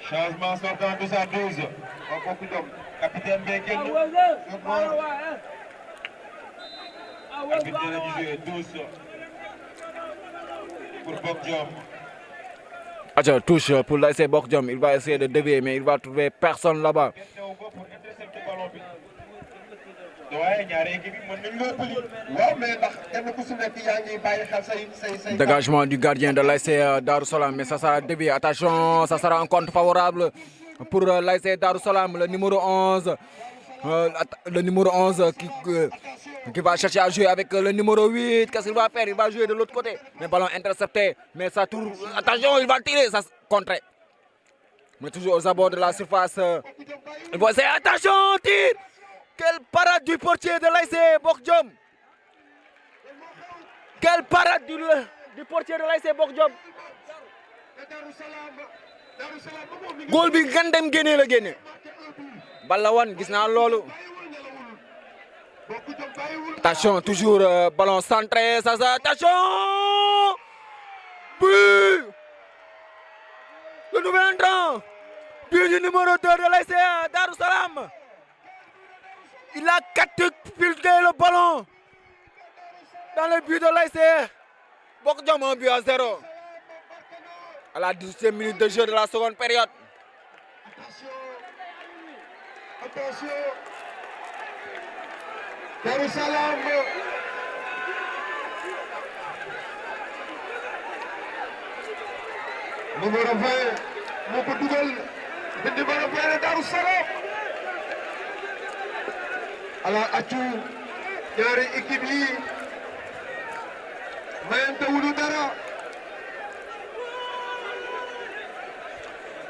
Speaker 4: Changement sortant de sa 12. Capitaine Bekel. Arbitre du jeu 12 pour Bokk Jom.
Speaker 5: Atcha, touche pour l'ASC Bokk Jom. Il va essayer de dévier, mais il va trouver personne là-bas. Dégagement du gardien de l'ASC Darou Salam, mais ça sera dévié. Attention, ça sera un compte favorable pour l'ASC Darou Salam, le numéro 11. Le numéro 11 qui va chercher à jouer avec le numéro 8. Qu'est-ce qu'il va faire? Il va jouer de l'autre côté. Mais ballon intercepté. Mais ça tourne. Attention, il va tirer. Ça contre. Mais toujours aux abords de la surface. Il va essayer. Attention, tire. Quelle parade du portier de l'ASC Bokk Jom. Quelle parade du portier de l'ASC Bokk Jom. Goal bi gandem génne la génne. Balawan, gis naa loolu. Attention, toujours ballon centré, ça, attention! But! Le nouvel entrant! But du numéro 2 de l'ASC Darou Salam! Il a catapulté le ballon dans le but de l'ASC Bokk Jom, 1 but à 0. À la 18e minute de jeu de la seconde période.
Speaker 4: Attention! Darou Salam. Numéro 20 moo ko dugal. Numéro 20 Darou Salam. ala accu ñaari équipe yi mayante wuñu dara.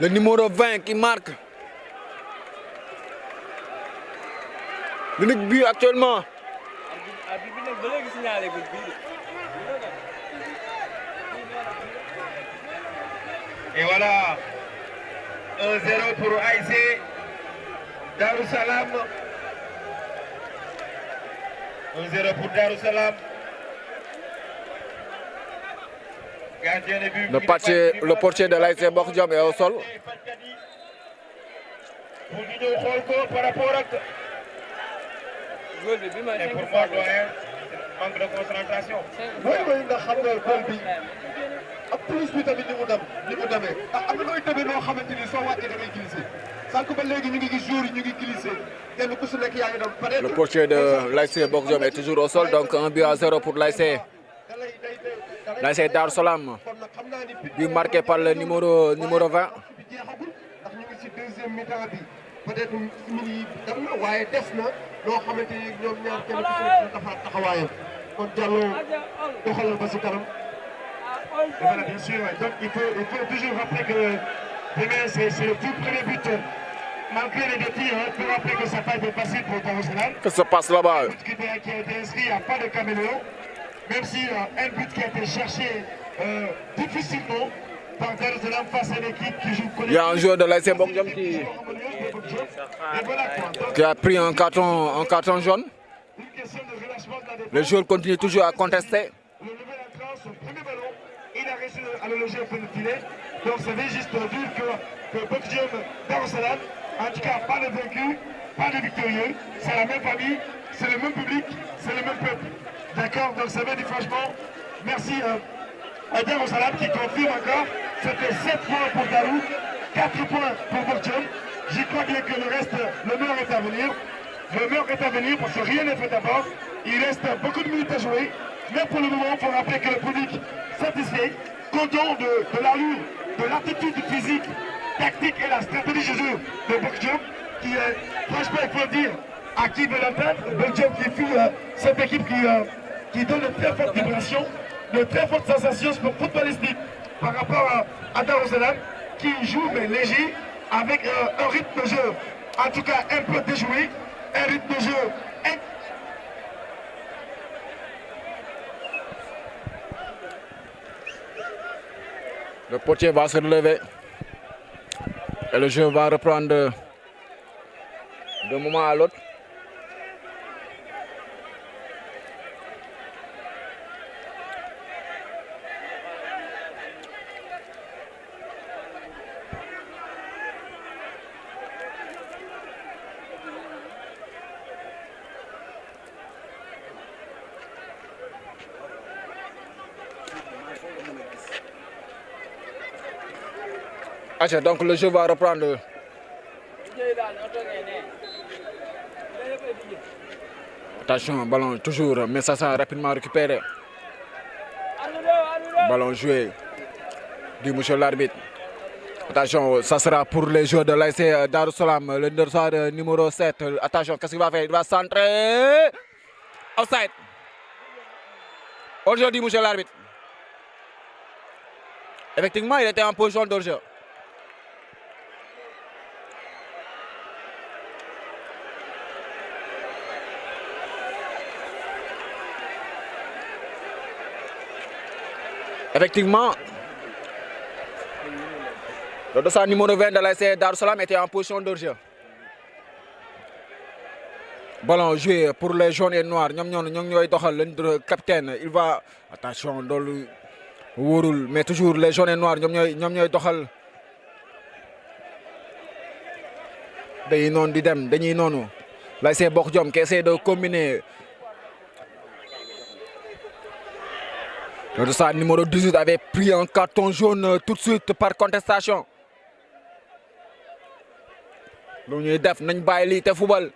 Speaker 5: Le numéro 20 qui marque. L'unique but actuellement.
Speaker 4: Et voilà, 1-0 pour ASC Darou Salam. 1-0 pour Darou Salam.
Speaker 5: Le portier de l'ASC Bokk Jom est au sol.
Speaker 4: Par rapport à... Et pour moi, doyen, manque de concentration. Oui, oui, nga xam nga goal bi ak pelouse bi tamit ni mu demee am na nooy demee noo xamante ni soo wàccee da ngay glissé sànq ba léegi ñu ngi gis joueurs yi ñu ngi glissé kenn ku si nekk yaa ngi dem peut-être.
Speaker 5: Le portier de l'ASC Bokk Jom est toujours au sol, donc 1-0 pour l'ASC Darou Salam, but marqué par le numéro 20.
Speaker 4: ndax ñu ngi si deuxième mi-temps bi peut-être simili yi dem na waaye des na loo xamante ni ñoom ñaar kenn ku si nekk dafa taxawaayam kon Diallo doxalal ba si kanam.
Speaker 3: Et voilà, bien sûr. Donc il faut toujours rappeler que demain c'est le tout premier but. Malgré les défis, il faut rappeler que ça n'a pas été facile pour Darou Salam.
Speaker 5: Qu'est-ce qui se passe là-bas?
Speaker 3: Le but qui a été inscrit, il n'y a pas de caméléon. Même si un but qui a été cherché difficilement par Darou Salam face à une équipe qui joue collectif.
Speaker 5: Il y a un joueur de l'ASC Bokk Jom qui a pris un carton jaune.
Speaker 3: Une question de relâchement de la défense.
Speaker 5: Le joueur continue toujours à contester.
Speaker 3: Le nouvel entrant, son premier ballon, il a réussi à le loger au fond du filet. Donc ça veut juste dire que Bokk Jom Darou Salam, en tout cas pas de vaincu, pas de victorieux, c'est la même famille, c'est le même public, c'est le même peuple. D'accord? Donc ça veut dire franchement, merci à Darou Salam qui confirme encore, c'était 7 points pour Darou, 4 points pour Bokk Jom. J'y crois bien que le reste, le meilleur est à venir. Le meilleur est à venir parce que rien n'est fait d'abord. Il reste beaucoup de minutes à jouer. Mais pour le moment, il faut rappeler que le public satisfait, content de l'allure, de l'attitude physique, tactique et la stratégie de jeu de Bokk Jom, qui est, franchement, il faut le dire, à qui veut l'entendre, Bokk Jom qui fut cette équipe qui donne de très fortes vibrations, de très fortes sensations footballistiques par rapport à Darou Salam, qui joue mais léger, avec un rythme de jeu, en tout cas un peu déjoué, un rythme de jeu.
Speaker 5: Le portier va se relever et le jeu va reprendre d'un moment à l'autre. Donc le jeu va reprendre. Attention, ballon toujours, mais ça sera rapidement récupéré. Ballon joué du monsieur l'arbitre. Attention, ça sera pour les joueurs de l'ASC Darou Salam, le dossard numéro 7. Attention, qu'est-ce qu'il va faire? Il va centrer. Offside. Aujourd'hui, monsieur l'arbitre. Effectivement, il était en position d'hors-jeu. Effectivement, le dossard numéro 20 de l'ASC Darou Salam était en position d'hors-jeu. Ballon joué pour les jaunes et noirs. Le capitaine, il va. Attention, dans le wóorul, mais toujours les jaunes et noirs. ñoom ñooy doxal. dañuy noonu di dem dañuy noonu. L'ASC Bokk Jom qui essaie de combiner. Le dossard numéro 18 avait pris un carton jaune tout de suite par contestation. lu ñuy def nañ bàyyi lii te football.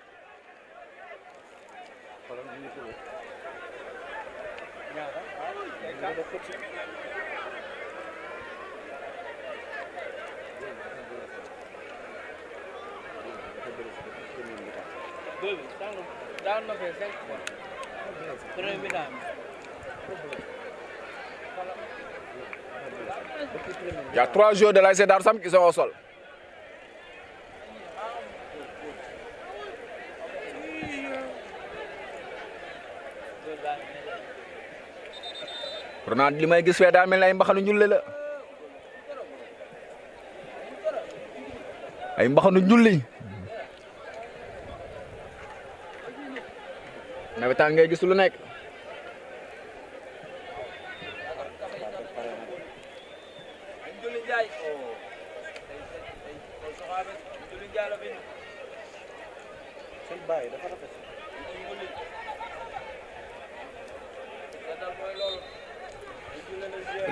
Speaker 5: Il y a 3 joueurs de l'ASC Darou Salam qui sont au sol. Ronald li may gis fee daa mel ni ay mbaxanu ñulle la. Ay mbaxanu ñulli. Nawetaan ngay gis lu nekk.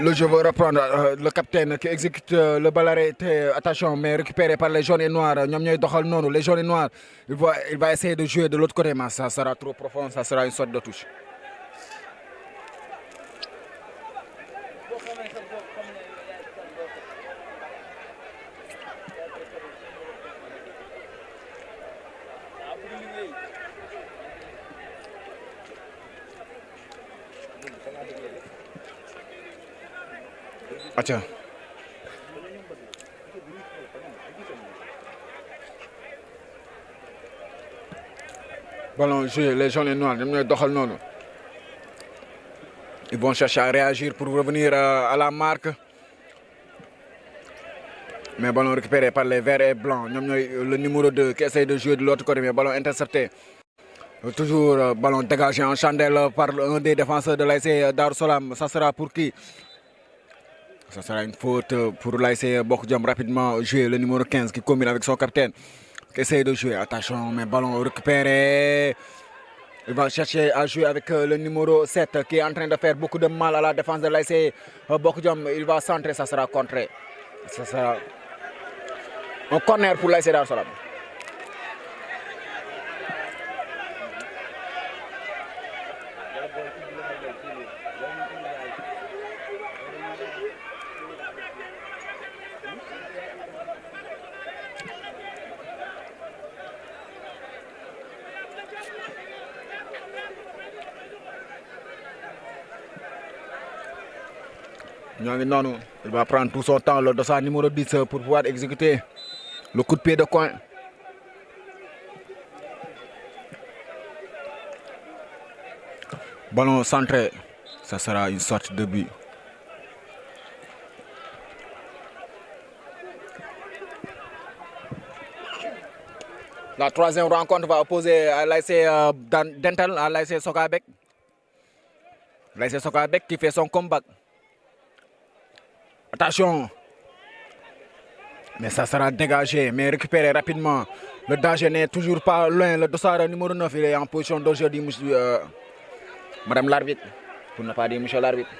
Speaker 5: Le jeu va reprendre le capitaine qui exécute le bal arrêté. Attention, mais récupéré par les jaunes et noirs. Les jaunes et noirs. Il va essayer de jouer de l'autre côté, mais ça sera trop profond. Ça sera une sorte de touche. Tiens. Ballon joué, les jaunes et noirs, ils vont chercher à réagir pour revenir à la marque. Mais ballon récupéré par les verts et blancs. Le numéro 2 qui essaie de jouer de l'autre côté, mais ballon intercepté. Toujours ballon dégagé en chandelle par un des défenseurs de l'ASC Darussalam. Ça sera pour qui? Ça sera une faute pour l'ASC Bokudjam rapidement jouer le numéro 15 qui combine avec son capitaine. Qui essaie de jouer. Attention, mais ballon récupéré. Il va chercher à jouer avec le numéro 7 qui est en train de faire beaucoup de mal à la défense de l'ASC Bokudjam. Il va centrer, ça sera contré. Ça sera un corner pour l'ASC Darussalam. Il va prendre tout son temps, le dossard numéro 10 pour pouvoir exécuter le coup de pied de coin. Ballon centré, ça sera une sorte de but. La troisième rencontre va opposer à l'ASC Dental à l'ASC Sokabek. L'ASC Sokabek qui fait son comeback. Attention. Mais ça sera dégagé, mais récupéré rapidement. Le danger n'est toujours pas loin. Le dossard numéro 9, il est en position d'aujourd'hui, Madame l'arbitre, pour ne pas dire monsieur l'arbitre.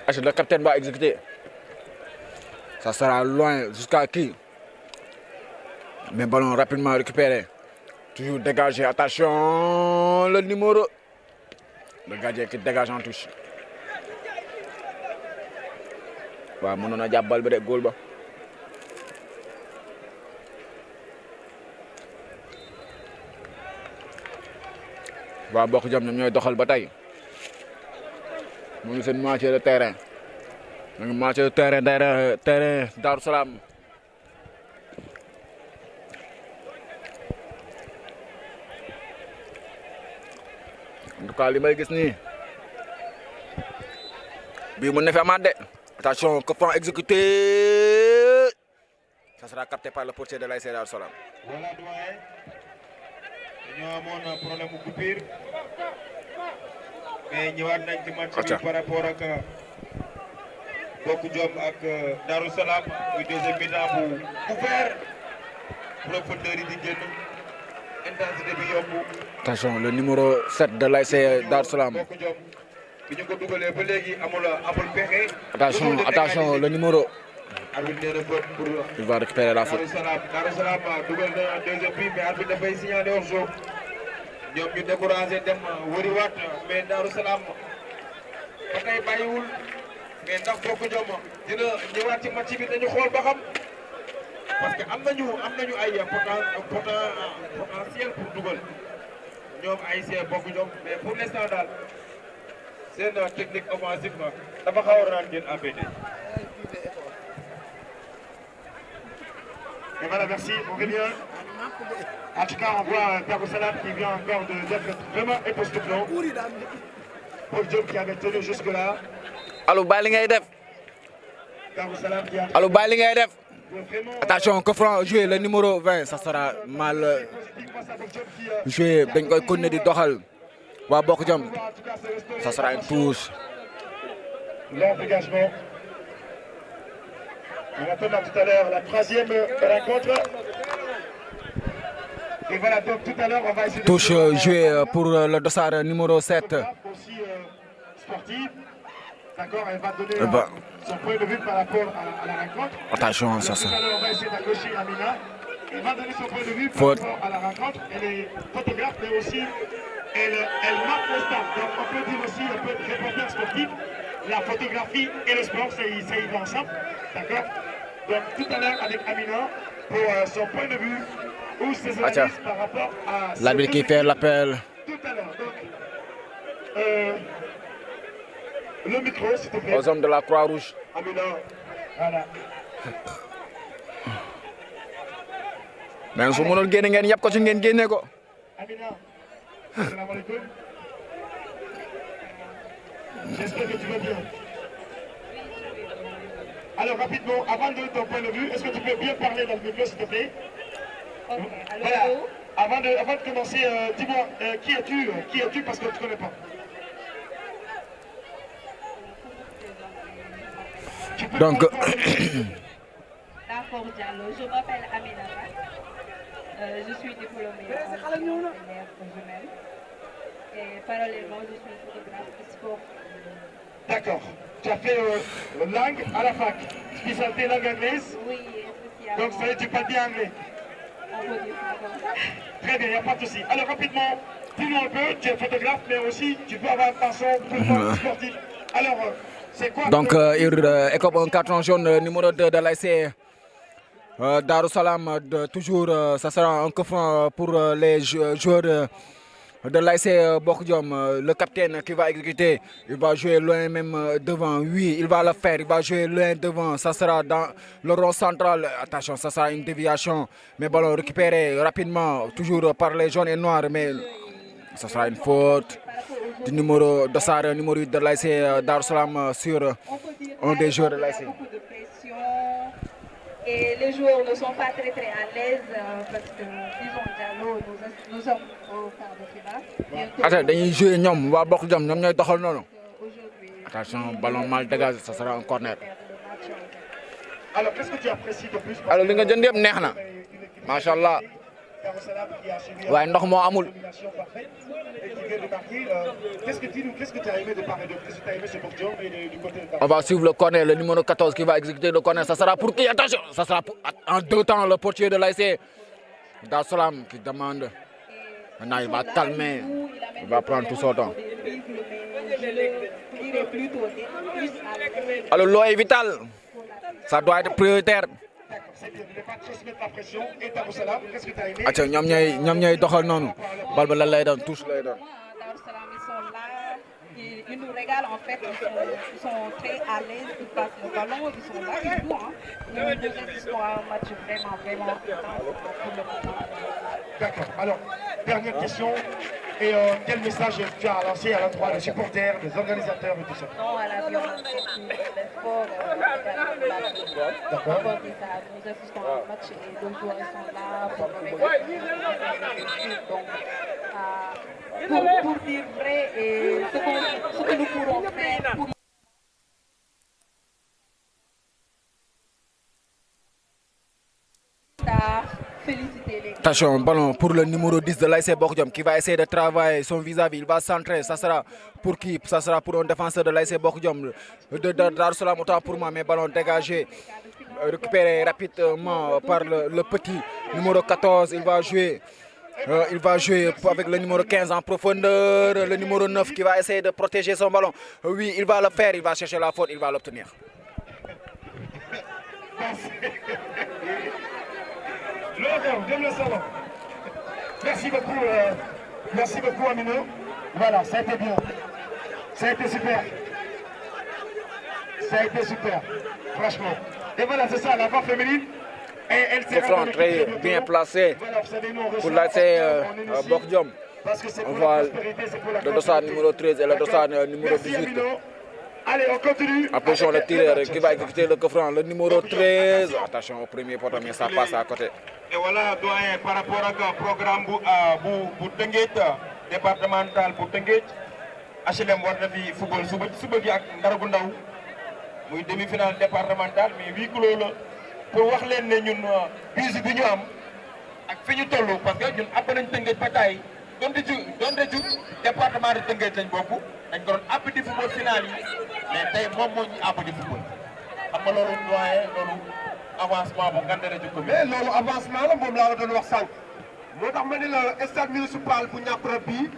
Speaker 5: Le capitaine va exécuter. Ça sera loin jusqu'à qui? Mais ballon rapidement récupéré. Toujours dégagé. Attention, le numéro. Le gardien qui dégage en touche. Waaw mënoon na jàpp bal bi de góol ba. Waa Bokudjam ñoom ñooy doxal ba tey. Mu ngi seen moitié de terrain. Mu ngi moitié de terrain Darussalam. En tout cas li may gis nii bii mën na fi amaat de. Attention, coup franc exécuté. Ça sera capté par le portier de l'ASC Darussalam.
Speaker 3: Voilà, doyen. Nous avons un problème de coupure. Mais nous avons un match par rapport à Bokudjam et Darussalam. Le deuxième mi-temps pour couvert. Profondeur de Guénou. Intensité de Yombo.
Speaker 5: Attention, le numéro 7 de l'ASC Darussalam. Attention, le numéro. Il va récupérer la faute.
Speaker 3: Darussalam dugal na deuxième but mais arbitre dafay signaler hors-jeu. ñoom ñu découragé dem wëriwaat mais Darussalam ba tey bàyyiwul mais ndax Bokudjam dina ñëwaat ci match bi dañu xool ba xam parce que am nañu ay potentiel pour dugal ñoom ay see Bokudjam mais pour l'instant daal c'est une technique offensive dafa xaw a rendre ngeen embêté. Et voilà, merci Aurélien. En tout cas, on voit Darussalam qui vient encore d'être vraiment époustouflant. Bokudjam qui avait tenu jusque-là.
Speaker 5: Allo bàyyi li ngay def.
Speaker 3: Darussalam qui a...
Speaker 5: Allo bàyyi li ngay def. Attention, coup franc joué le numéro 20, ça sera mal joué. Dañ koy continuer di doxal. Waa Bokudjam. Ça sera une touche.
Speaker 3: Long dégagement. En attendant tout à l'heure la troisième rencontre. Et voilà, donc tout à l'heure, on va essayer de...
Speaker 5: Touche jouée pour le dossard numéro 7.
Speaker 3: Aussi sportive. D'accord, elle va donner son point de vue par rapport à la rencontre.
Speaker 5: Attention, ça
Speaker 3: Tout à l'heure, on va essayer d'accrocher Amina. Elle va donner son point de vue par
Speaker 5: Faute.
Speaker 3: rapport à la rencontre. Elle est photographe, mais aussi elle marque le stade. Donc on peut dire aussi, un peu reporter sportif. La photographie et le sport, ça y va ensemble. D'accord. Donc tout à l'heure avec Amina, pour son point de vue, ou ses analyses par rapport à...
Speaker 5: L'arbitre qui fait l'appel.
Speaker 3: Tout à l'heure. Donc, le micro, s'il te plaît.
Speaker 5: Aux hommes de la Croix-Rouge.
Speaker 3: Amina, voilà.
Speaker 5: Mais su mënoon génne ngeen yàpp ko ci ngeen génne ko.
Speaker 3: Amina, salam alaikum. J'espère que tu vas bien. Alors rapidement, avant de donner ton point de vue, est-ce que tu peux bien parler dans le micro, s'il te plaît?
Speaker 6: Ok,
Speaker 3: Voilà.
Speaker 6: alors
Speaker 3: Avant de commencer, dis-moi, qui es-tu parce que tu ne connais pas.
Speaker 5: Donc,
Speaker 6: d'accord Diallo, je m'appelle Amina. Je suis diplômée en ingénieur jumelle et parallèlement je suis photographe de sport.
Speaker 3: D'accord. Tu as fait langue à la fac, spécialité langue anglaise.
Speaker 6: Oui, spécialement.
Speaker 3: Donc ça veut dire que tu parles bien anglais.
Speaker 6: On peut dire ça comme ça.
Speaker 3: Très bien, il n'y a pas de souci. Alors rapidement, dis-nous un peu, tu es photographe, mais aussi tu peux avoir un passion pour le sportif. Alors, c'est quoi?
Speaker 5: donc il écope un carton jaune numéro 2 de l'ASC Darussalam. Toujours, ça sera un coup franc pour les joueurs de l'ASC Bokk Jom. Le capitaine qui va exécuter, il va jouer loin même devant. Oui, il va le faire, il va jouer loin devant. Ça sera dans le rond central. Attention, ça sera une déviation. Mais ballon récupéré rapidement, toujours par les jaunes et noirs. Mais ça sera une faute du numéro numéro 8 de l'ASC Darussalam sur un des joueurs de l'ASC.
Speaker 6: Il y a beaucoup de pression et les joueurs ne sont pas très à l'aise parce que, disons, Diallo, nous sommes au quart de finale.
Speaker 5: Attends, dañuy jouer ñoom waa Bokk Jom ñoom ñooy doxal noonu.
Speaker 6: Aujourd'hui,
Speaker 5: Attention, ballon mal dégagé, ça sera un corner.
Speaker 3: Alors, qu'est-ce que tu apprécies de plus?
Speaker 5: Alors li nga jënd yëpp neex na macha allah waaye ndox moo amul.
Speaker 3: Qu'est-ce que tu as aimé de part et d'autre? Qu'est-ce que tu as aimé ce Bokk Jom et du côté de...
Speaker 5: On va suivre le corner, le numéro 14 qui va exécuter le corner. Ça sera pour qui? Attention, ça sera pour, en deux temps le portier de l'ASC Darussalam qui demande. Maintenant il va calmer, il va prendre tout son temps. Alors l'eau est vitale, ça doit être prioritaire.
Speaker 3: C'est bien, ne pas trop se mettre la pression. Et Darussalam, qu'est-ce que tu as aimé?
Speaker 5: Attention, ñoom ñooy doxal noonu. Bal ba lan lay doon, touche lay doon.
Speaker 6: Darussalam, ils sont là, ils nous régalent en fait, ils sont très à l'aise, ils passent le ballon, ils sont là, ils jouent. Nous assistons à un match vraiment important pour le moment.
Speaker 3: D'accord. Alors, dernière question. Et quel message tu as lancé à l'endroit des supporters, des organisateurs et tout ça?
Speaker 6: Non à la violence et puis le sport,
Speaker 3: D'accord.
Speaker 6: nous assistons à un match et les joueurs sont là pour nous régaler. Donc, pour dire vrai et ce que nous pourrons faire pour féliciter les...
Speaker 5: Attention, ballon pour le numéro 10 de l'ASC Bokk Jom qui va essayer de travailler son vis-à-vis. Il va centrer. Ça sera pour qui? Ça sera pour un défenseur de l'ASC Bokk Jom de Darussalam, autant pour moi. Mais ballon dégagé, récupéré rapidement par le petit numéro 14. Il va jouer avec le numéro 15 en profondeur. Le numéro 9 qui va essayer de protéger son ballon. Oui, il va le faire. Il va chercher la faute. Il va l'obtenir.
Speaker 3: Le salon. Merci beaucoup Amino. Voilà, ça a été bien. Ça a été super. Ça a été super, franchement. Et voilà, c'est ça, la voix féminine. Et elle sera
Speaker 5: très bien placé pour l'ASC Bokk Jom. On voit le dossard numéro 13 et le dossard numéro 18.
Speaker 3: Allez, on continue.
Speaker 5: Attention, le tireur qui va exécuter le coup franc, le numéro 13. Attention au premier poteau, mais ça passe à côté.
Speaker 2: Et voilà, doyen, par rapport au programme pour Tenguet, départemental pour Tenguet, HLM war na fi football suba gi ak Ndaragu Ndaw muy demi-finale départementale mais huis clos la pour wax leen ne ñun bus bi ñu am ak fi ñu toll parce que ñun àbb nañ Tëngéej ba taay donte ci département de Tëngéej lañ bokk dañ ko doon àbb di football final yi mais tey moom moo ñu àbb di football xam nga loolu doyen loolu avancement bu ngande la jikko
Speaker 4: mais loolu avancement la moom laa la doon wax sànq moo tax ma ne la stade municipal bu Niakoulrab bii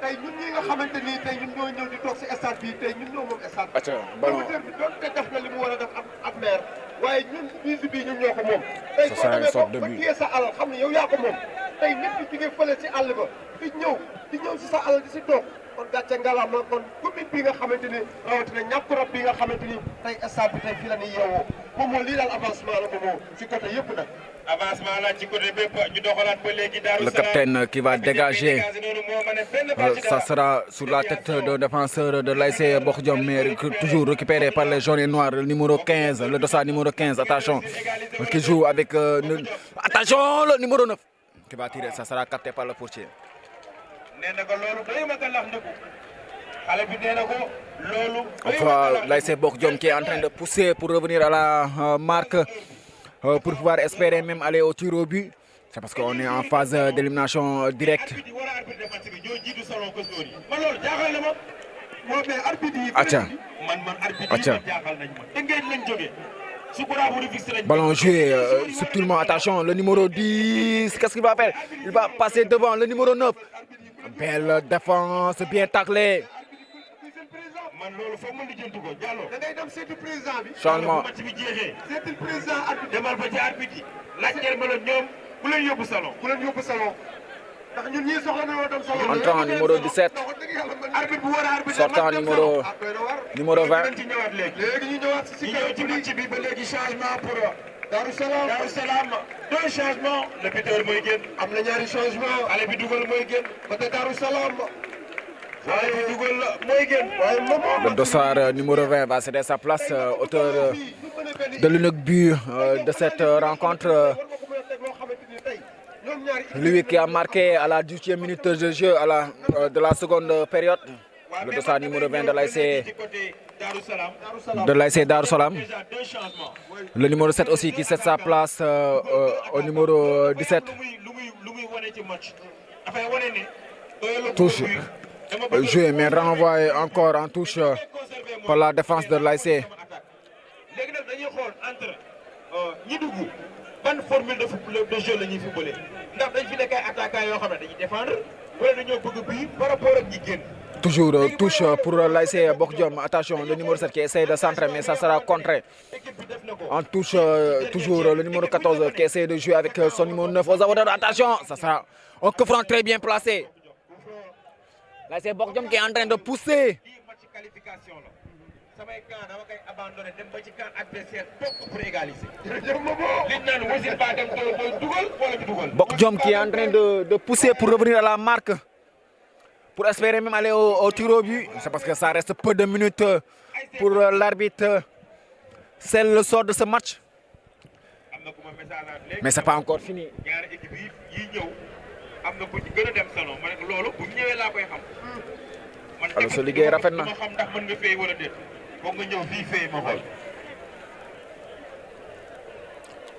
Speaker 4: tey ñun ñi nga xamante ni tey ñun ñoo ñëw di toog si stade bii tey ñun ñoo moom stade bi. promoteur bi doon te def na li mu war a def ak maire waaye ñun bus bii ñun ñoo ko moom. tey soo demee ba téye sa alal xam ne yow yaa ko moom tey nit ñi jógee fële si àll ba di ñëw si sa alal di si toog kon gàcce ngalaama kon commune bi nga xamante ni rawatina Niakoulrab bi nga xamante ni tey stade bi tey fii la ñuy yeewoo moom moo lii daal avancement la moom si côté yëpp nag.
Speaker 2: avancement la ci côté bépp ñu doxalaat ba léegi
Speaker 5: Le capitaine qui va dégager, ça sera sur la tête de défenseur de l'ASC Bokk Jom, mais toujours récupéré par les jaunes et noirs, le numéro 15, le dossard numéro 15, attention, qui joue avec, attention, le numéro 9, qui va tirer, ça sera capté par le portier. Enfin, l'ASC Bokk Jom qui est en train de pousser pour revenir à la marque, pour pouvoir espérer même aller au tir au but. C'est parce qu'on est en phase d'élimination directe. Ballon joué subtilement, attention, le numéro 10, qu'est-ce qu'il va faire? Il va passer devant le numéro 9. Belle défense, bien taclé. Changement. Entrant numéro 17. Sortant numéro 20.
Speaker 2: Darussalam, deux changements. Le buteur Moïgen. Amna ñaari changement. Ale bi dugal Moïgen. Côté Darussalam.
Speaker 5: Le dossard numéro 20 va céder sa place, auteur de l'unique but de cette rencontre. Lui qui a marqué à la 18e minute de jeu de la seconde période. Le dossard numéro 20 de l'ASC Darussalam. Le numéro 7 aussi qui cède sa place au numéro 17. Touche. Joué mais renvoyé encore en touche par la défense de l'ASC.
Speaker 2: Bonne formule de jeu la ñuy footballé ndax dañ fi nekk ay attaquants yoo xam ne dañuy défendre wala dañoo bëgg bii par rapport ak ñi génn.
Speaker 5: Toujours touche pour l'ASC Bokk Jom. Attention, le numéro 7 qui essaie de centrer, mais ça sera contré. En touche, toujours le numéro 14 qui essaie de jouer avec son numéro 9 aux abords. Attention, ça sera un coup franc très bien placé. L'ASC Bokk Jom qui est en train de pousser. Bokk Jom qui est en train de pousser pour revenir à la marque, pour espérer même aller au tir au but. C'est parce que ça reste peu de minutes pour l'arbitre. C'est le sort de ce match. Mais c'est pas encore fini. Alors ce liggéey rafet na.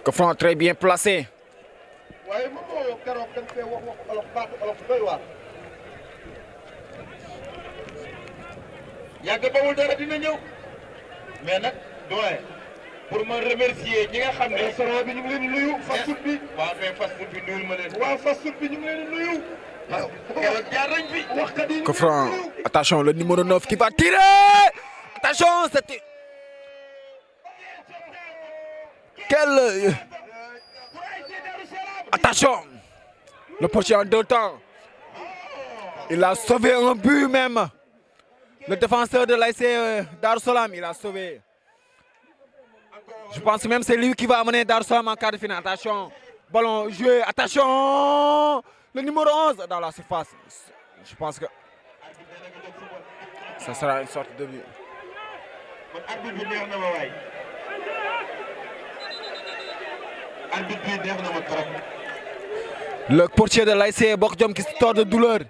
Speaker 5: Que franc très bien placé.
Speaker 2: yàgg bawul dara dina ñëw mais nag doyen pour ma remercier ñi nga xam ne restaurant bi ñu ngi leen di nuyu fast food bi waaw mais fast food bi nuyul ma leen waaw fast food bi ñu ngi leen di nuyu jaar nañ fi waxkat yi
Speaker 5: Que franc, attention le numéro 9 qui va tirer. Attention, c'était quel attention, le portier en deux temps. Il a sauvé un but même. Le défenseur de l'ASC Darussalam, il a sauvé. Je pense même que c'est lui qui va amener Darussalam en quart de finale. Attention, ballon joué. Attention, le numéro 11 dans la surface. Je pense que ça sera une sorte de but. Le portier de l'ASC Bokk Jom qui se tord de douleur.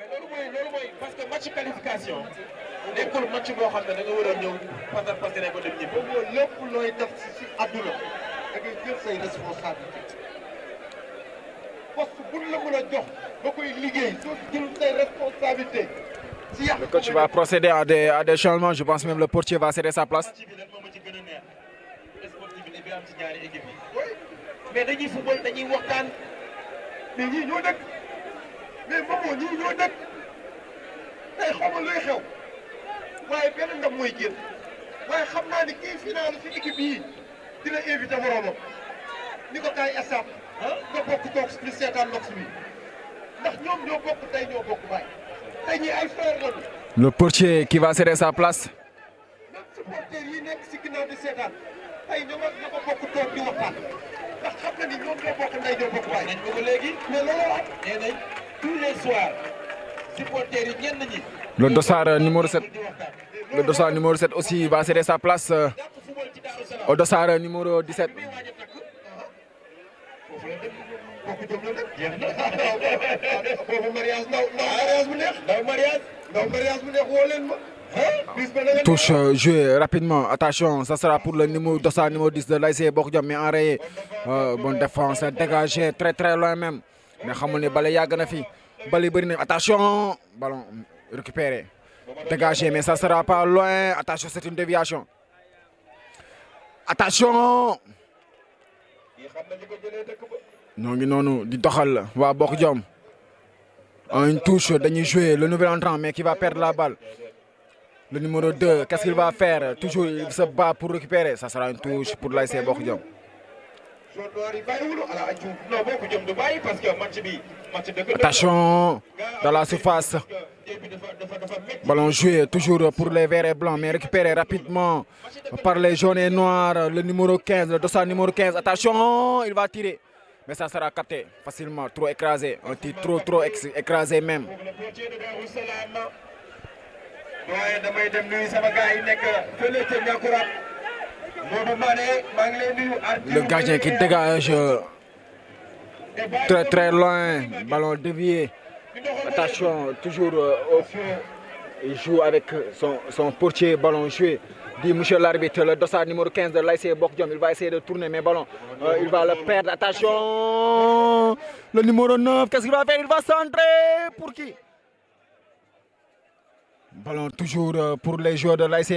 Speaker 2: loolu mooy parce que match qualification nekkul match boo xam ne da nga war a ñëw pasar pasare ko dem ñibbi.
Speaker 4: boobu lépp looy def si àdduna da ngay jël say responsabilité poste buñ la mën a jox ba koy liggéey soo jël say responsabilité.
Speaker 5: Le coach va procéder à des changements. Je pense même le portier va céder sa place.
Speaker 2: mais dañuy football dañuy waxtaan.
Speaker 4: mais ñii ñoo dëkk mais moomoo ñii ñoo dëkk tey xaw ma luy xew waaye benn ndam mooy génn waaye xam naa ni kii final si équipe yi dina invité moroomam ni ko kaay estaf nga bokk toog si seetaan ndox bi ndax ñoom ñoo bokk tey ñoo bokk baay tey ñii ay frère lañu.
Speaker 5: Le portier qui va céder sa place.
Speaker 4: même supporters yi nekk si ginnaaw di seetaan tey ñoo ko bokk toog di waxtaan ndax xam nga ni ñoom ñoo bokk ndey ñoo bokk baay.
Speaker 2: nañ ko léegi mais loolu am nee nañ tous les soirs supporters yi ñenn ñi.
Speaker 5: Le dossard numéro 7. Le dossard numéro 7 aussi va céder sa place au dossard numéro 17. Touche jouée rapidement. Attention, ça sera pour le dossard numéro 10 de l'ASC Bokk Jom, mais enrayé. Bonne défense, dégagé très loin même. Mais xamul ne bale yàgg na fi. Bale bëri na. Attention, ballon récupéré. Dégagé, mais ça sera pas loin. Attention, c'est une déviation. Attention. ñoo ngi noonu di doxal waa Bokk Jom. Une touche dañuy jouer le nouvel entrant mais qui va perdre la balle. Le numéro 2, qu'est-ce qu'il va faire? Toujours il se bat pour récupérer. Ça sera une touche pour l'ASC Bokk Jom. Attention dans la surface. Ballon joué toujours pour les verts et blancs mais récupéré rapidement par les jaunes et noirs. Le numéro 15, le dossard numéro 15. Attention, il va tirer. Mais ça sera capté facilement, trop écrasé. Un tir trop écrasé même. Le gardien qui dégage très loin. Ballon dévié. Attention, toujours au fond. Il joue avec son portier, ballon joué. Dit monsieur l'arbitre, le dossard numéro 15 de l'ASC Bokk Jom. Il va essayer de tourner, mais ballon, il va le perdre. Attention, le numéro 9, qu'est-ce qu'il va faire? Il va centrer. Pour qui? Ballon toujours pour les joueurs de l'ASC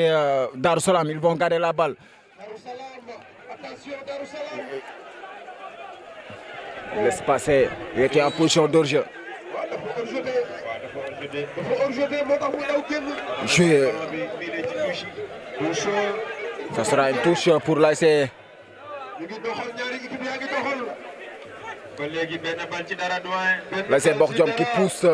Speaker 5: Darou Salam. Ils vont garder la balle. Laisse passer. Il était en position d'hors-jeu. Joué. Ça sera une touche pour l'ASC. L'ASC Bokk Jom qui pousse.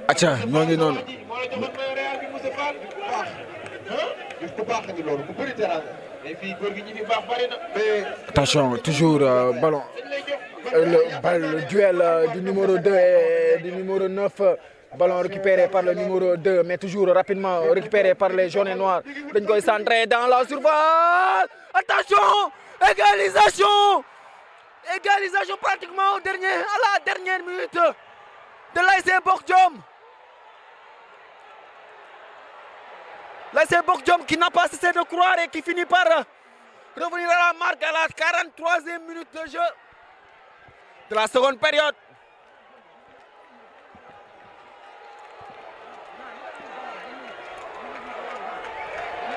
Speaker 5: Acca ñoo ngi noonu. Attention, toujours ballon. Le duel du numéro 2 et du numéro 9. Ballon récupéré par le numéro 2, mais toujours rapidement récupéré par les jaunes et noirs. Dañ koy centrer dans la surface. Attention, égalisation. Égalisation pratiquement à la dernière minute de l'ASC Bokk Jom. L'ASC Bokk Jom qui n'a pas cessé de croire et qui finit par revenir à la marque à la 43e minute de jeu de la seconde période.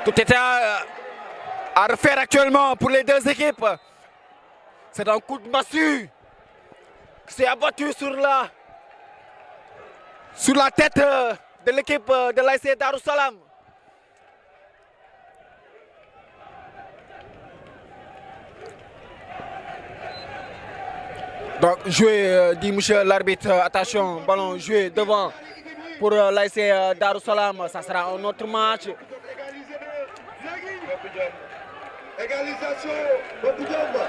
Speaker 5: Tout était à refaire actuellement pour les deux équipes. C'est un coup de massue qui s'est abattu sur la tête de l'équipe de l'ASC Darou Salam. Donc joué, dit monsieur l'arbitre, attention, ballon joué devant pour l'ASC Darou Salam. Ça sera un autre match.
Speaker 4: Égalisation, Bokk Jom.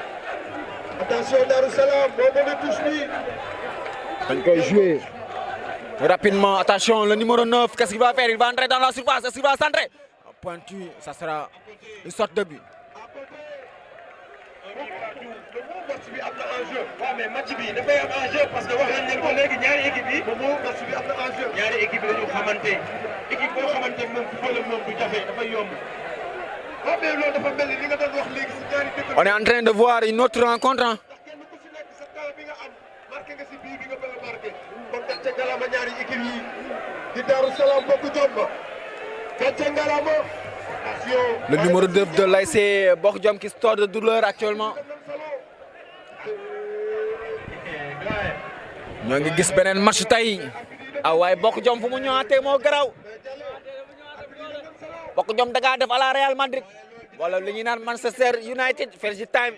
Speaker 4: Attention Darou Salam, bon touche bi.
Speaker 5: Dañ koy joué. Rapidement, attention, le numéro 9, qu'est-ce qu'il va faire? Il va entrer dans la surface, est-ce qu'il va centrer? Pointu, ça sera une sorte de but.
Speaker 3: match bi am na enjeu. waaw mais match bi dafay am enjeu parce que wax nañ leen ko léegi ñaari équipe yi. moom match bi am na enjeu. ñaari équipe yi dañu xamante équipe boo xamante moom football moom du jafe dafay yomb. waaw mais loolu dafa mel ni li nga doon wax léegi si ñaari dëkk.
Speaker 5: On est en train de voir une autre rencontre.
Speaker 3: ndax kenn ku si nekk sa temps bi nga am marqué nga si bii bi nga bëgg a marqué. kon gàcce ngalama ñaari équipe yi di Darou Salam bokk jom ba gàcce ngalama.
Speaker 5: Le numéro 2 de l'ASC Bokk Jom qui sort de douleur actuellement. ñoo ngi gis beneen match tey waaye Bokk Jom fu mu ñëwaatee moo garaw Bokk Jom da ngaa def à la Real Madrid wala li ñuy naan Manchester United first time.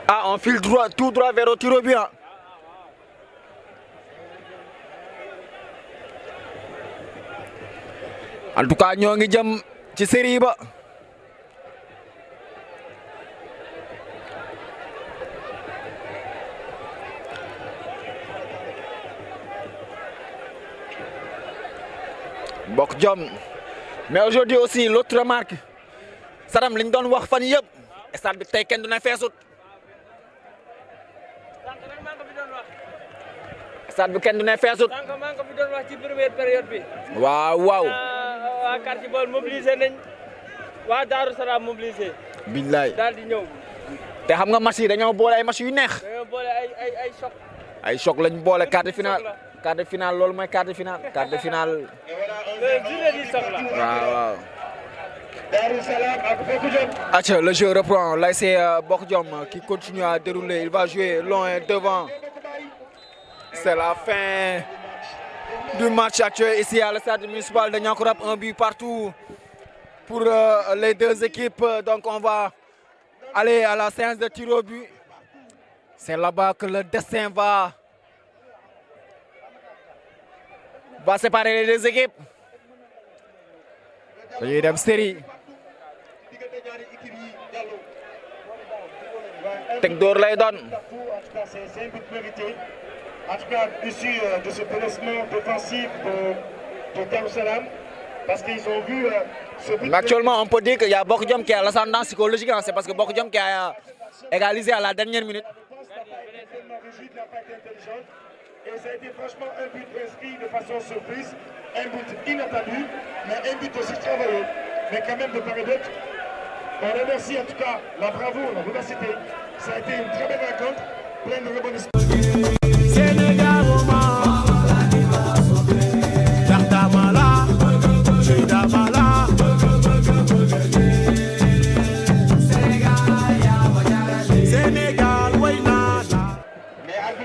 Speaker 5: Ah, on file droit, tout droit vers le tir au but. En tout cas ñoo ngi jëm ci série ba. Bokk Jom. Mais aujourd'hui aussi l'autre remarque. Sadam liñ doon wax fan yëpp. Stade bi tey kenn du ne feesut. Stade bi kenn du ne feesut.
Speaker 1: sànq maa ngi ko fi doon wax ci première période bi.
Speaker 5: waaw waaw.
Speaker 1: waa quartier Baol mobilisé nañ waa Darou Salam mobilisé.
Speaker 5: billaay
Speaker 1: daal di ñëw.
Speaker 5: te xam nga match yi dañoo boole ay match yu neex.
Speaker 1: dañoo boole ay choc.
Speaker 5: ay choc lañ boole quart de finale. quart de finale loolu mooy quart de finale. quart de finale. waaw waaw. Acha, le jeu reprend. Là, c'est Bokk Jom qui continue à dérouler. Il va jouer loin devant. C'est la fin du match actuel ici à la stade municipal de Niakoulrab. Un but partout pour les deux équipes. Donc, on va aller à la séance de tir au but. C'est là-bas que le destin va séparer les deux équipes. Il y a une série. Teg door lay doon.
Speaker 3: C'est un but mérité. En tout cas, issu de ce placement défensif de Darou Salam, parce qu'ils ont vu ce but.
Speaker 5: Mais actuellement, on peut dire qu'il y a Bokk Jom qui a l'ascendant psychologique. C'est parce que Bokk Jom qui a égalisé à la dernière minute.
Speaker 3: Et ça a été franchement un but inscrit de façon surprise, un but inattendu, mais un but aussi travaillé, mais quand même de part et d'autre. On remercie en tout cas la bravoure, la vivacité. Ça a été une très belle rencontre, pleine de rebondissements.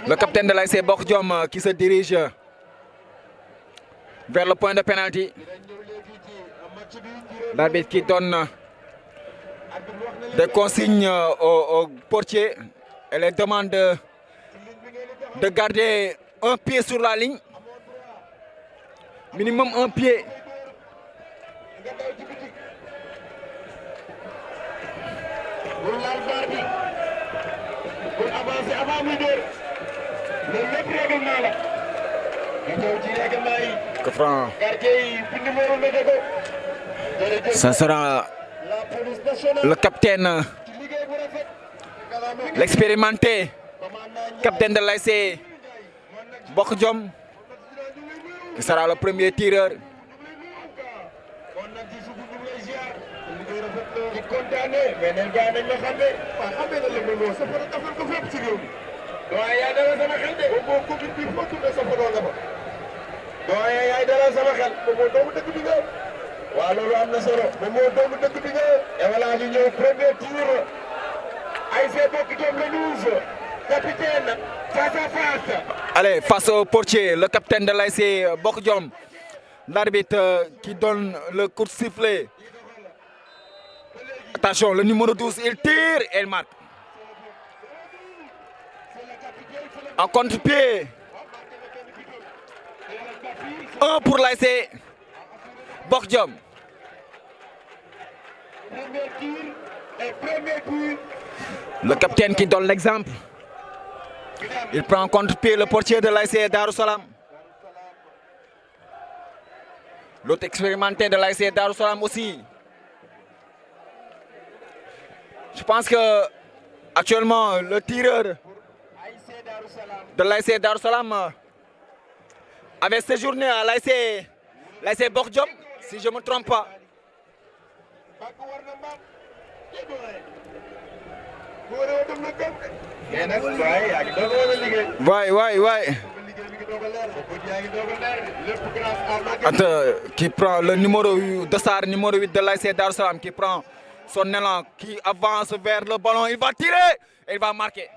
Speaker 5: Le capitaine de l'ASC Bokk Jom qui se dirige vers le point de pénalty. L'arbitre qui donne des consignes au portier et les demande de garder un pied sur la ligne. Minimum un pied. Que franc. Ça sera le capitaine, l'expérimenté capitaine de l'ASC Bokk Jom qui sera le premier tireur.
Speaker 3: waaw loolu am na solo moom moo doomu dëkk bi nga et voilà ñu ñëw premier tour ASC Bokk Jom le 12 capitaine face à face.
Speaker 5: Allez, face au portier, le capitaine de l'ASC Bokk Jom, l'arbitre qui donne le coup de sifflet. Attention, le numéro 12, il tire et il marque. En contre-pied. 1 pour l'ASC Bok Jom.
Speaker 3: Premier tir et premier but.
Speaker 5: Le capitaine qui donne l'exemple. Il prend en contre-pied le portier de l'ASC Darussalam. L'autre expérimenté de l'ASC Darussalam aussi. Je pense que actuellement le tireur de l'ASC Darussalam avait séjourné à l'ASC Bok Jom, si je ne me trompe pas. Ouais. Qui prend le numéro 8 de l'ASC Darussalam, qui prend son élan, qui avance vers le ballon, il va tirer et il va marquer.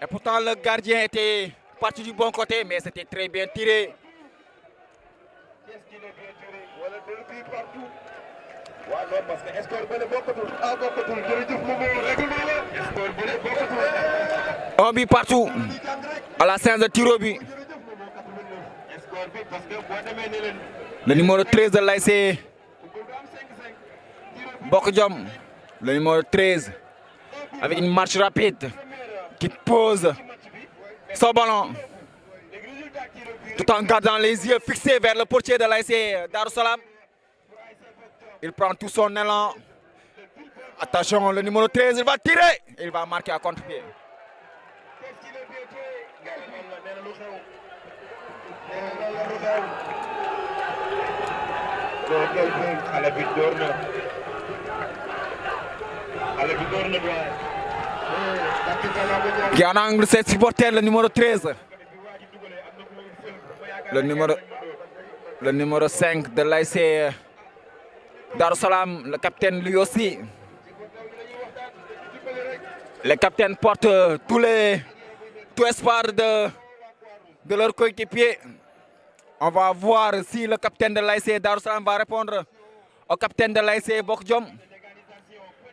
Speaker 5: Et pourtant le gardien était parti du bon côté, mais c'était très bien tiré. Un but partout à la séance de tir au but. Le numéro 13 de l'ASC Bok Jom, le numéro 13, avec une marche rapide qui pose son ballon tout en gardant les yeux fixés vers le portier de l'ASC Darussalam. Il prend tout son élan. Attention, le numéro 13, il va tirer. Il va marquer à contre-pied. Qui en angle ses supporters, le numéro 13. Le numéro 5 de l'ASC Darussalam, le capitaine lui aussi. Les capitaines portent tout espoir de leur coéquipier. On va voir si le capitaine de l'ASC Darussalam va répondre au capitaine de l'ASC Bok Jom.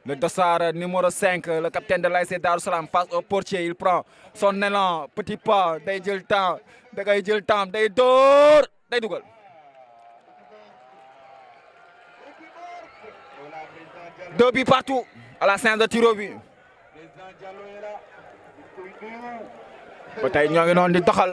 Speaker 5: Le dossard numéro 5, le capitaine de l'ASC Darussalam face au portier. Il prend son élan, petit pas, day jël temps, day door, day dugal. Deux buts partout à la séance de tir au but. ba tey ñoo ngi noonu di doxal.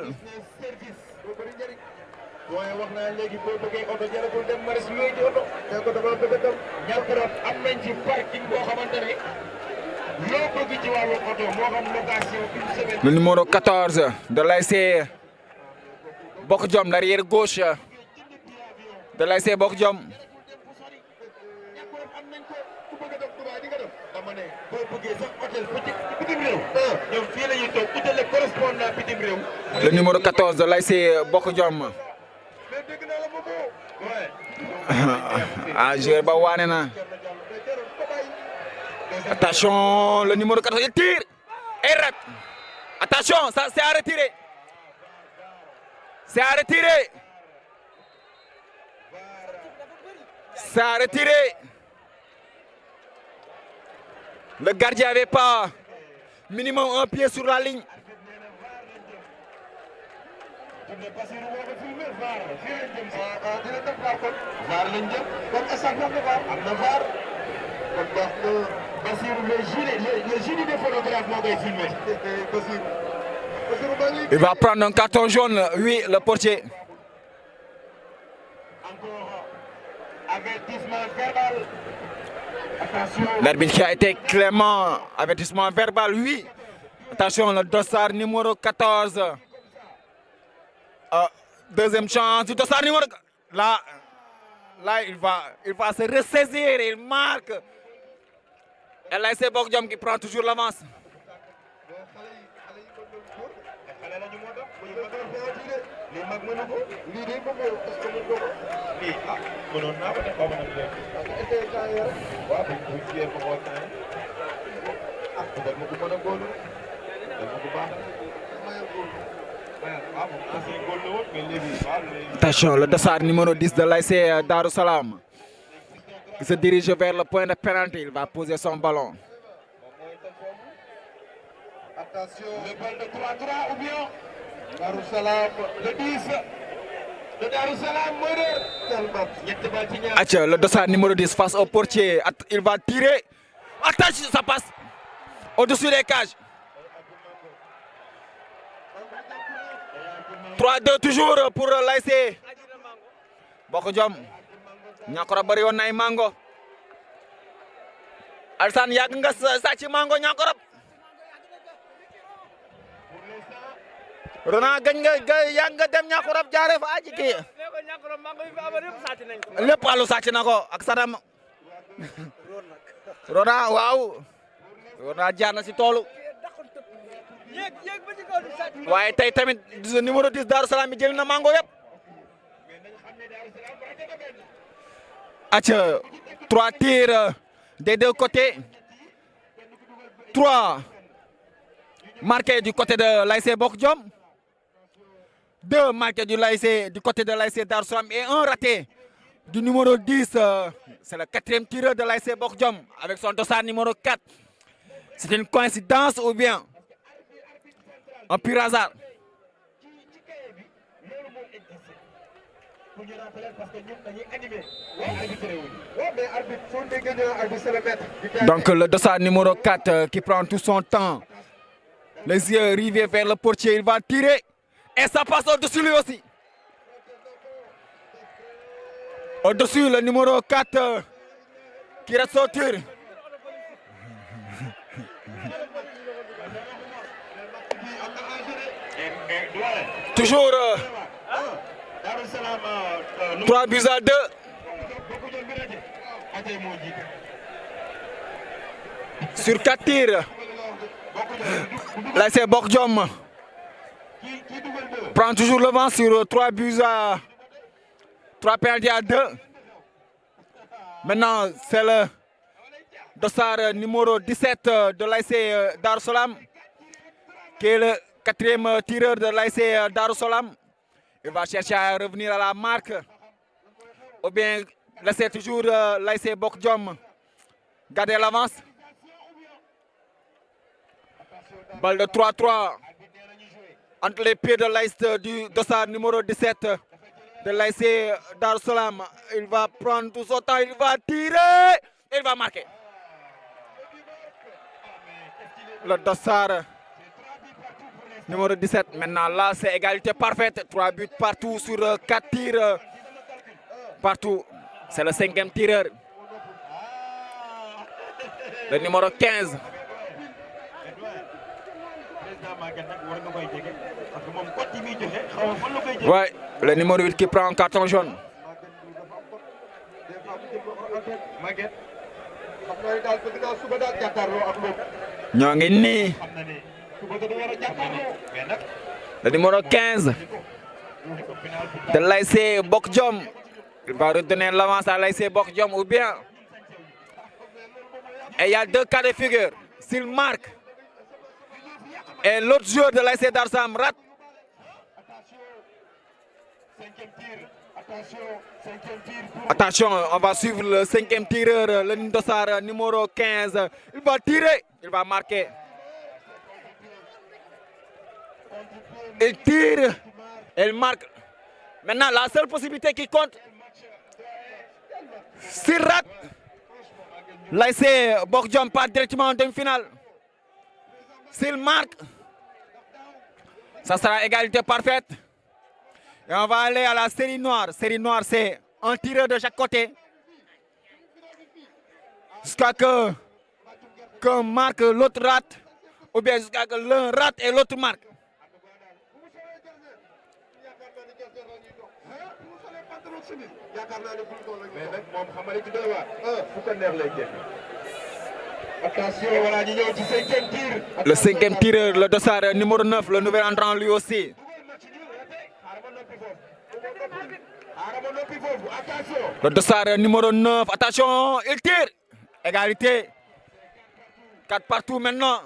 Speaker 5: Le numéro 14 de l'ASC Bok Jom, l'arrière gauche de l'ASC Bok Jom. Le numéro 14 de l'ASC Bok Jom. Ah, joueur ba waane na. Attention, le numéro 14, il tire et rate. Attention, ça c'est à retirer. C'est à retirer. C'est à retirer. Le gardien n'avait pas minimum un pied sur la ligne. Il va prendre un carton jaune, oui, le portier. L'arbitre qui a été clément, avertissement verbal, oui. Attention, le dossard numéro 14. Deuxième chance du dossard numéro... Là, il va se ressaisir, il marque. Et là, c'est Bok Jom qui prend toujours l'avance. Attention, le dossard numéro 10 de l'ASC Darussalam qui se dirige vers le point de pénalty. Il va poser son ballon.
Speaker 3: Attention, le bal de 3-3 ou bien Darussalam, le 10
Speaker 5: Le dossard numéro 10 face au portier. Il va tirer. Attention, ça passe au-dessus des cages. 3-2 toujours pour l'ASC Bokk Jom. Ñakoro bari woon na ay mango. Alsane yàgg nga sàcc mango Ñakoro. Rona gañ nga yàgg nga dem Ñakoro jaaree fa aji kii. Lépp àllu sàcc na ko ak Sadam. Rona waaw. Rona jaar na si toolu. waaye tey tamit numéro 10 Darou Salam bi jël na mango yëpp. Acha 3 tirs des deux côtés. 3 marqués du côté de l'ASC Bokk Jom. 2 marqués du côté de l'ASC Darou Salam et 1 raté du numéro 10. C'est le 4e tireur de l'ASC Bokk Jom avec son dossard numéro 4. C'est une coïncidence ou bien un pur hasard? Donc le dossard numéro 4 qui prend tout son temps. Les yeux rivés vers le portier, il va tirer. Et ça passe au-dessus lui aussi. Au-dessus le numéro 4 qui reste au tir. Toujours 3 buts à 2. Sur 4 tirs, l'ASC Bokk Jom prend toujours le vent sur 3 buts à 3 pénaltys à 2. Maintenant, c'est le dossard numéro 17 de l'ASC Darou Salam qui est le 4e tireur de l'ASC Darou Salam. Il va chercher à revenir à la marque ou bien laisser toujours l'ASC Bokk Jom garder l'avance. Balle de 3-3 entre les pieds de l'ASC du dossard numéro 17 de l'ASC Darou Salam. Il va prendre tout son temps, il va tirer, il va marquer. Le dossard numéro 17. Maintenant, là, c'est égalité parfaite. 3 buts partout sur 4 tirs. Partout. C'est le 5e tireur. Le numéro 15. Ouais, le numéro 8 qui prend un carton jaune. ñoo ngi nii. Le numéro 15 de l'ASC Bokk Jom. Il va redonner l'avance à l'ASC Bokk Jom ou bien. Et il y a 2 cas de figure. S'il marque et l'autre joueur de l'ASC Darou Salam rate. Attention, on va suivre le 5e tireur, le dossard numéro 15. Il va tirer, il va marquer. Il tire, il marque. Maintenant, la seule possibilité qui compte, s'il rate, l'ASC Bokk Jom part directement en demi-finale. S'il marque, ça sera égalité parfaite. Et on va aller à la série noire. Série noire, c'est un tireur de chaque côté. Jusqu'à que qu'un marque, l'autre rate. Ou bien jusqu'à que l'un rate et l'autre marque. Le 5e tireur, le dossard numéro 9, le nouvel entrant lui aussi. Le dossard numéro 9, attention, il tire. Égalité. 4 partout maintenant.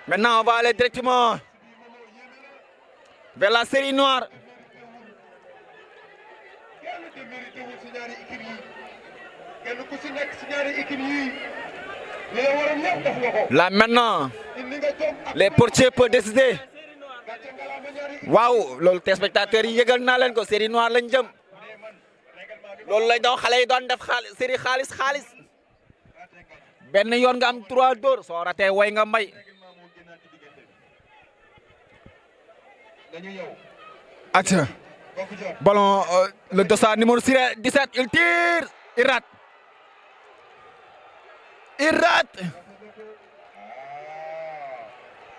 Speaker 5: Maintenant, on va aller directement vers la série noire. Là maintenant, les portiers peuvent décider waaw loolu téléspectateurs yi yëgal naa leen ko série noire lañ jëm loolu lay daw xale yi doon def série xaalis benn yoon nga am 3 dóor soo ratee way nga mbay atia ballon le dossard numéro 17 il tire il rate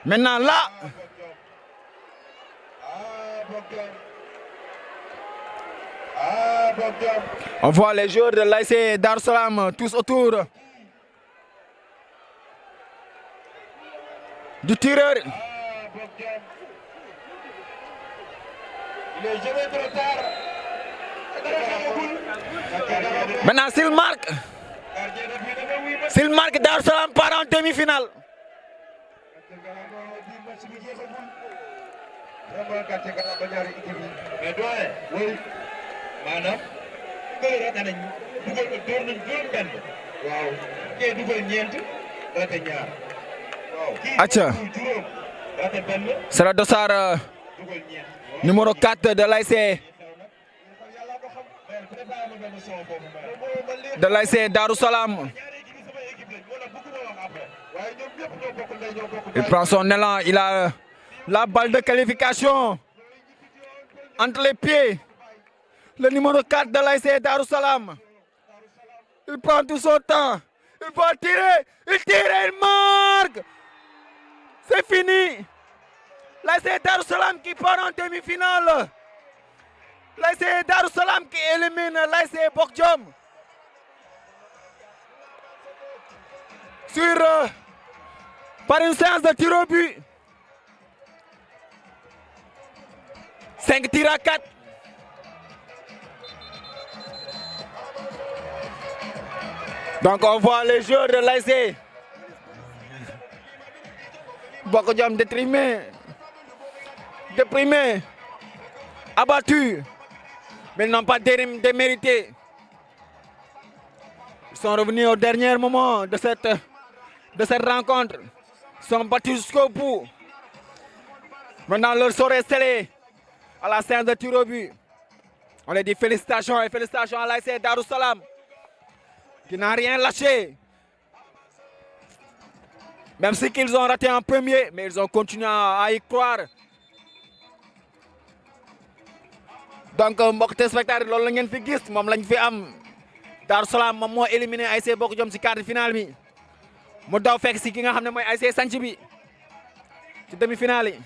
Speaker 5: maintenant là on voit les joueurs de l'ASC Darou Salam tous autour du tireur. Maintenant s'il marque Darou Salam part en demi-finale.
Speaker 2: maanaam kële rate nañ dugal ko door nañ juróom benn waaw kee dugal ñeent rate ñaar waaw
Speaker 5: acca
Speaker 2: juróom rate benn
Speaker 5: c'est le dossard
Speaker 2: dugal ñeent
Speaker 5: numéro 4 de l'ASC Darou Salam. Il prend son élan, il a la balle de qualification entre les pieds. Le numéro 4 de l'ASC Darou Salam. Il prend tout son temps. Il va tirer. Il tire, il marque. C'est fini. L'ASC Darou Salam qui part en demi-finale. L'ASC Darou Salam qui élimine l'ASC Bok Jom. Par une séance de tir au but. 5 tirs à 4. Donc on voit les joueurs de l'ASC Bok Jom déprimés, abattus, mais ils n'ont pas démérité. Ils sont revenus au dernier moment de cette rencontre. Ils sont battus jusqu'au bout. Maintenant leur sort est scellé à la séance de tir au but. On les dit félicitations et félicitations à l'ASC Darou Salam qui n'a rien lâché. Même si qu'ils ont raté en premier, mais ils ont continué à y croire. Donc mbokk téléspectateurs loolu la ngeen fi gis moom lañ fi am Darou Salam moom moo éliminé ASC Bok Jom ci quart de finale bi mu daw fekk si ki nga xam ne mooy ASC Santhie bi ci demi-finale yi.